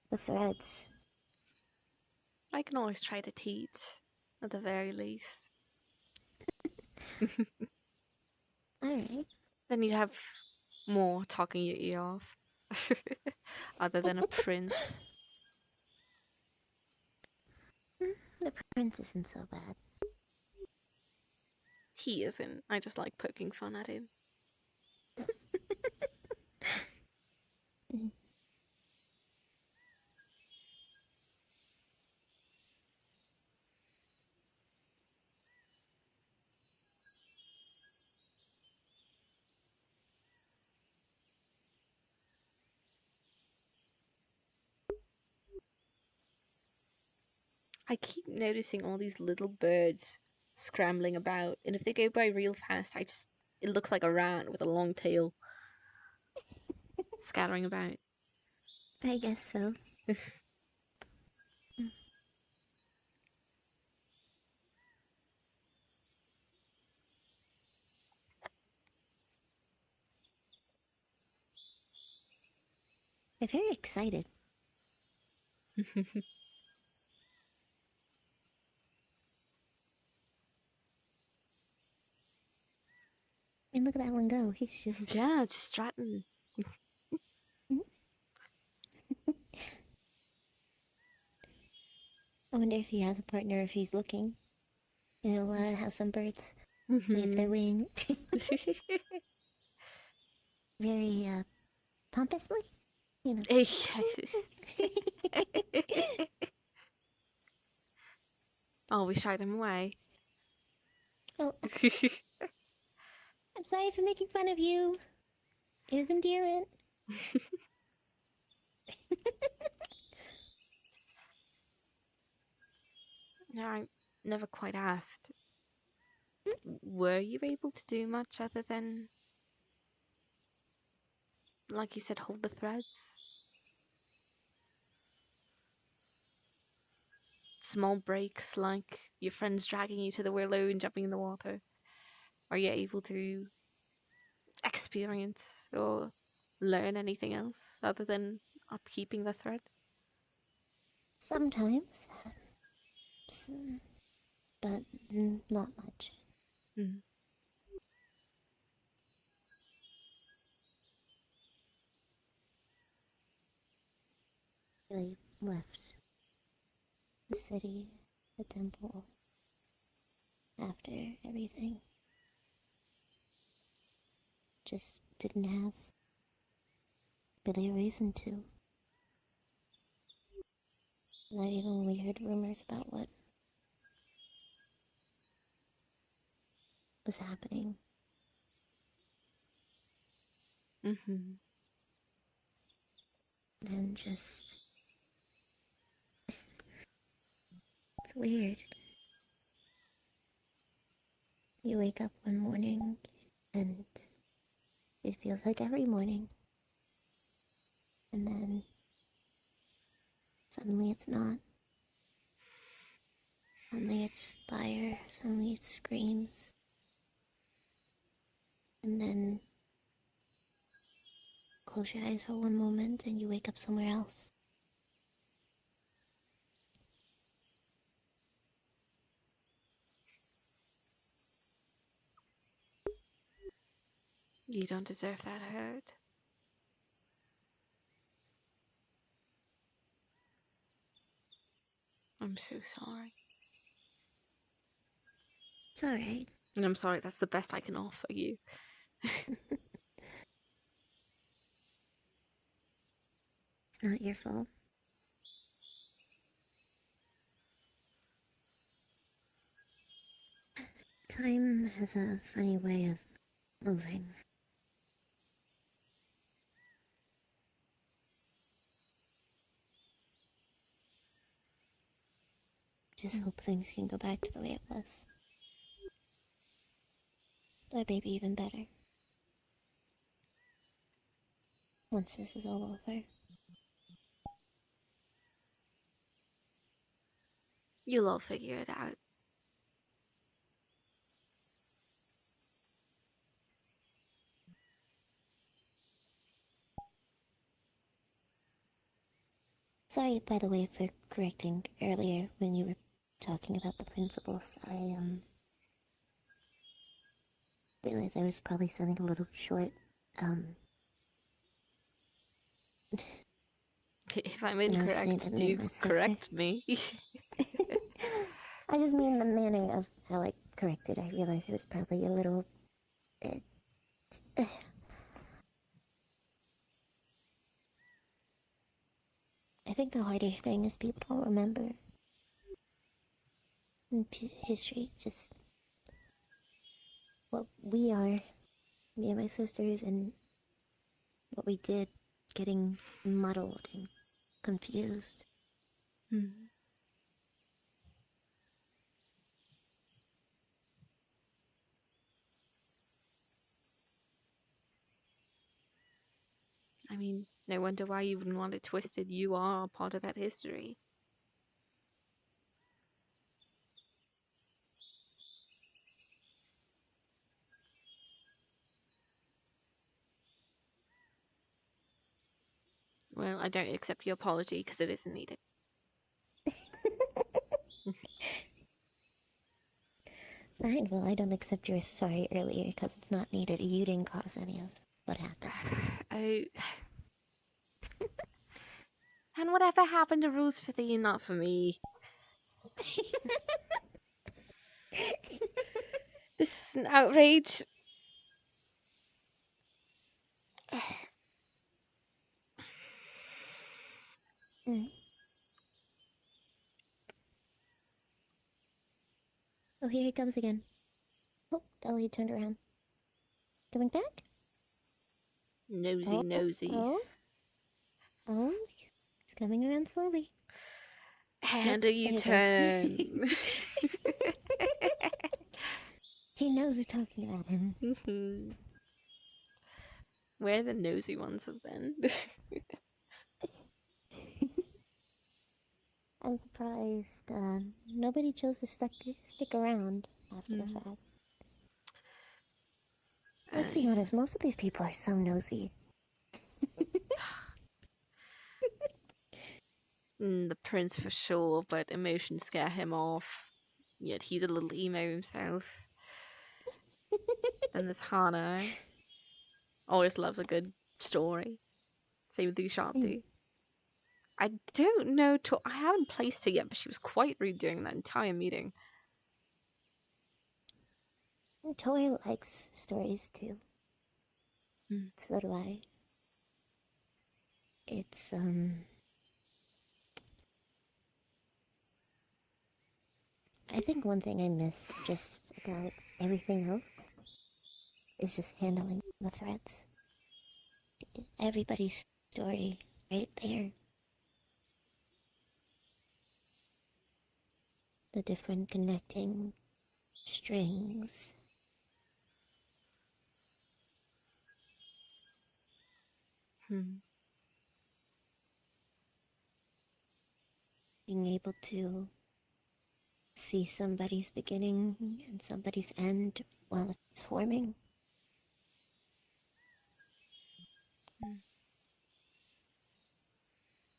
the threads. I can always try to teach, at the very least. Alright. Then you'd have more talking your ear off. Other than a prince. The prince isn't so bad. He isn't. I just like poking fun at him. I keep noticing all these little birds scrambling about, and if they go by real fast, it looks like a rat with a long tail scattering about. I guess so. I'm very excited. I mean, look at that one go. He's just... Yeah, just strutting. I wonder if he has a partner, if he's looking. You know, how some birds wave their wing. Very, pompously? You know. Yes. Oh, we shied him away. Oh, I'm sorry for making fun of you. It was endearment. No, I never quite asked. Were you able to do much other than, like you said, hold the threads? Small breaks, like your friends dragging you to the willow and jumping in the water. Are you able to experience or learn anything else other than upkeeping the thread? Sometimes. But not much. Mm. I left the city, the temple, after everything. Just didn't have really a reason to. And I had only heard rumors about what was happening. Mm-hmm. And just... It's weird. You wake up one morning, and it feels like every morning. And then suddenly it's not. Suddenly it's fire, suddenly it's screams. And then close your eyes for one moment and you wake up somewhere else. You don't deserve that hurt. I'm so sorry. It's alright. And I'm sorry, that's the best I can offer you. It's not your fault. Time has a funny way of moving. Just hope things can go back to the way it was. Or maybe even better. Once this is all over. You'll all figure it out. Sorry, by the way, for correcting earlier when you were talking about the principles. I, realized I was probably sounding a little short. If I'm when I was saying incorrect, to me do and my sister. correct me. I just mean the manner of how I corrected. I realized it was probably a little bit. I think the harder thing is people don't remember. In history, just what we are, me and my sisters, and what we did getting muddled and confused. I mean, no wonder why you wouldn't want it twisted. You are part of that history. Well, I don't accept your apology because it isn't needed. Fine, well, I don't accept your sorry earlier because it's not needed. You didn't cause any of what happened. Oh. And whatever happened to rules for thee, not for me. This is an outrage. Oh, here he comes again. Oh, he turned around. Coming back? Nosy, nosy. Oh, he's coming around slowly. And Nope, a there he goes. U-turn. He knows we're talking about him. Where the nosy ones have been. I'm surprised nobody chose to stick around after the fact. Let's be honest, most of these people are so nosy. The prince for sure, but emotions scare him off. Yet he's a little emo himself. Then there's Hana. Always loves a good story. Same with Ushabti. I don't know. I haven't placed her yet, but she was quite rude during that entire meeting. Toy likes stories too. So do I. It's, I think one thing I miss just about everything else is just handling the threads. Everybody's story right there. The different connecting strings. Being able to see somebody's beginning and somebody's end while it's forming.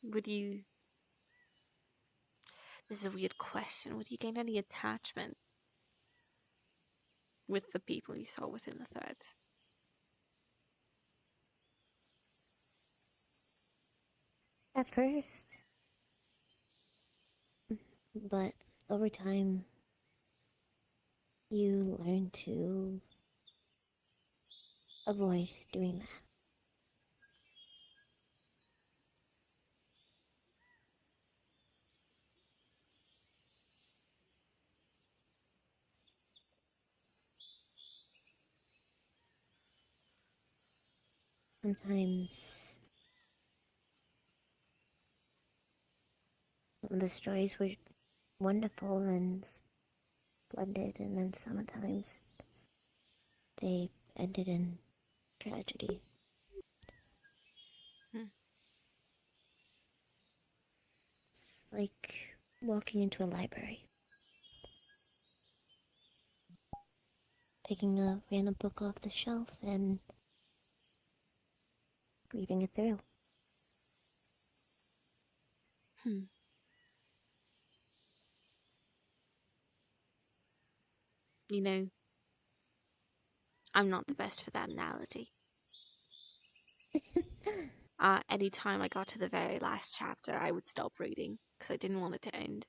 Would you... This is a weird question. Would you gain any attachment with the people you saw within the threads? At first. But over time, you learn to avoid doing that. Sometimes the stories were wonderful and splendid, and then sometimes they ended in tragedy. It's like walking into a library, picking a random book off the shelf and reading it through. You know, I'm not the best for that analogy. Anytime I got to the very last chapter, I would stop reading because I didn't want it to end.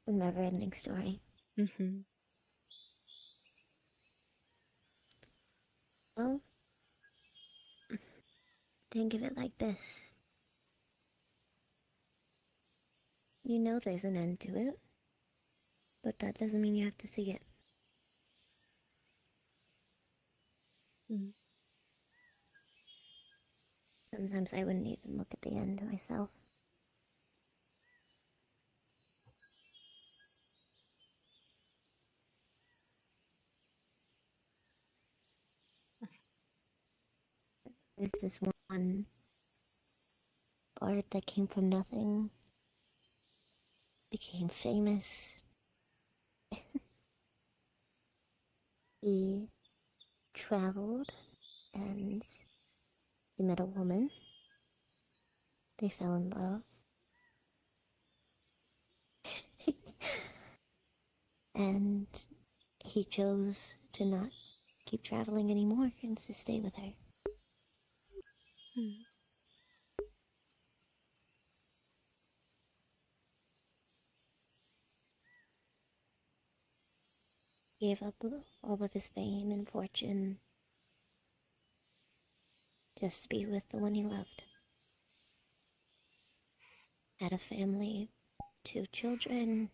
A never-ending story. Well, think of it like this. You know there's an end to it, but that doesn't mean you have to see it. Sometimes I wouldn't even look at the end myself. There's this one bard that came from nothing, became famous. He traveled and he met a woman. They fell in love. And he chose to not keep traveling anymore and to stay with her. Gave up all of his fame and fortune just to be with the one he loved. Had a family, 2 children.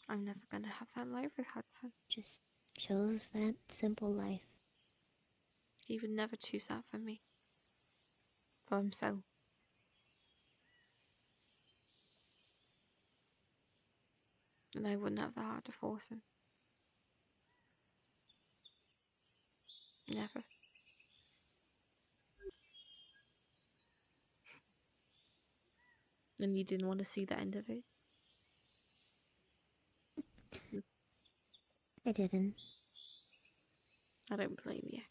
I'm never gonna have that life with Hudson. Just chose that simple life. He would never choose that for me. For himself. And I wouldn't have the heart to force him. Never. And you didn't want to see the end of it? I didn't. I don't blame you.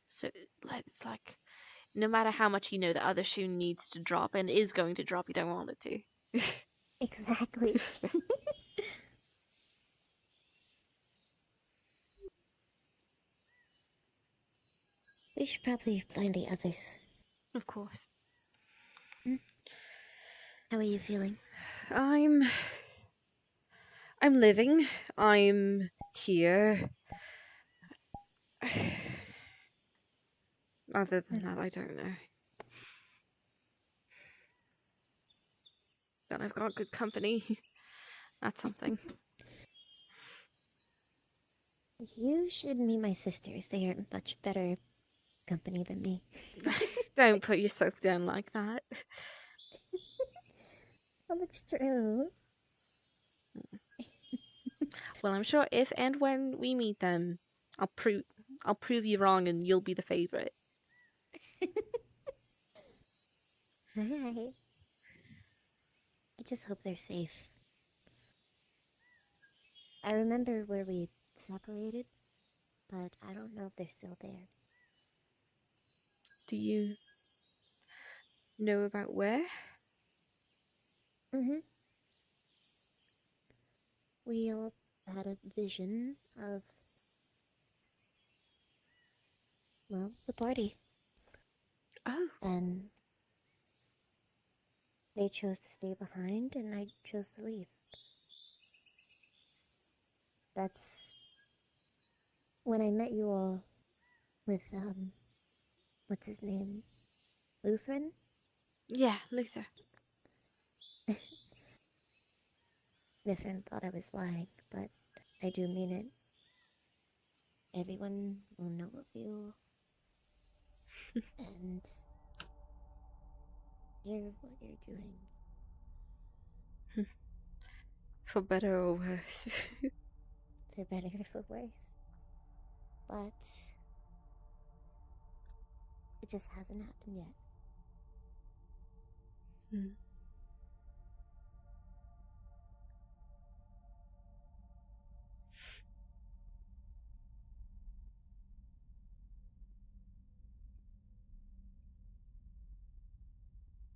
So, it's like, no matter how much you know the other shoe needs to drop and is going to drop, you don't want it to. Exactly. We should probably find the others. Of course. How are you feeling? I'm living. I'm here. Other than that, I don't know. But I've got good company. That's something. You should meet my sisters. They are much better company than me. Don't put yourself down like that. Well, it's true. Well, I'm sure if and when we meet them, I'll prove you wrong and you'll be the favorite. Alright. I just hope they're safe. I remember where we separated, but I don't know if they're still there. Do you know about where? Mm-hmm. We all had a vision of well, the party. Oh. And they chose to stay behind, and I chose to leave. That's when I met you all with, what's his name? Lutheran? Yeah, Luther. Lutheran thought I was lying, but I do mean it. Everyone will know of you. And hear what you're doing. For better or worse. For better or for worse. But it just hasn't happened yet. Hmm.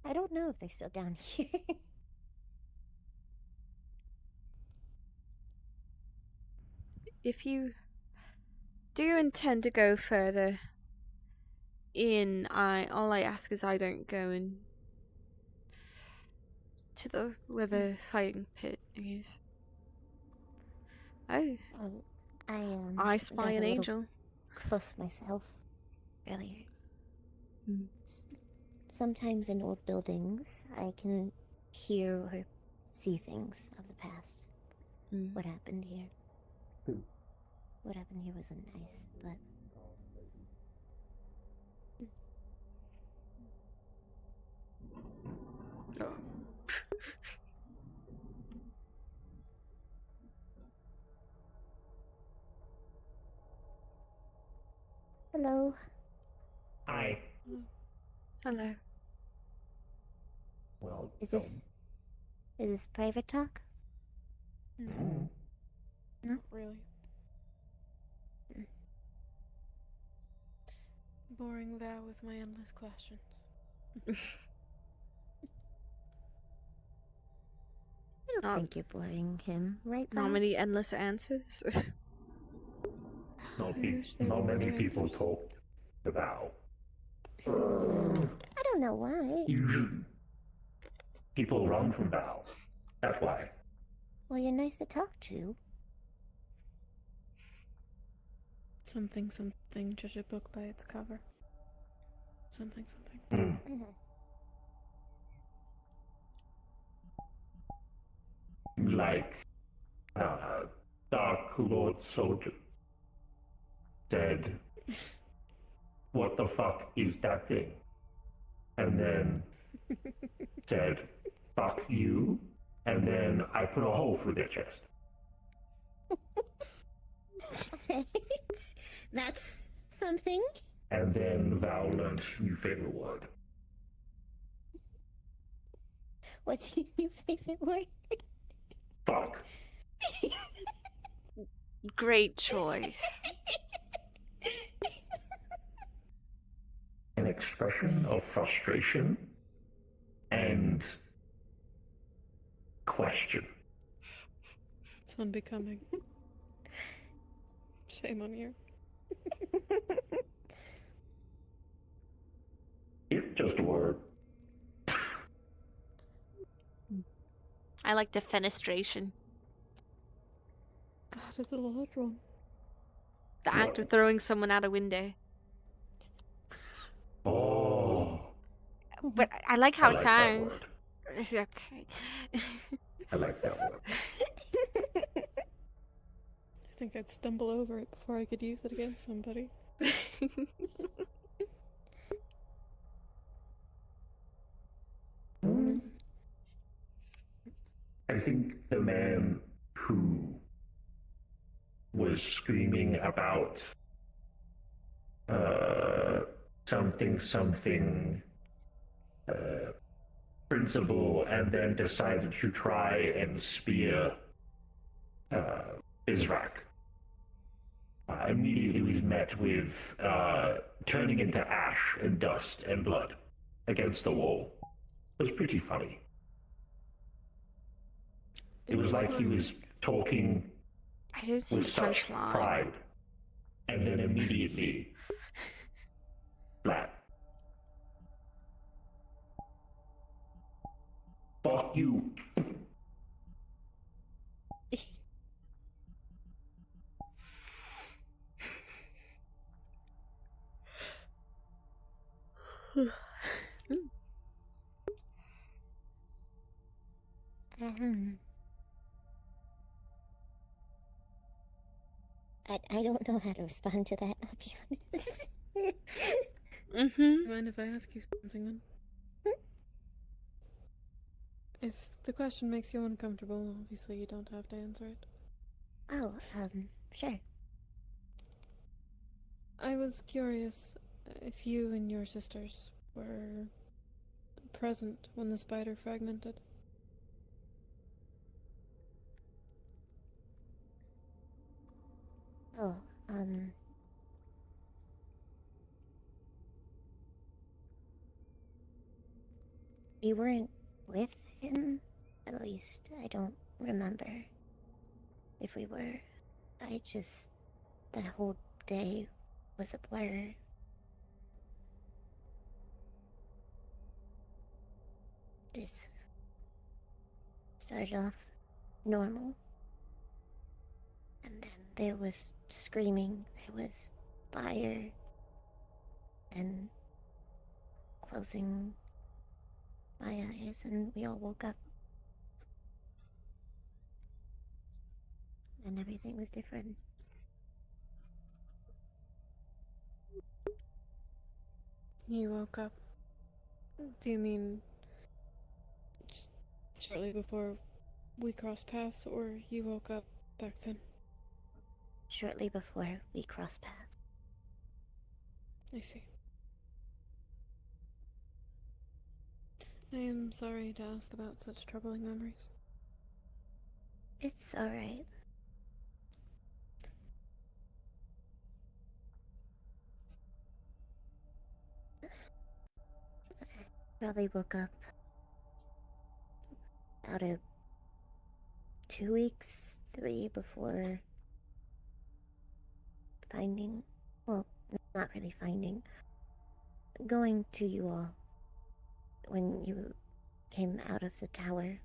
I don't know if they're still down here. If you do intend to go further in, all I ask is I don't go in to the where the fighting pit is. Oh, I spy got an a little angel. close myself earlier. Hmm. Sometimes in old buildings, I can hear or see things of the past. Hmm. What happened here? What happened here wasn't nice, but Oh. hello. Hi. Hello. Well, Is this private talk? no. Not really. Boring thou with my endless questions. I don't think you're boring him, right, Not Val? many endless answers. Not, I wish there not were many more people answers. talk about. I don't know why. Usually, people run from Val. That's why. Well, you're nice to talk to. Something, judge a book by its cover. Something. Hmm. Like, Dark Lord Soldier said, "What the fuck is that thing?" And then said, "Fuck you." And then I put a hole through their chest. That's something. And then Val learned new favorite word. What's your new favorite word? Fuck. Great choice. An expression of frustration and question. It's unbecoming. Shame on you. It's just a word. I like defenestration. God, it's a large one. The act of throwing someone out a window. Oh. But I like how I it like that sounds. word. Okay. I like that word. I think I'd stumble over it before I could use it against somebody. I think the man who was screaming about something principle and then decided to try and spear Izrak. Immediately was met with turning into ash and dust and blood against the wall. It was pretty funny. It was like he was talking I don't see with the such punchline. pride, and then immediately Fuck you. Um, I don't know how to respond to that, I'll be honest. Do you mind if I ask you something then? If the question makes you uncomfortable, obviously you don't have to answer it. Oh, sure. I was curious if you and your sisters were present when the spider fragmented. Oh, we weren't with him? At least, I don't remember if we were. That whole day was a blur. Just started off normal. And then there was screaming, there was fire, and closing my eyes, and we all woke up. And everything was different. You woke up. Do you mean shortly before we crossed paths, or you woke up back then? Shortly before we crossed paths. I see. I am sorry to ask about such troubling memories. It's alright. Probably woke up about 2 weeks, 3 before finding, well, not really finding, going to you all when you came out of the tower.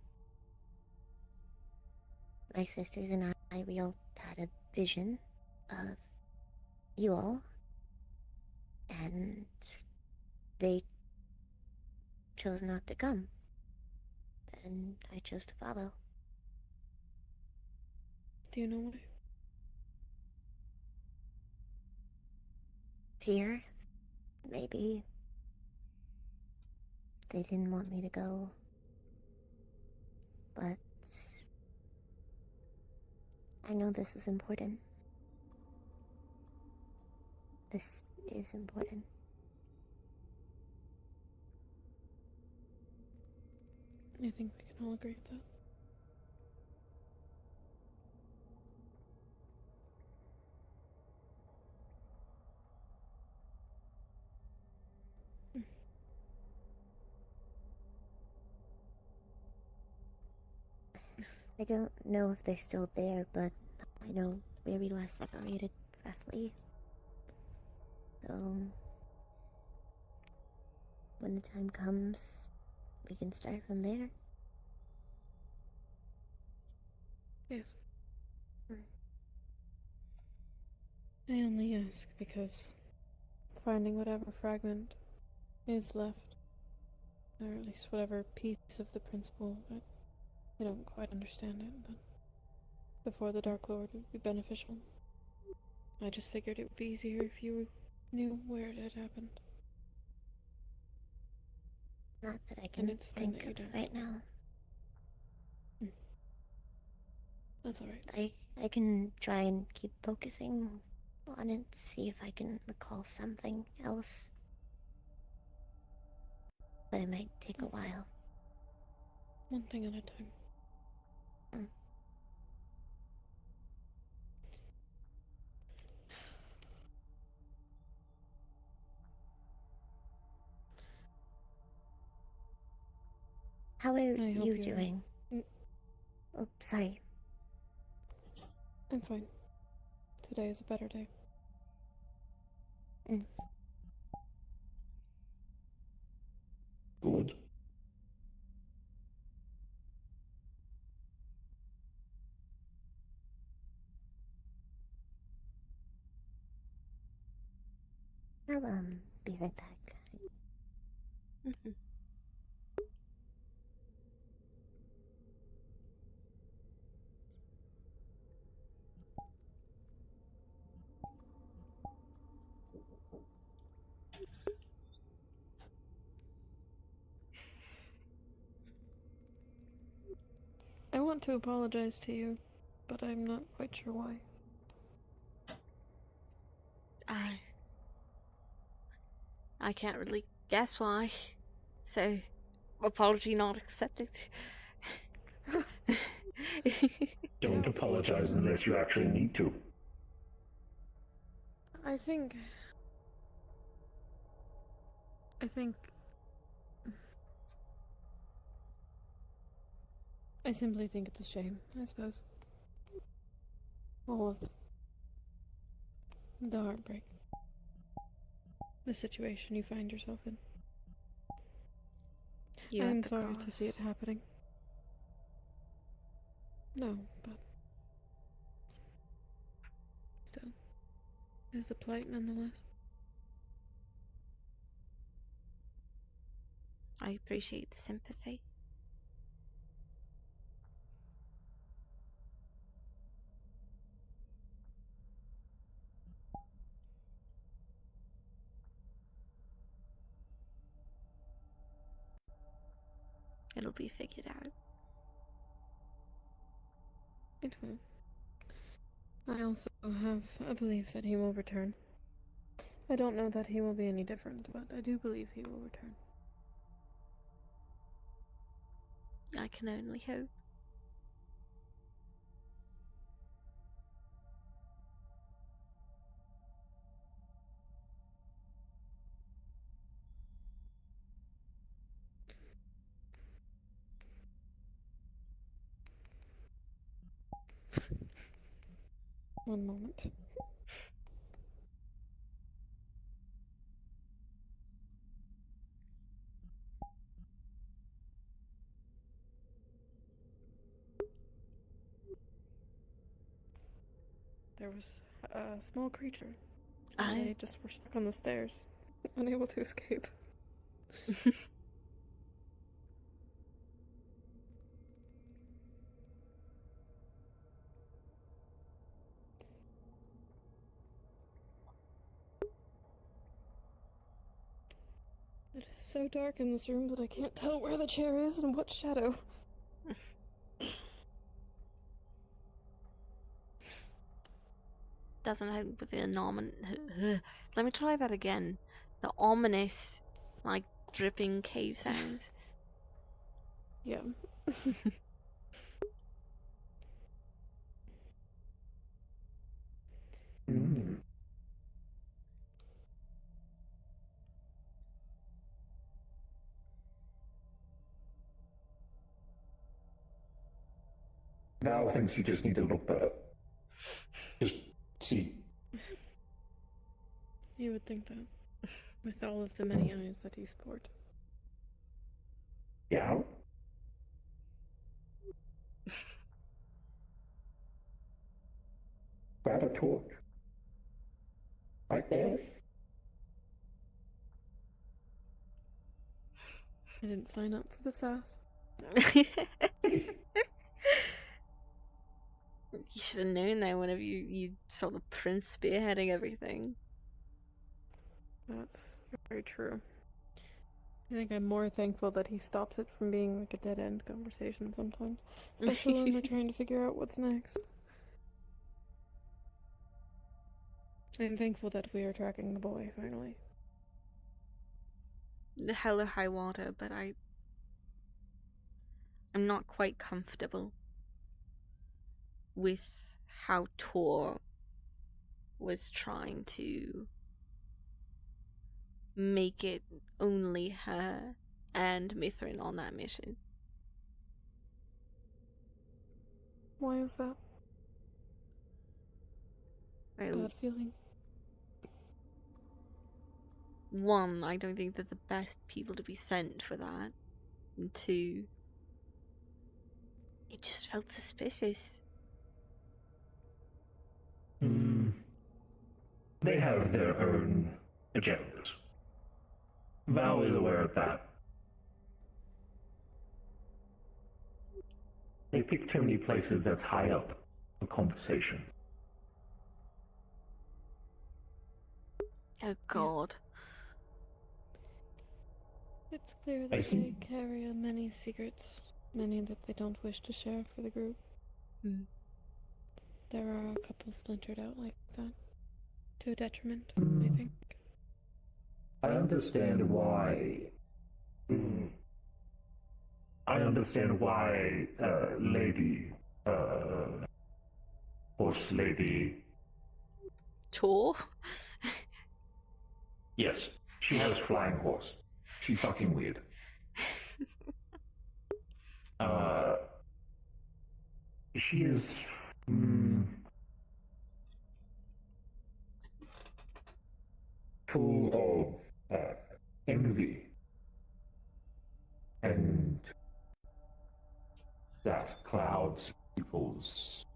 My sisters and we all had a vision of you all, and they chose not to come, and I chose to follow. Do you know why? Fear, maybe. They didn't want me to go, but I know this was important. This is important. I think we can all agree with that. I don't know if they're still there, but I know where we last separated, roughly. So, when the time comes, we can start from there. Yes. I only ask because finding whatever fragment is left, or at least whatever piece of the principle, but I don't quite understand it, but before the Dark Lord would be beneficial. I just figured it would be easier if you knew where it had happened. Not that I can it's fine think that you of don't. right now. That's alright. I can try and keep focusing on it, see if I can recall something else. But it might take a while. One thing at a time. How are you doing? Oh, sorry. I'm fine. Today is a better day. Good. I'll be right back. Mhm. I want to apologize to you, but I'm not quite sure why. I can't really guess why. So, apology not accepted. Don't apologize unless you actually need to. I think I simply think it's a shame, I suppose. All of the heartbreak. The situation you find yourself in. You I'm at the sorry to see it cross. happening. No, but still. It is a plight nonetheless. I appreciate the sympathy. It'll be figured out. It will. I also have a belief that he will return. I don't know that he will be any different, but I do believe he will return. I can only hope. One moment. There was a small creature. And they just were stuck on the stairs, unable to escape. It is so dark in this room that I can't tell where the chair is and what shadow. Doesn't help with the let me try that again. The ominous, like, dripping cave sounds. Yeah. Val thinks you just need to look better. Just see. You would think that, with all of the many eyes that you sport. Yeah. Grab a torch. Right there. I didn't sign up for the sass. You should have known that whenever you saw the prince spearheading everything. That's very true. I think I'm more thankful that he stops it from being like a dead-end conversation sometimes. Especially when we're trying to figure out what's next. I'm thankful that we are tracking the boy, finally. The hell or high water, but I'm not quite comfortable with how Tor was trying to make it only her and Mithrin on that mission. Why is that? Bad feeling. One, I don't think they're the best people to be sent for that. And two, it just felt suspicious. They have their own agendas. Val is aware of that. They pick too many places that's high up for conversations. Oh God. It's clear I that see. they carry many secrets, many that they don't wish to share for the group. Hmm. There are a couple splintered out like that, to a detriment, I think. I understand why. I understand why, Lady, Horse Lady. Chore? Yes, she has flying horse. She's fucking weird. She is. Full of envy and that clouds people's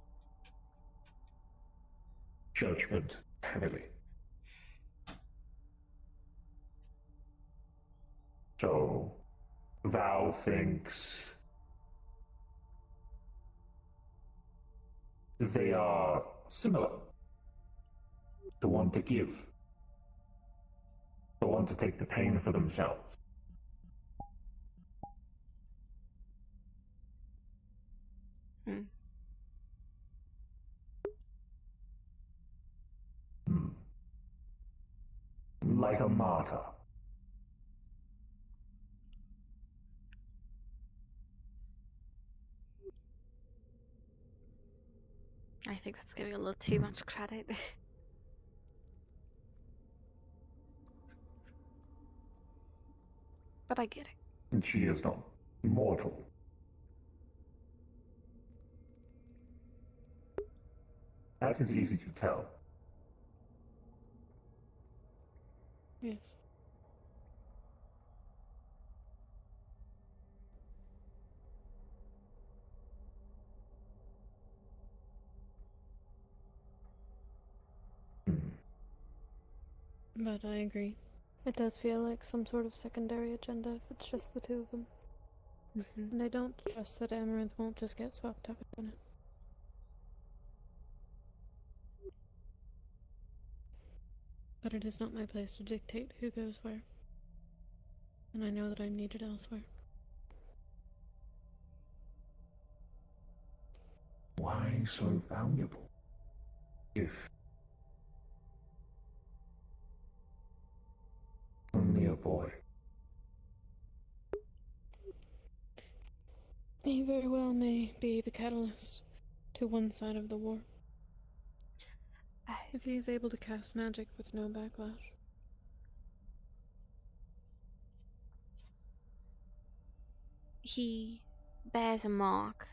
judgment heavily. So, Val thinks they are similar. The one to give, the one to take the pain for themselves. Hmm. Like a martyr. I think that's giving a little too much credit. But I get it. And she is not mortal. That is easy to tell. Yes. But I agree. It does feel like some sort of secondary agenda if it's just the two of them. Mm-hmm. And I don't trust that Amaranth won't just get swept up in it. But it is not my place to dictate who goes where. And I know that I'm needed elsewhere. Why so valuable? If only a boy. He very well may be the catalyst to one side of the war. If he is able to cast magic with no backlash. He bears a mark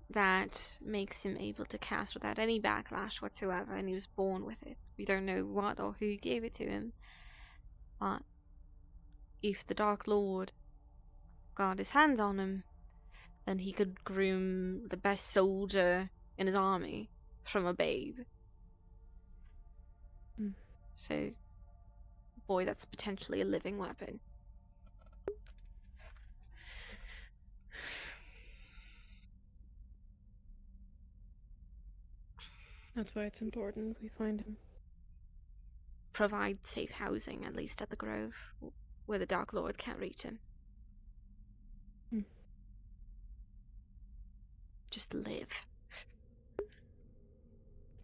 that makes him able to cast without any backlash whatsoever, and he was born with it. We don't know what or who gave it to him. But if the Dark Lord got his hands on him, then he could groom the best soldier in his army from a babe. So, boy, that's potentially a living weapon. That's why it's important we find him. Provide safe housing, at least at the Grove, where the Dark Lord can't reach him. Just live.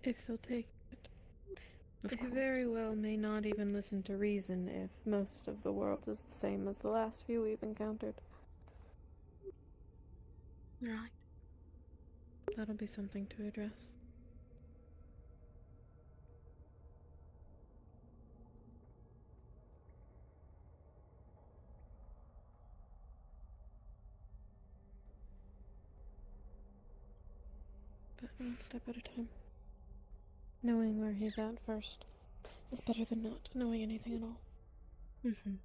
If they'll take it. Of They course. very well may not even listen to reason if most of the world is the same as the last few we've encountered. Right. That'll be something to address. But one step at a time. Knowing where he's at first is better than not knowing anything at all. Mm-hmm.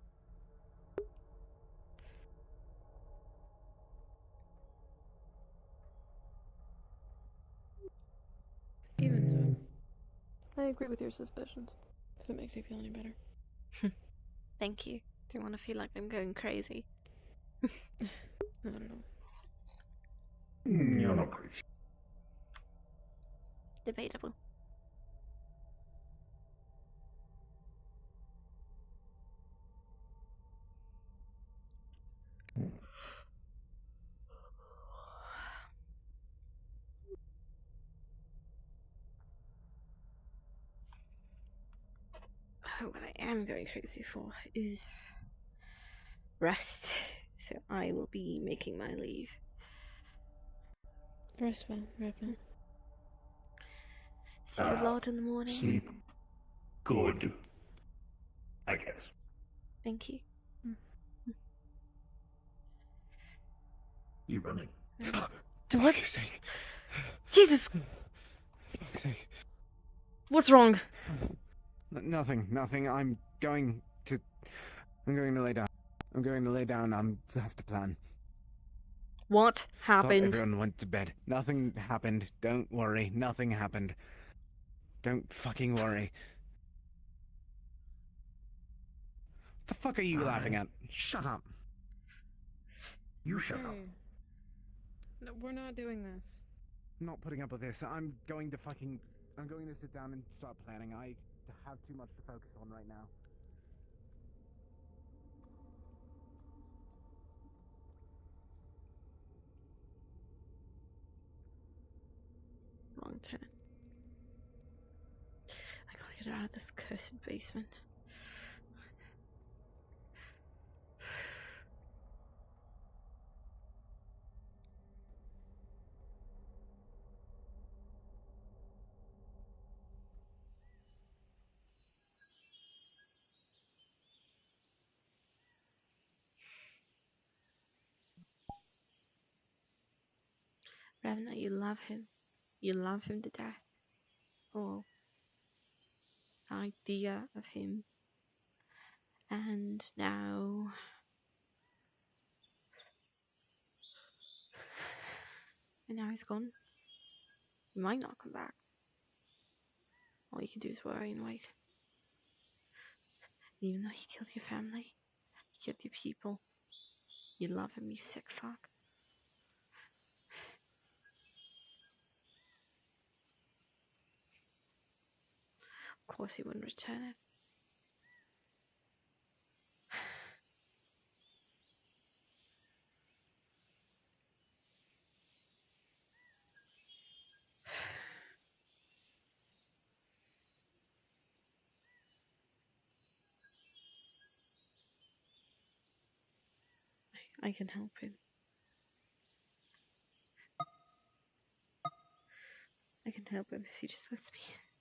Even so, I agree with your suspicions, if it makes you feel any better. Thank you. Don't want to feel like I'm going crazy. Not at all. You're not crazy. Debatable. What I am going crazy for is rest. So I will be making my leave. Rest well, Revna. See you lot in the morning. Sleep good, I guess. Thank you. You running? To what? Fuck's sake. Jesus! Fuck's sake. What's wrong? Nothing. I'm going to lay down. I have to plan. What Thought happened? everyone went to bed. Nothing happened. Don't worry. Nothing happened. Don't fucking worry. What the fuck are you laughing at? Shut up. You shut up. Hey. No, we're not doing this. I'm not putting up with this. I'm going to sit down and start planning. I have too much to focus on right now. Wrong turn. I gotta get out of this cursed basement. Revna, you love him. You love him to death. Oh, the idea of him. And now... And now he's gone. He might not come back. All you can do is worry and wait. Even though he killed your family, he killed your people, you love him, you sick fuck. Of course he wouldn't return it. I can help him. I can help him if he just lets me in.